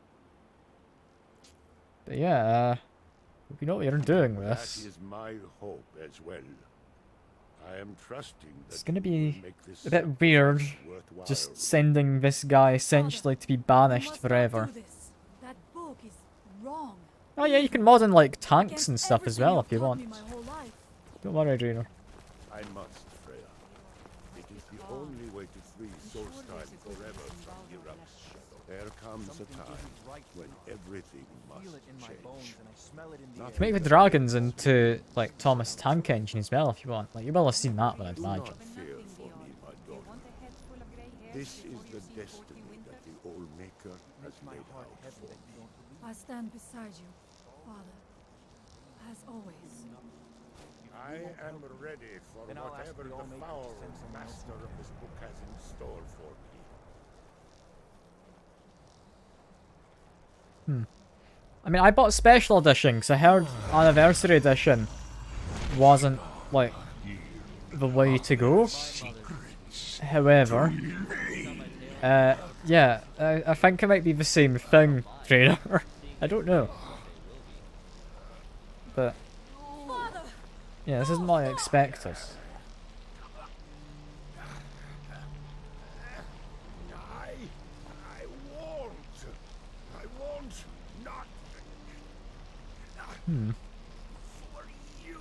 But yeah, hope you know what you're doing with this. That is my hope as well. I am trusting that It's gonna you be will make this a bit weird, sacrifice worthwhile. just sending this guy essentially to be banished forever. That book is wrong. Oh yeah, you can mod in like tanks and stuff as well if you want. My whole life. Don't worry, Adreno. I must, Freya. It is the only way to free Solstheim forever from Nirak's shadow. There comes a time when everything must change. You can make the dragons into like Thomas Tank Engine as well if you want. Like you will have seen that one, I'd Do imagine. not fear for me, my daughter. This is the destiny that the Old Maker has laid out for me. I stand beside you, Father, as always. I am ready for whatever the foul master of this book has in store for me. I mean, I bought Special Edition because I heard Anniversary Edition wasn't, like, the way to go. However, yeah, I think it might be the same thing, Trainer. I don't know. But, yeah, this isn't what I expected. I want nothing. For you.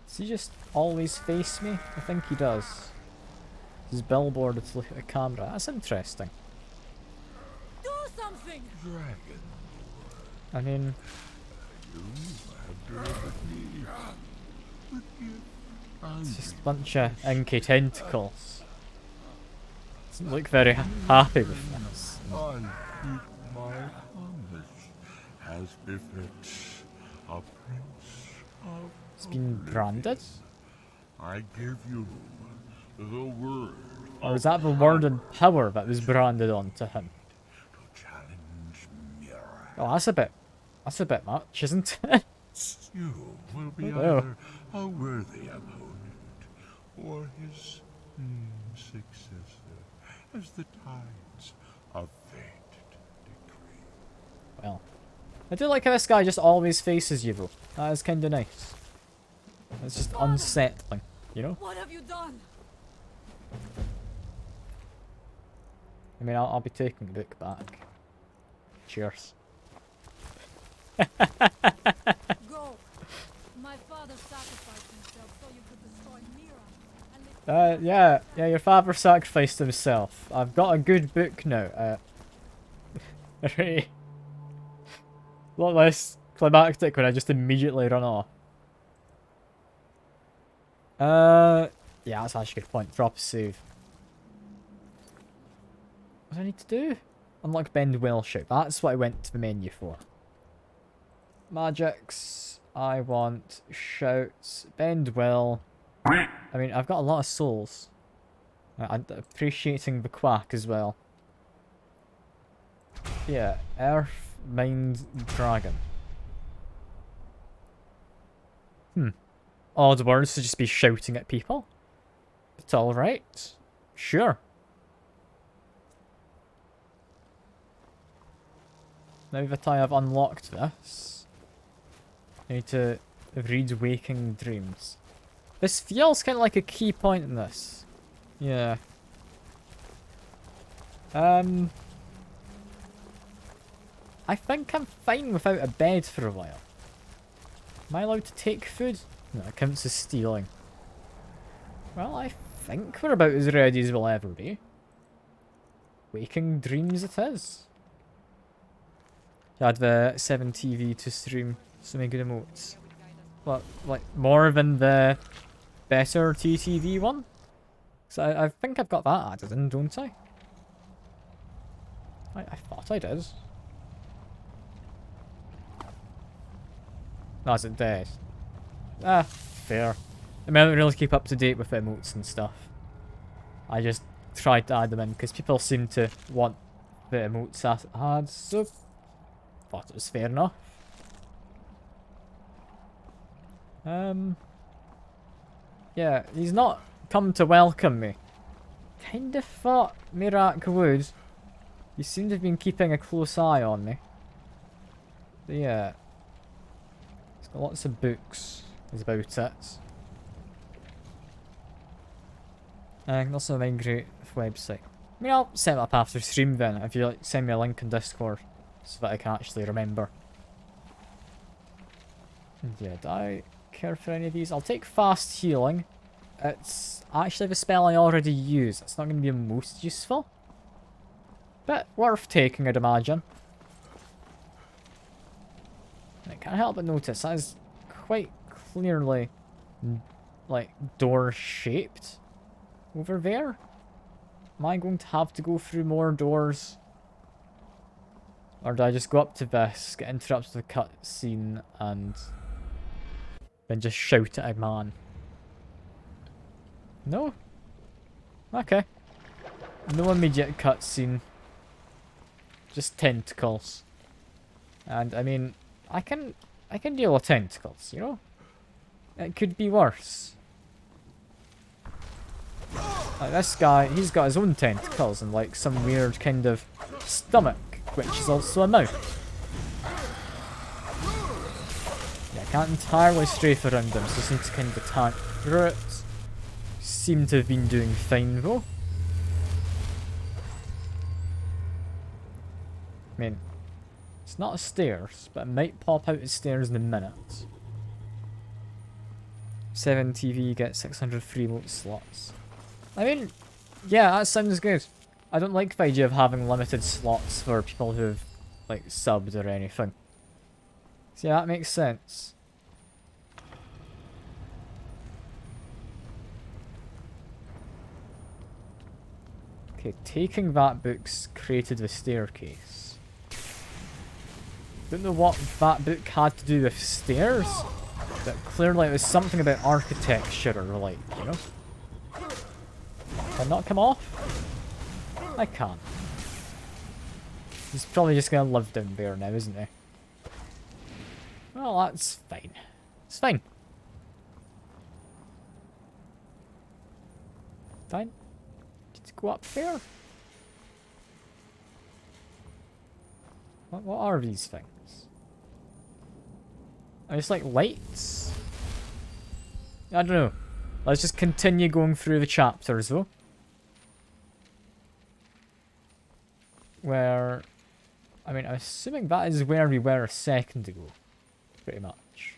Does he just always face me? I think he does. His billboard is looking at the camera. That's interesting. Do something! Dragon, I mean, You have delivered me with it's just a bunch of inky tentacles. Doesn't look very happy with this. I keep my promise, as befits a prince of It's been branded? I give you the word Or is that the word and power that was branded onto him? to challenge Mira. Oh, that's a bit much, isn't it? You will be Oh. either a worthy opponent or his successor, as the tides of fate decree. Well, I do like how this guy just always faces you, though. That is kind of nice. It's just unsettling, you know? What have you done? I mean, I'll be taking the book back. Cheers. Go. My father sacrificed himself so you could destroy Mira. And Yeah, your father sacrificed himself. I've got a good book now. Right. A lot less climactic when I just immediately run off. Yeah, that's actually a good point. Drop a save. What do I need to do? Unlock Bend Well Ship. That's what I went to the menu for. Magics. I want shouts. Bend Well. I mean, I've got a lot of souls. I'm appreciating the quack as well. Yeah, Earth, Mind, Dragon. Odd words to just be shouting at people. It's alright. Sure. Now that I have unlocked this, I need to read Waking Dreams. This feels kind of like a key point in this. Yeah. I think I'm fine without a bed for a while. Am I allowed to take food? No, it counts as stealing. Well, I think we're about as ready as we'll ever be. Waking Dreams it is. I had the 7 TV to stream so many good emotes. What, like more than the better TTV one? So I think I've got that added in, don't I? I thought I did. No, is it dead? Ah, fair. I mean, I don't really keep up to date with emotes and stuff. I just tried to add them in because people seem to want the emotes I had, so thought it was fair enough. Yeah, he's not come to welcome me. Kinda thought Mirak would. He seemed to have been keeping a close eye on me. But yeah. He's got lots of books, is about it. And also a great website. I mean, I'll set it up after stream then, if you like send me a link in Discord, so that I can actually remember. And yeah, do I care for any of these? I'll take fast healing. It's actually the spell I already use. It's not going to be most useful. But worth taking, I'd imagine. I can't help but notice that is quite clearly, like, door-shaped over there. Am I going to have to go through more doors? Or do I just go up to this, get interrupted with a cutscene, and then just shout at a man? No? Okay. No immediate cutscene. Just tentacles. And I mean, I can deal with tentacles, you know? It could be worse. Like this guy, he's got his own tentacles and like some weird kind of stomach, which is also a mouth. Yeah, I can't entirely strafe around him, so I just need to kind of attack through it. Seem to have been doing fine though. I mean, it's not a stairs, but it might pop out as stairs in a minute. 7 TV gets 600 free emote slots. I mean, yeah, that sounds good. I don't like the idea of having limited slots for people who've, like, subbed or anything. See, that makes sense. Okay, taking that book's created the staircase. Don't know what that book had to do with stairs, but clearly it was something about architecture or like, you know? Can I not come off? I can't. He's probably just gonna live down there now, isn't he? Well, that's fine. It's fine. Fine. Just go up there. What are these things? Are these like lights? I don't know. Let's just continue going through the chapters though. Where... I mean, I'm assuming that is where we were a second ago. Pretty much.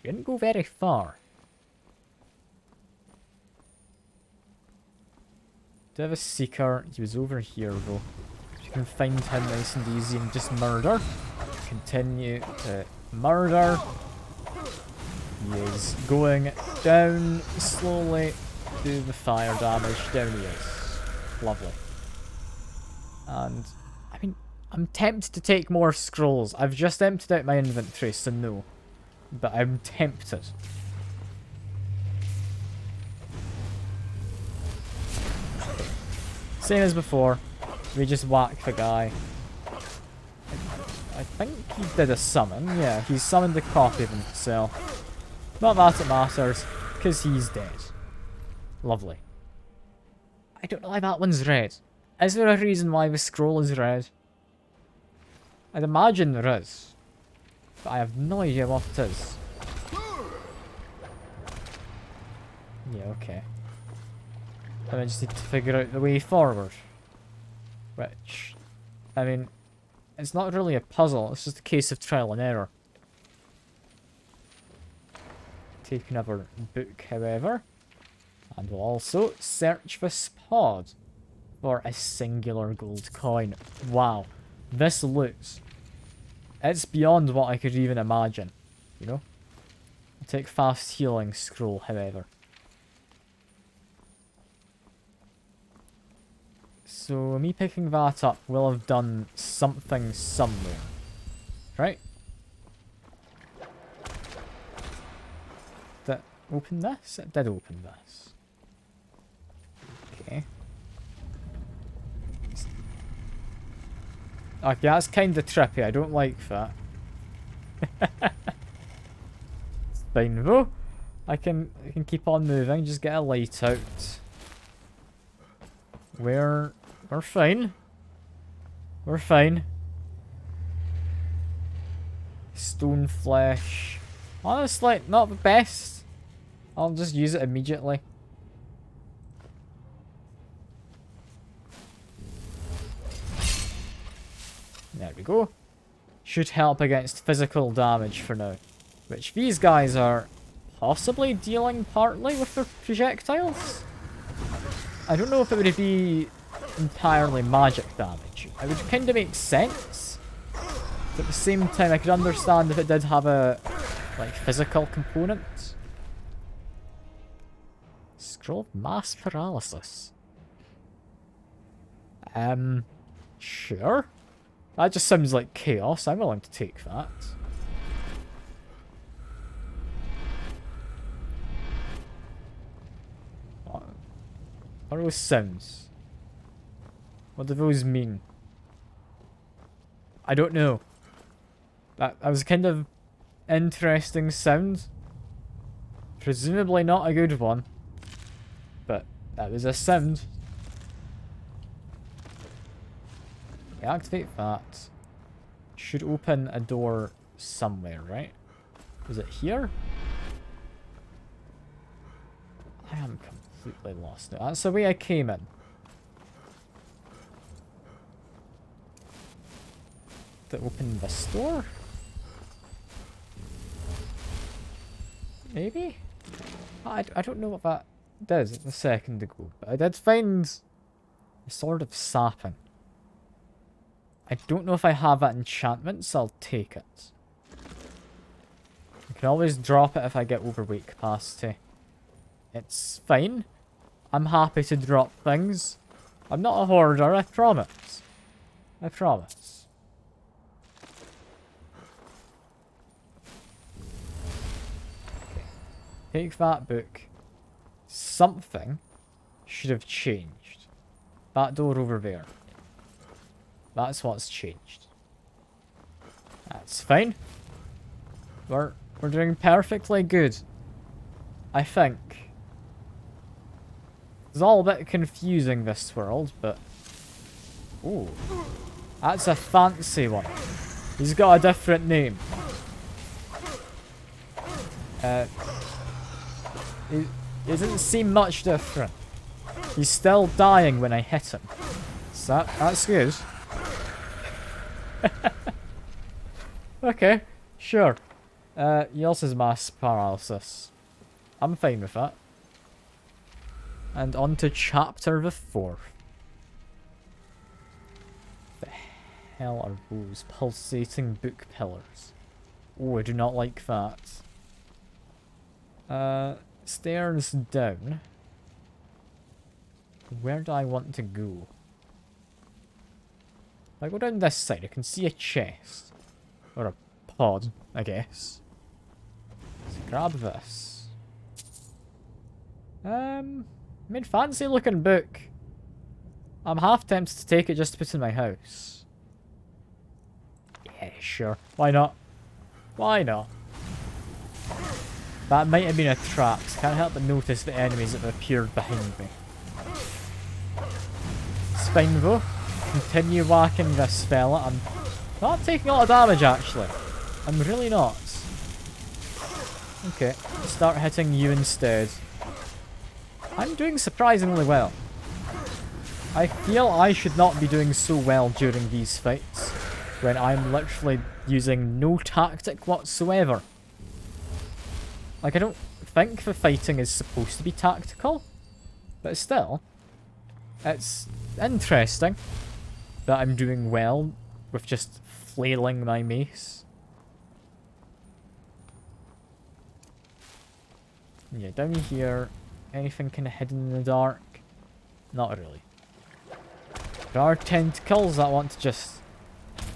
We didn't go very far. Do I have a seeker? He was over here though. You can find him nice and easy and just murder. Continue to murder. He is going down slowly. Do the fire damage. Down he is. Lovely. And, I mean, I'm tempted to take more scrolls. I've just emptied out my inventory, so no. But I'm tempted. Same as before. We just whack the guy. I think he did a summon. Yeah, he summoned a copy of himself. Not that it matters, because he's dead. Lovely. I don't know why that one's red. Is there a reason why the scroll is red? I'd imagine there is. But I have no idea what it is. Yeah, okay. And I just need to figure out the way forward. Which, I mean, it's not really a puzzle, it's just a case of trial and error. Take another book, however. And we'll also search this pod for a singular gold coin. Wow. This looks... It's beyond what I could even imagine. You know? I'll take fast healing scroll, however. So, me picking that up will have done something somewhere. Right? Did it open this? It did open this. Okay. Okay, that's kind of trippy. I don't like that. It's fine though. I can keep on moving. Just get a light out. We're fine. We're fine. Stone flesh. Honestly, not the best. I'll just use it immediately. There we go. Should help against physical damage for now. Which these guys are possibly dealing partly with their projectiles. I don't know if it would be entirely magic damage. It would kind of make sense. But at the same time, I could understand if it did have a like physical component. Scroll of mass paralysis. Sure. That just sounds like chaos. I'm willing to take that. What are those sounds? What do those mean? I don't know. That was kind of interesting sound. Presumably not a good one. But that was a sound. Activate that. Should open a door somewhere, right? Is it here? I am completely lost now. That's the way I came in. To open this door? Maybe? I don't know what that does a second ago, but I did find a sword of sapping. I don't know if I have that enchantment, so I'll take it. I can always drop it if I get overweight capacity. It's fine. I'm happy to drop things. I'm not a hoarder, I promise. I promise. Okay. Take that book. Something should have changed. That door over there. That's what's changed. That's fine. We're doing perfectly good. I think. It's all a bit confusing, this world, but... Ooh. That's a fancy one. He's got a different name. He doesn't seem much different. He's still dying when I hit him. So that's good. Okay, sure. He also has mass paralysis. I'm fine with that. And on to chapter the 4th. The hell are those pulsating book pillars? Oh, I do not like that. Stairs down. Where do I want to go? If I go down this side, I can see a chest. Or a pod, I guess. Let's grab this. I mean, fancy looking book. I'm half tempted to take it just to put in my house. Yeah, sure. Why not? Why not? That might have been a trap. Can't help but notice the enemies that have appeared behind me. It's fine though. Continue whacking this fella. I'm not taking a lot of damage actually. I'm really not. Okay, start hitting you instead. I'm doing surprisingly well. I feel I should not be doing so well during these fights, when I'm literally using no tactic whatsoever. Like, I don't think the fighting is supposed to be tactical, but still, it's interesting that I'm doing well with just flailing my mace. Yeah, down here, anything kind of hidden in the dark? Not really. There are tentacles that want to just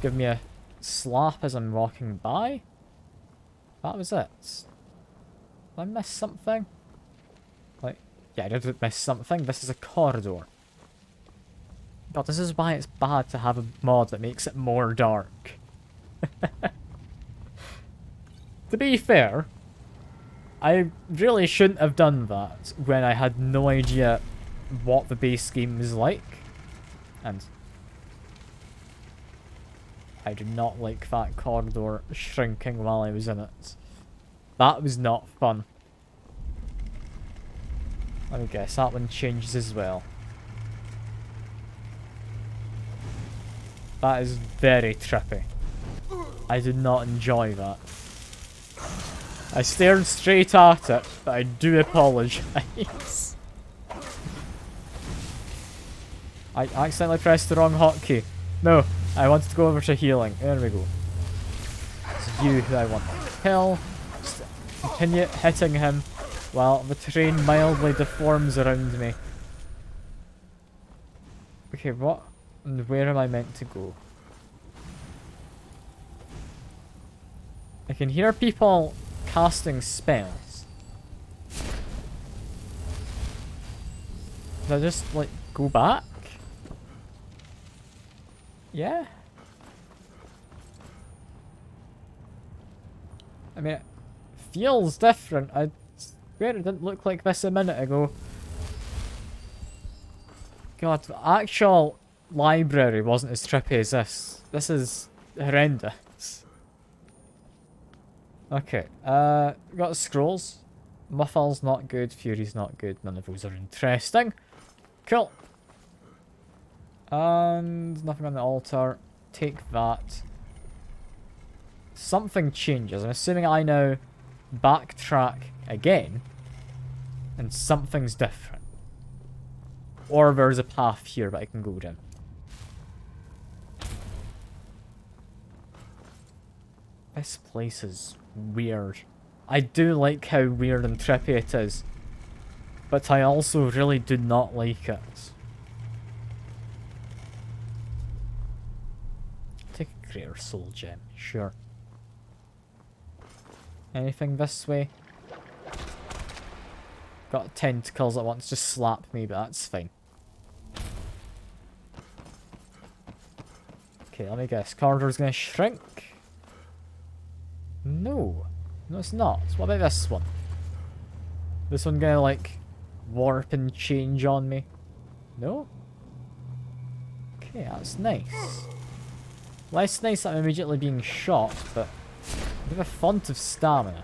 give me a slap as I'm walking by. That was it. Did I miss something? Like, yeah, I did miss something. This is a corridor. God, this is why it's bad to have a mod that makes it more dark. To be fair, I really shouldn't have done that when I had no idea what the base game was like. And I did not like that corridor shrinking while I was in it. That was not fun. Let me guess, that one changes as well. That is very trippy. I did not enjoy that. I stared straight at it, but I do apologise. I accidentally pressed the wrong hotkey. No, I wanted to go over to healing. There we go. It's you who I want to kill. Just continue hitting him while the terrain mildly deforms around me. Okay, what and where am I meant to go? I can hear people casting spells. Did I just, like, go back? Yeah? I mean, it feels different. I swear it didn't look like this a minute ago. God, the actual library wasn't as trippy as this. This is horrendous. Okay, got scrolls. Muffle's not good, Fury's not good, none of those are interesting. Cool. And nothing on the altar. Take that. Something changes. I'm assuming I now backtrack again. And something's different. Or there's a path here that I can go down. This place is weird. I do like how weird and trippy it is, but I also really do not like it. Take a greater soul gem, sure. Anything this way? Got tentacles that want to just slap me, but that's fine. Okay, let me guess. Corridor's gonna shrink? No. No, it's not. What about this one? This one gonna, like, warp and change on me? No? Okay, that's nice. Less nice that I'm immediately being shot, but I have a font of stamina.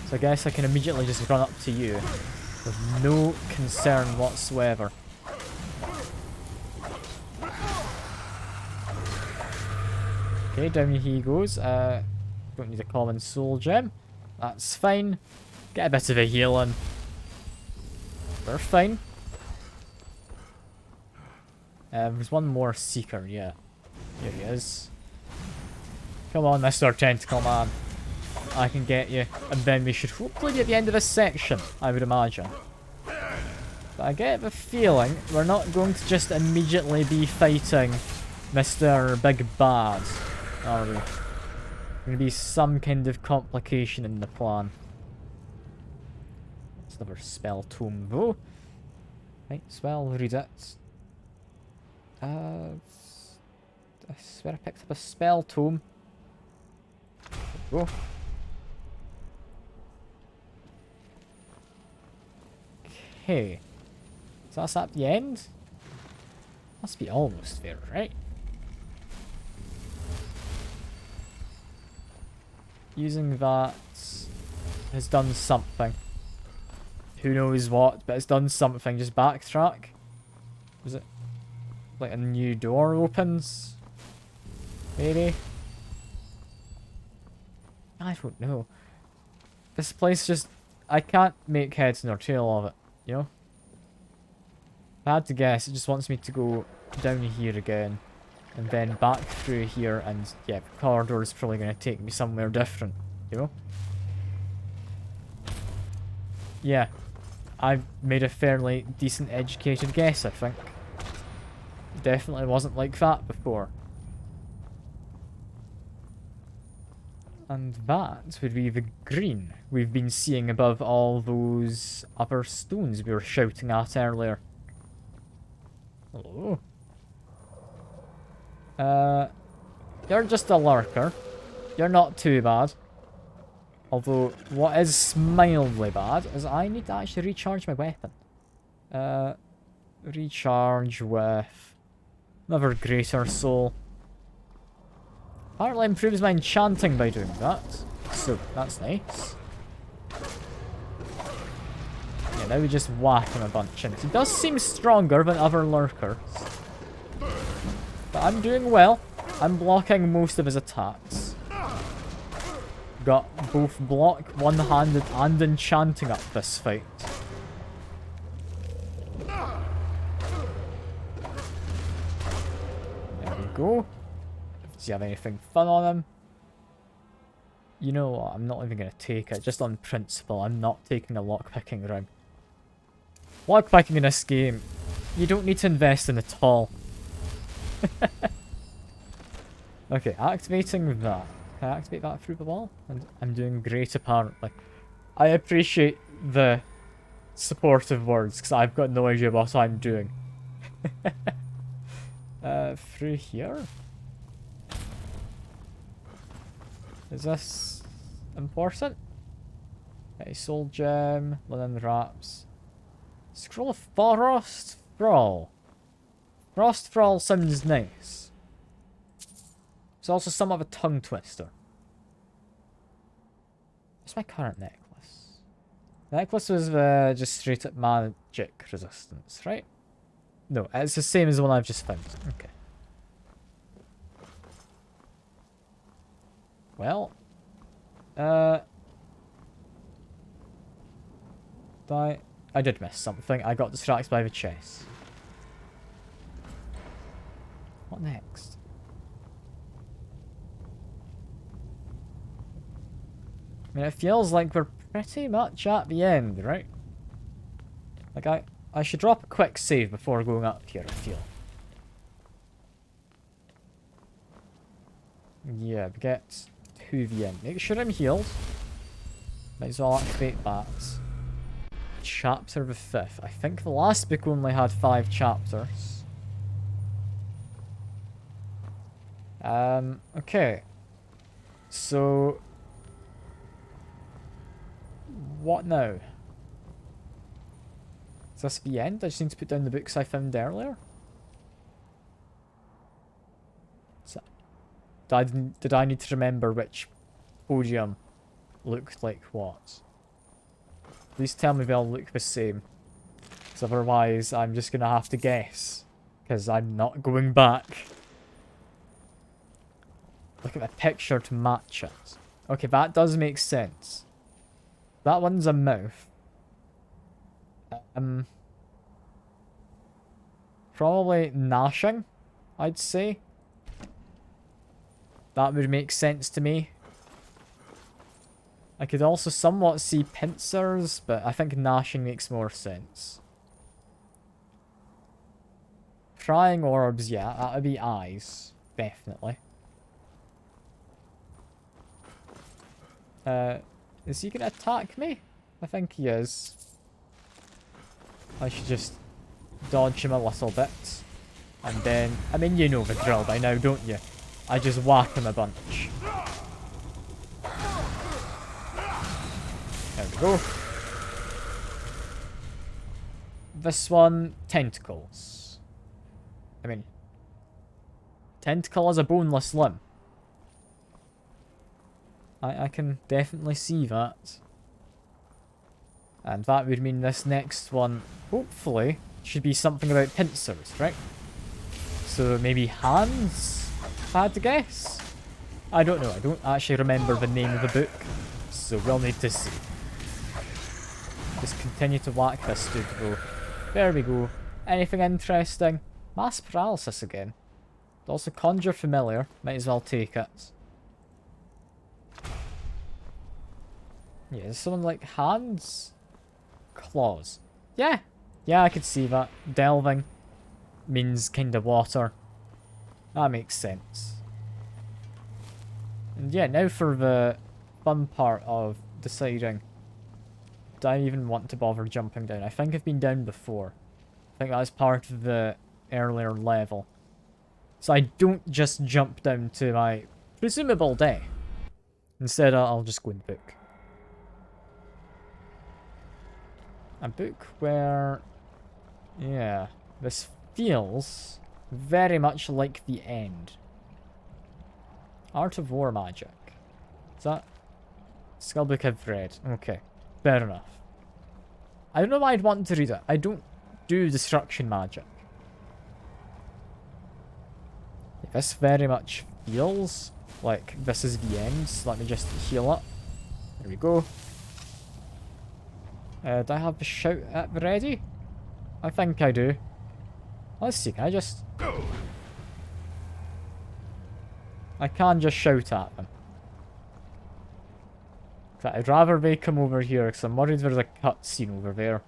So I guess I can immediately just run up to you with no concern whatsoever. Okay, down he goes. Don't need a common soul gem. That's fine. Get a bit of a healing. We're fine. There's one more seeker, yeah. Here he is. Come on, Mr. Tentacle Man. I can get you. And then we should hopefully be at the end of this section, I would imagine. But I get the feeling we're not going to just immediately be fighting Mr. Big Bad, are we? There's going to be some kind of complication in the plan. That's another spell tome though. Right, spell, read it. I swear I picked up a spell tome. There we go. Okay. So that's at the end? Must be almost there, right? Using that has done something. Who knows what, but it's done something. Just backtrack. Was it like a new door opens? Maybe? I don't know. This place just... I can't make heads nor tail of it, you know? If I had to guess, it just wants me to go down here again. And then back through here, and yeah, the corridor is probably going to take me somewhere different, you know? Yeah. I've made a fairly decent educated guess, I think. Definitely wasn't like that before. And that would be the green we've been seeing above all those other stones we were shouting at earlier. Hello? You're just a lurker. You're not too bad. Although, what is mildly bad is I need to actually recharge my weapon. Recharge with another greater soul. Apparently improves my enchanting by doing that. So, that's nice. Yeah, now we just whack him a bunch. And he does seem stronger than other lurkers. But I'm doing well. I'm blocking most of his attacks. Got both block, one-handed, and enchanting up this fight. There we go. Does he have anything fun on him? You know what, I'm not even going to take it. Just on principle, I'm not taking a lockpicking ring. Lockpicking in this game, you don't need to invest in it at all. Okay, activating that. Can I activate that through the wall? And I'm doing great apparently. I appreciate the supportive words, because I've got no idea what I'm doing. Through here? Is this important? Okay, soul gem, linen wraps. Scroll of Frost Thrall. Frost Thrall sounds nice. It's also somewhat of a tongue twister. What's my current necklace? The necklace was just straight up magic resistance, right? No, it's the same as the one I've just found. Okay. Well, I did miss something. I got distracted by the chest. What next? mean, it feels like we're pretty much at the end, right? Like, I should drop a quick save before going up here, I feel. Yeah, we get to the end. Make sure I'm healed. Might as well activate that. Chapter the 5th. I think the last book only had 5 chapters. Okay. So... what now? Is this the end? I just need to put down the books I found earlier? So, did I need to remember which podium looked like what? Please tell me they all look the same. Because otherwise I'm just going to have to guess. Because I'm not going back. Look at the picture to match it. Okay, that does make sense. That one's a mouth. Probably gnashing, I'd say. That would make sense to me. I could also somewhat see pincers, but I think gnashing makes more sense. Prying orbs, yeah, that would be eyes. Definitely. Is he gonna attack me? I think he is. I should just dodge him a little bit. And then, I mean, you know the drill by now, don't you? I just whack him a bunch. There we go. This one, tentacles. I mean, tentacle is a boneless limb. I can definitely see that. And that would mean this next one, hopefully, should be something about pincers, right? So maybe hands, if I had to guess? I don't know, I don't actually remember the name of the book. So we'll need to see. Just continue to whack this dude though. There we go. Anything interesting? Mass paralysis again. Also conjure familiar, might as well take it. Yeah, is someone like hands? Claws. Yeah. Yeah, I could see that. Delving means kind of water. That makes sense. And yeah, now for the fun part of deciding. Do I even want to bother jumping down? I think I've been down before. I think that was part of the earlier level. So I don't just jump down to my presumable death. Instead, I'll just go in the book. A book where, yeah, this feels very much like the end. Art of War Magic. Is that Skullbook I've read? Okay, fair enough. I don't know why I'd want to read it. I don't do destruction magic. This very much feels like this is the end, so let me just heal up. There we go. Do I have the shout at the ready? I think I do. Let's see, can I just... I can just shout at them. I'd rather they come over here, because I'm worried there's a cutscene over there.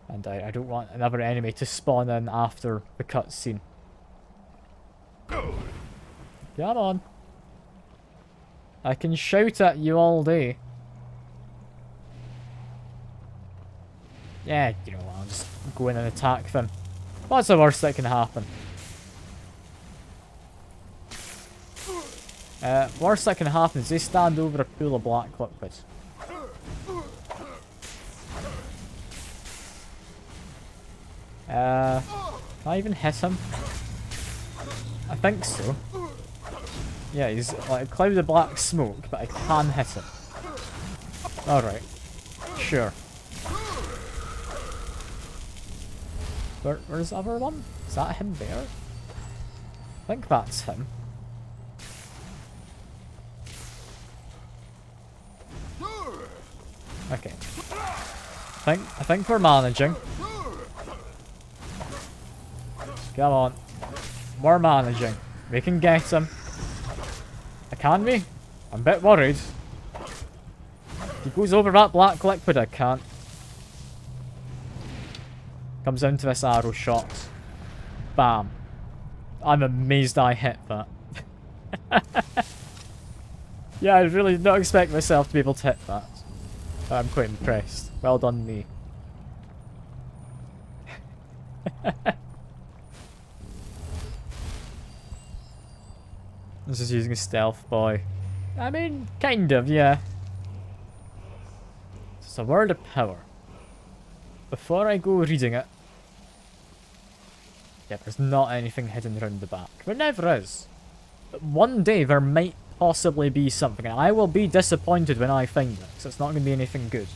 And I don't want another enemy to spawn in after the cutscene. Come on. I can shout at you all day. Yeah, you know what, I'll just go in and attack them. What's the worst that can happen? Worst that can happen is they stand over a pool of black liquid. Can I even hit him? I think so. Yeah, he's like a cloud of black smoke, but I can hit him. Alright. Sure. Where's the other one? Is that him there? I think that's him. Okay. I think we're managing. Come on. We're managing. We can get him. Can we? I'm a bit worried. He goes over that black liquid, I can't. Comes into this arrow shot. Bam. I'm amazed I hit that. Yeah, I really did not expect myself to be able to hit that. But I'm quite impressed. Well done, me. This is using a stealth boy. I mean, kind of, yeah. It's a word of power. Before I go reading it... Yeah, there's not anything hidden around the back. There never is. But one day there might possibly be something, and I will be disappointed when I find it, because it's not going to be anything good.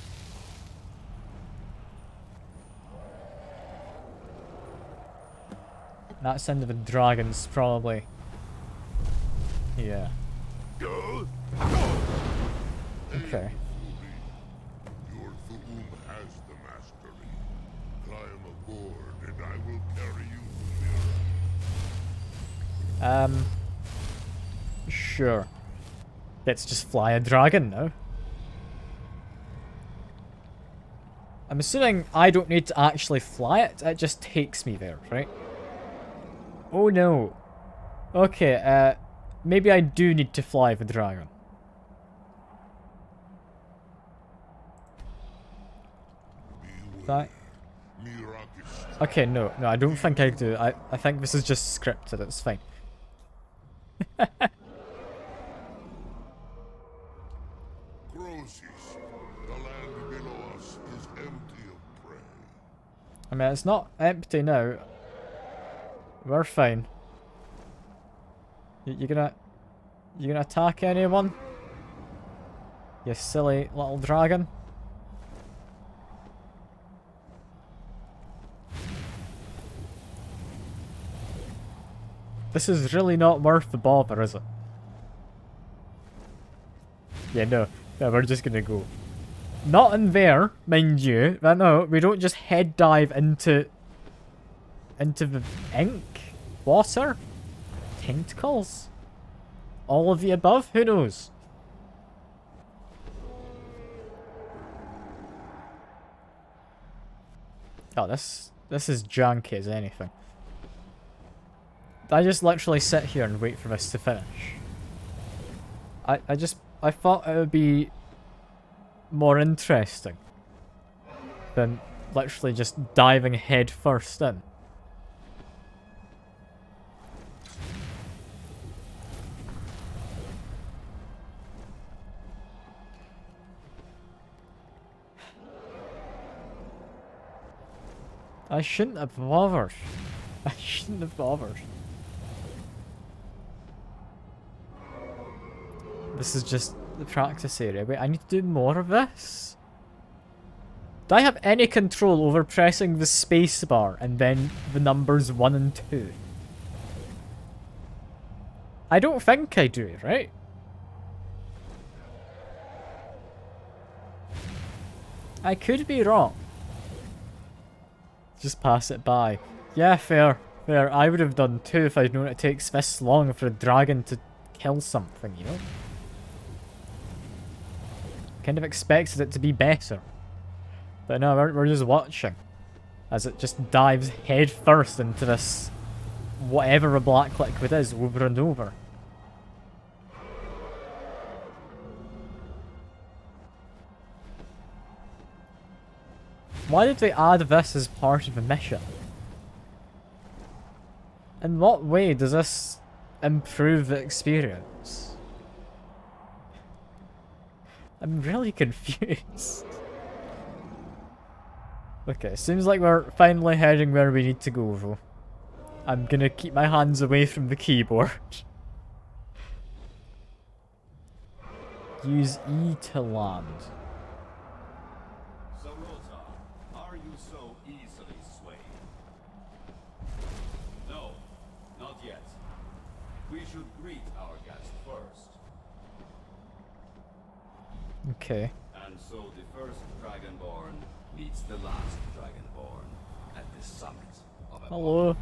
That sound of a dragon's probably... Yeah. Okay. Your Thu'um has the mastery. Climb aboard, and I will carry you to Mira. Sure. Let's just fly a dragon now. I'm assuming I don't need to actually fly it, it just takes me there, right? Oh no. Okay, maybe I do need to fly the dragon. That... Okay, no, I don't think I do. I think this is just scripted, it's fine. The land below us is empty of prey. I mean, it's not empty now. We're fine. You gonna attack anyone? You silly little dragon. This is really not worth the bother, is it? Yeah, no, we're just gonna go. Not in there, mind you. But no, we don't just head dive into the ink, water, tentacles, all of the above. Who knows? Oh, this is janky as anything. I just literally sit here and wait for this to finish. I thought it would be more interesting than literally just diving head first in. I shouldn't have bothered. I shouldn't have bothered. This is just the practice area. Wait, I need to do more of this? Do I have any control over pressing the spacebar and then the numbers 1 and 2? I don't think I do, right? I could be wrong. Just pass it by. Yeah, fair. Fair. I would have done too if I'd known it takes this long for a dragon to kill something, you know? Kind of expected it to be better. But no, we're just watching. As it just dives head first into this... whatever a black liquid is, over and over. Why did they add this as part of the mission? In what way does this improve the experience? I'm really confused. Okay, seems like we're finally heading where we need to go though. I'm gonna keep my hands away from the keyboard. Use E to land. Are you so easily swayed? No, not yet. We should greet our guest first. Okay. And so the first Dragonborn meets the last Dragonborn at the summit of a Hello.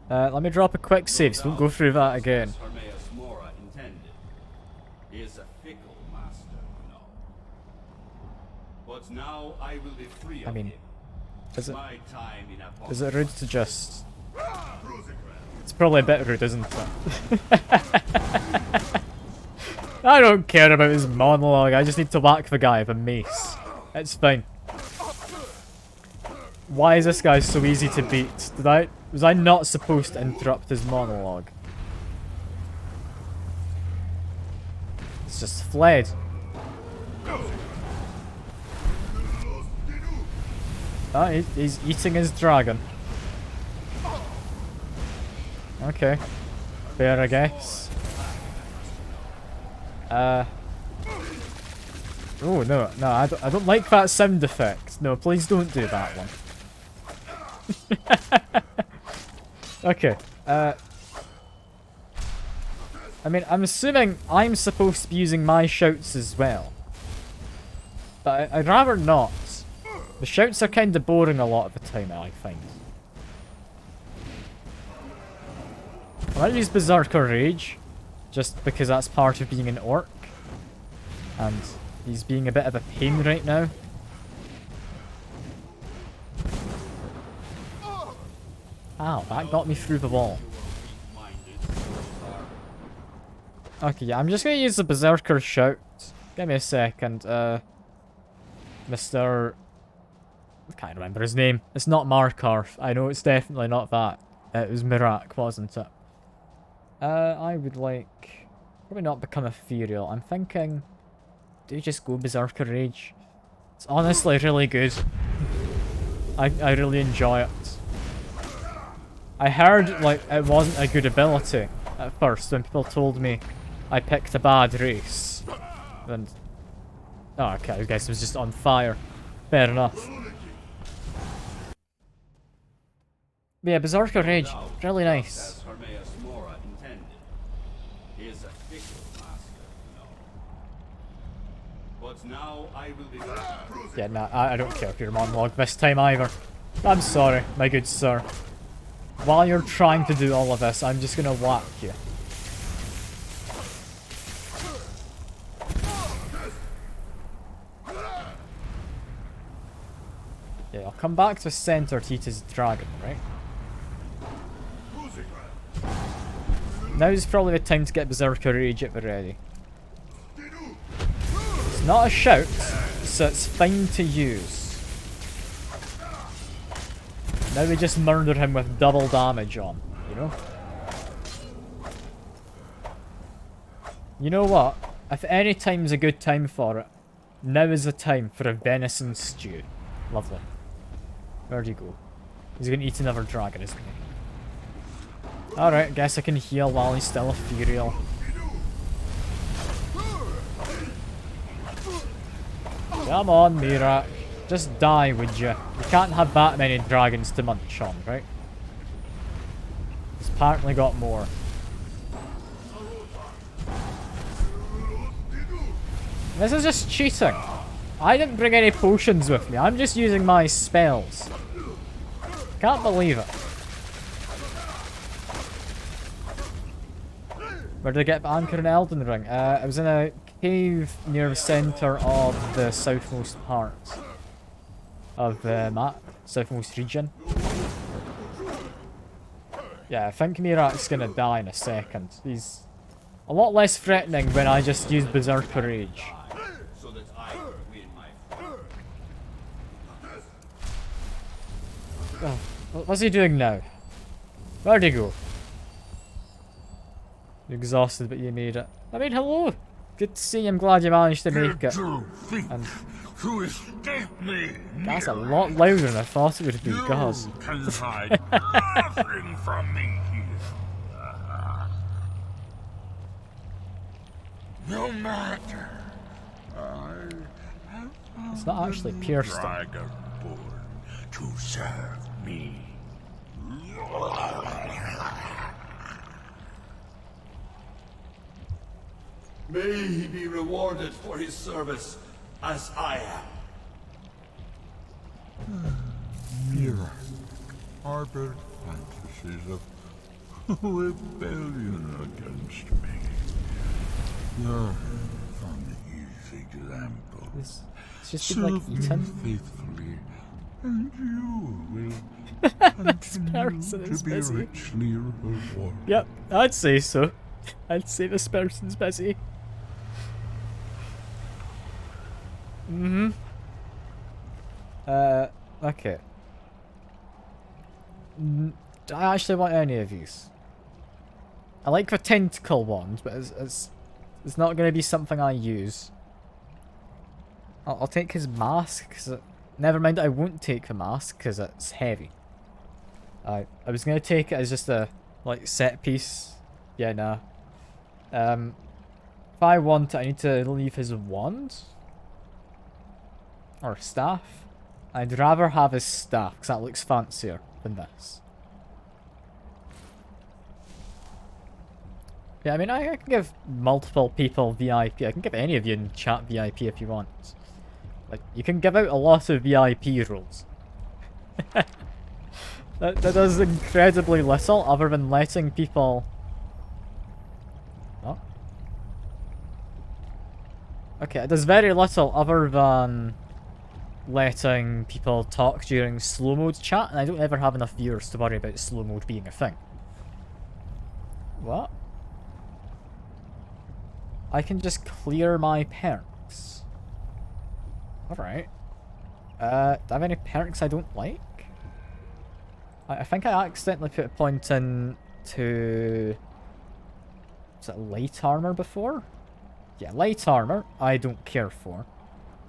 Let me drop a quick save so don't go through that again. Hermaeus Mora intended. He is a fickle master, you know. But now I will be free I of mean, him. is it My time in is it rude to just? Rosencrantz. It's probably a bit rude, isn't it? I don't care about his monologue. I just need to whack the guy with a mace. It's fine. Why is this guy so easy to beat? Was I not supposed to interrupt his monologue? It's just fled. Oh, he's eating his dragon. Okay. Fair, I guess. Oh no, I don't like that sound effect. No, please don't do that one. Okay. I mean, I'm assuming I'm supposed to be using my shouts as well. But I'd rather not. The shouts are kind of boring a lot of the time, I find. I might use Berserker Rage, just because that's part of being an orc. And he's being a bit of a pain right now. Ow, that got me through the wall. Okay, yeah, I'm just gonna use the Berserker shout. Give me a second, Mr... I can't remember his name. It's not Markarth. I know it's definitely not that. It was Mirak, wasn't it? I would like... Probably not become ethereal. I'm thinking... Do you just go Berserker Rage? It's honestly really good. I really enjoy it. I heard, like, it wasn't a good ability at first when people told me I picked a bad race. And... Oh, okay, I guess it was just on fire. Fair enough. But yeah, Berserker Rage, really nice. Yeah, nah, I don't care if you're monologue this time either. I'm sorry, my good sir. While you're trying to do all of this, I'm just gonna whack you. Yeah, I'll come back to center to eat his dragon, right? Now's probably the time to get Berserker Rage at the ready. It's not a shout, so it's fine to use. Now we just murder him with double damage on, you know? You know what? If any time's a good time for it, now is the time for a venison stew. Lovely. Where'd he go? He's gonna eat another dragon, isn't he? Alright, guess I can heal while he's still ethereal. Come on, Mirak. Just die, would you? You can't have that many dragons to munch on, right? He's apparently got more. This is just cheating. I didn't bring any potions with me. I'm just using my spells. Can't believe it. Where did I get the anchor in Elden Ring? I was in a cave near the centre of the southmost part of the map. Southmost region. Yeah, I think Mirak's gonna die in a second. He's a lot less threatening when I just use Berserker Rage. Oh, what's he doing now? Where'd he go? You're exhausted, but you made it. I mean, hello! Good to see you. I'm glad you managed to make it. And that's a lot louder than I thought it would be, God. Can hide nothing from me here. No matter. It's not actually pierced. Dragon born to serve me. May he be rewarded for his service, as I am. Mira harbored fantasies of rebellion against me. Learn from the example. It's just been, like, Serve me eaten. faithfully, and you will This continue person to is be busy. richly rewarded. Yep, I'd say so. I'd say this person's busy. Mm-hmm. Okay. Do I actually want any of these? I like the tentacle wand, but it's not going to be something I use. I'll take his mask, because... Never mind, I won't take the mask, because it's heavy. I was going to take it as just a, like, set piece. Yeah, nah. If I want it, I need to leave his wand? Or staff? I'd rather have his staff, because that looks fancier than this. Yeah, I mean, I can give multiple people VIP. I can give any of you in chat VIP if you want. Like, you can give out a lot of VIP roles. that does incredibly little, other than letting people... What? Okay, it does very little other than letting people talk during slow mode chat, and I don't ever have enough viewers to worry about slow mode being a thing. What? I can just clear my perks. Alright. Do I have any perks I don't like? I think I accidentally put a point in to... Was it light armor before? Yeah, light armor I don't care for.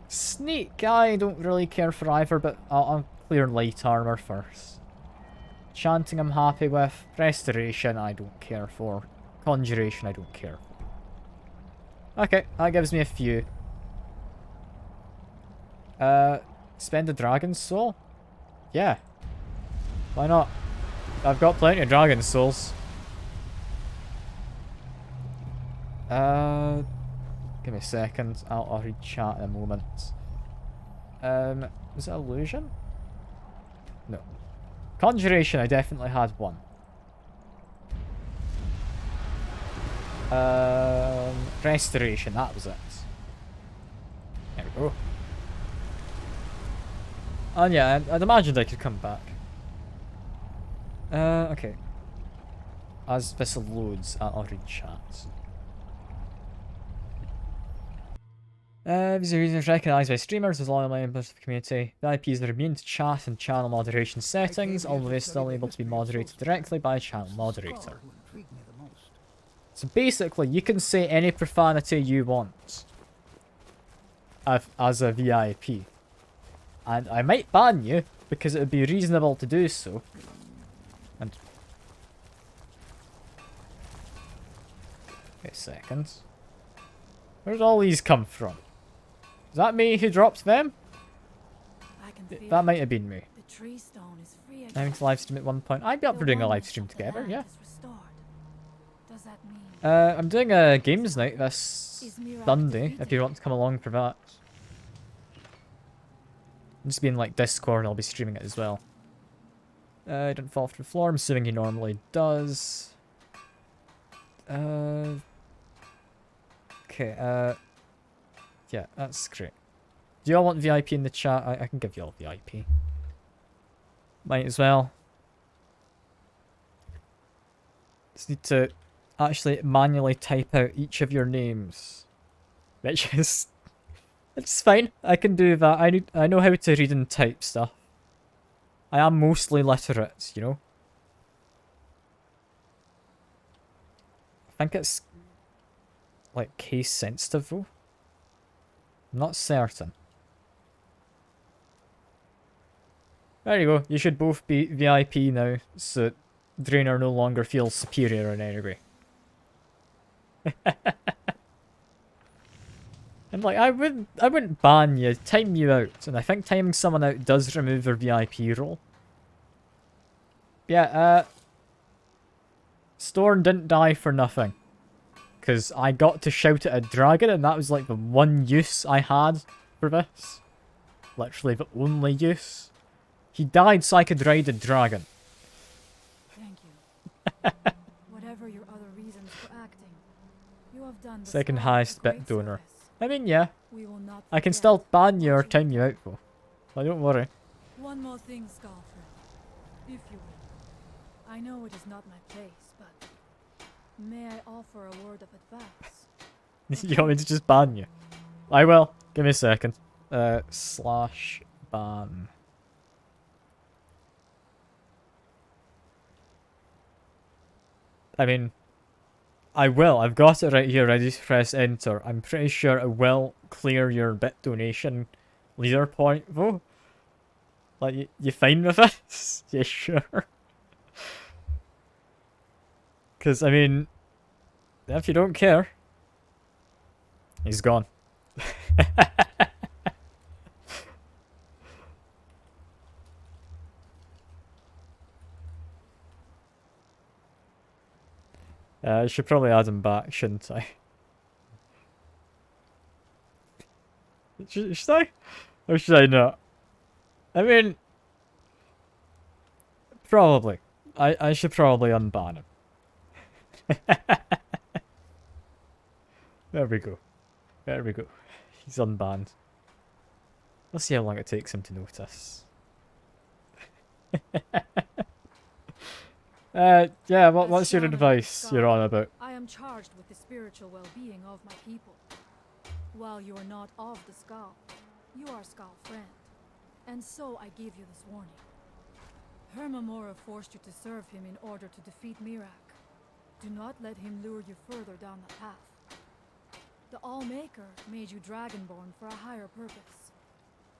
Sneak I don't really care for either, but I'll clear light armor first. Chanting I'm happy with. Restoration I don't care for. Conjuration I don't care for. Okay, that gives me a few. Spend a dragon soul? Yeah. Why not? I've got plenty of dragon souls. Give me a second. I'll read chat in a moment. Was it illusion? No. Conjuration, I definitely had one. Restoration, that was it. There we go. And yeah, I'd imagined I could come back. Okay. As this loads, I'll read chat. These are users recognised by streamers as loyal members of the community. The IPs are immune to chat and channel moderation settings, although they're still able to be moderated directly by a channel moderator. So basically, you can say any profanity you want as a VIP. And I might ban you, because it would be reasonable to do so. And... Wait a second. Where did all these come from? Is that me who dropped them? That might have been me. The tree stone is free I think to live stream at one point. I'd be up for doing a live stream together, yeah. Does that mean I'm doing a games night this Sunday, if you want to come along for that. Just be in like Discord, I'll be streaming it as well. I didn't fall through the floor, I'm assuming he normally does. Okay, yeah, that's great. Do y'all want VIP in the chat? I can give you all VIP. Might as well. Just need to actually manually type out each of your names. Which is... It's fine, I can do that. I know how to read and type stuff. I am mostly literate, you know? I think it's... like, case sensitive though. I'm not certain. There you go, you should both be VIP now, so Draenor no longer feels superior in any way. And like, I wouldn't ban you, time you out, and I think timing someone out does remove their VIP role. Yeah, Storm didn't die for nothing. Because I got to shout at a dragon, and that was like the one use I had for this. Literally the only use. He died so I could ride a dragon. Thank you. Whatever your other reasons for acting, you have done Second highest bit donor. I mean, yeah, We will not I can forget still ban you or what you time you out though. So don't worry. One more thing, Skullfriend, if you will. I know it is not my place, but may I offer a word of advice? You want me to just ban you? I will. Give me a second. Slash ban. I mean, I will. I've got it right here, ready to press enter. I'm pretty sure it will clear your bit donation leader point, though. Like, you fine with this? Yeah, sure. Because, I mean, if you don't care, he's gone. I should probably add him back, shouldn't I? Should I? Or should I not? I mean, probably. I should probably unban him. There we go. There we go. He's unbanned. Let's see how long it takes him to notice. Yeah, what's your advice you're on about? I am charged with the spiritual well-being of my people. While you are not of the Skull, you are Skull friend. And so I give you this warning. Hermamora forced you to serve him in order to defeat Mirak. Do not let him lure you further down the path. The All-Maker made you Dragonborn for a higher purpose.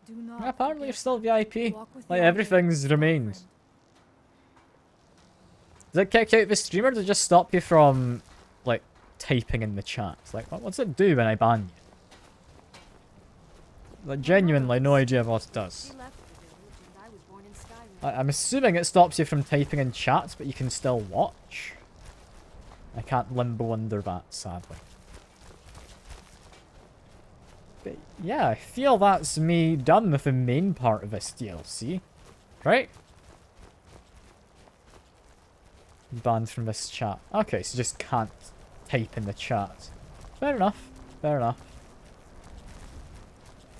Do not Apparently you're forget still that. VIP. Walk with Like, the everything's All-Maker, remains. Skull Does it kick you out of the stream or does it just stop you from, like, typing in the chat? Like, what's it do when I ban you? Like, genuinely, no idea what it does. She left the village and I was born in Skyrim. I'm assuming it stops you from typing in chat, but you can still watch. I can't limbo under that, sadly. But yeah, I feel that's me done with the main part of this DLC. Right? Banned from this chat. Okay, so just can't type in the chat. Fair enough. Fair enough.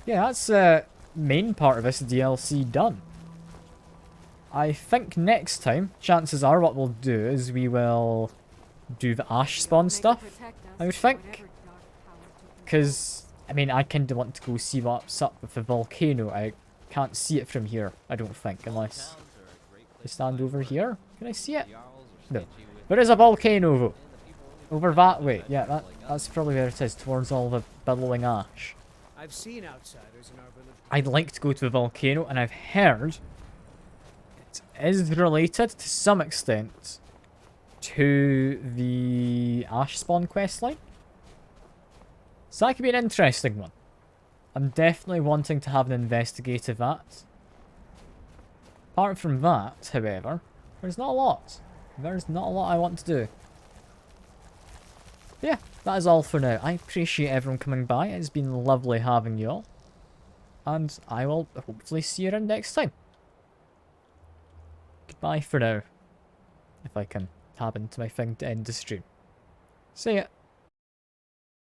Yeah, that's the main part of this DLC done. I think next time, chances are what we'll do is we will do the ash spawn stuff, I would think. Because, I mean, I kind of want to go see what's up with the volcano. I can't see it from here, I don't think, unless I stand over here. Can I see it? No. There is a volcano, though. Over that way. Yeah, that's probably where it is, towards all the billowing ash. I've seen outsiders in our village. I'd like to go to the volcano, and I've heard it is related to some extent to the ash spawn questline. So that could be an interesting one. I'm definitely wanting to have an investigate of that. Apart from that, however, there's not a lot. There's not a lot I want to do. Yeah, that is all for now. I appreciate everyone coming by. It's been lovely having you all. And I will hopefully see you around next time. Goodbye for now. If I can tab into my thing to end the stream. See ya.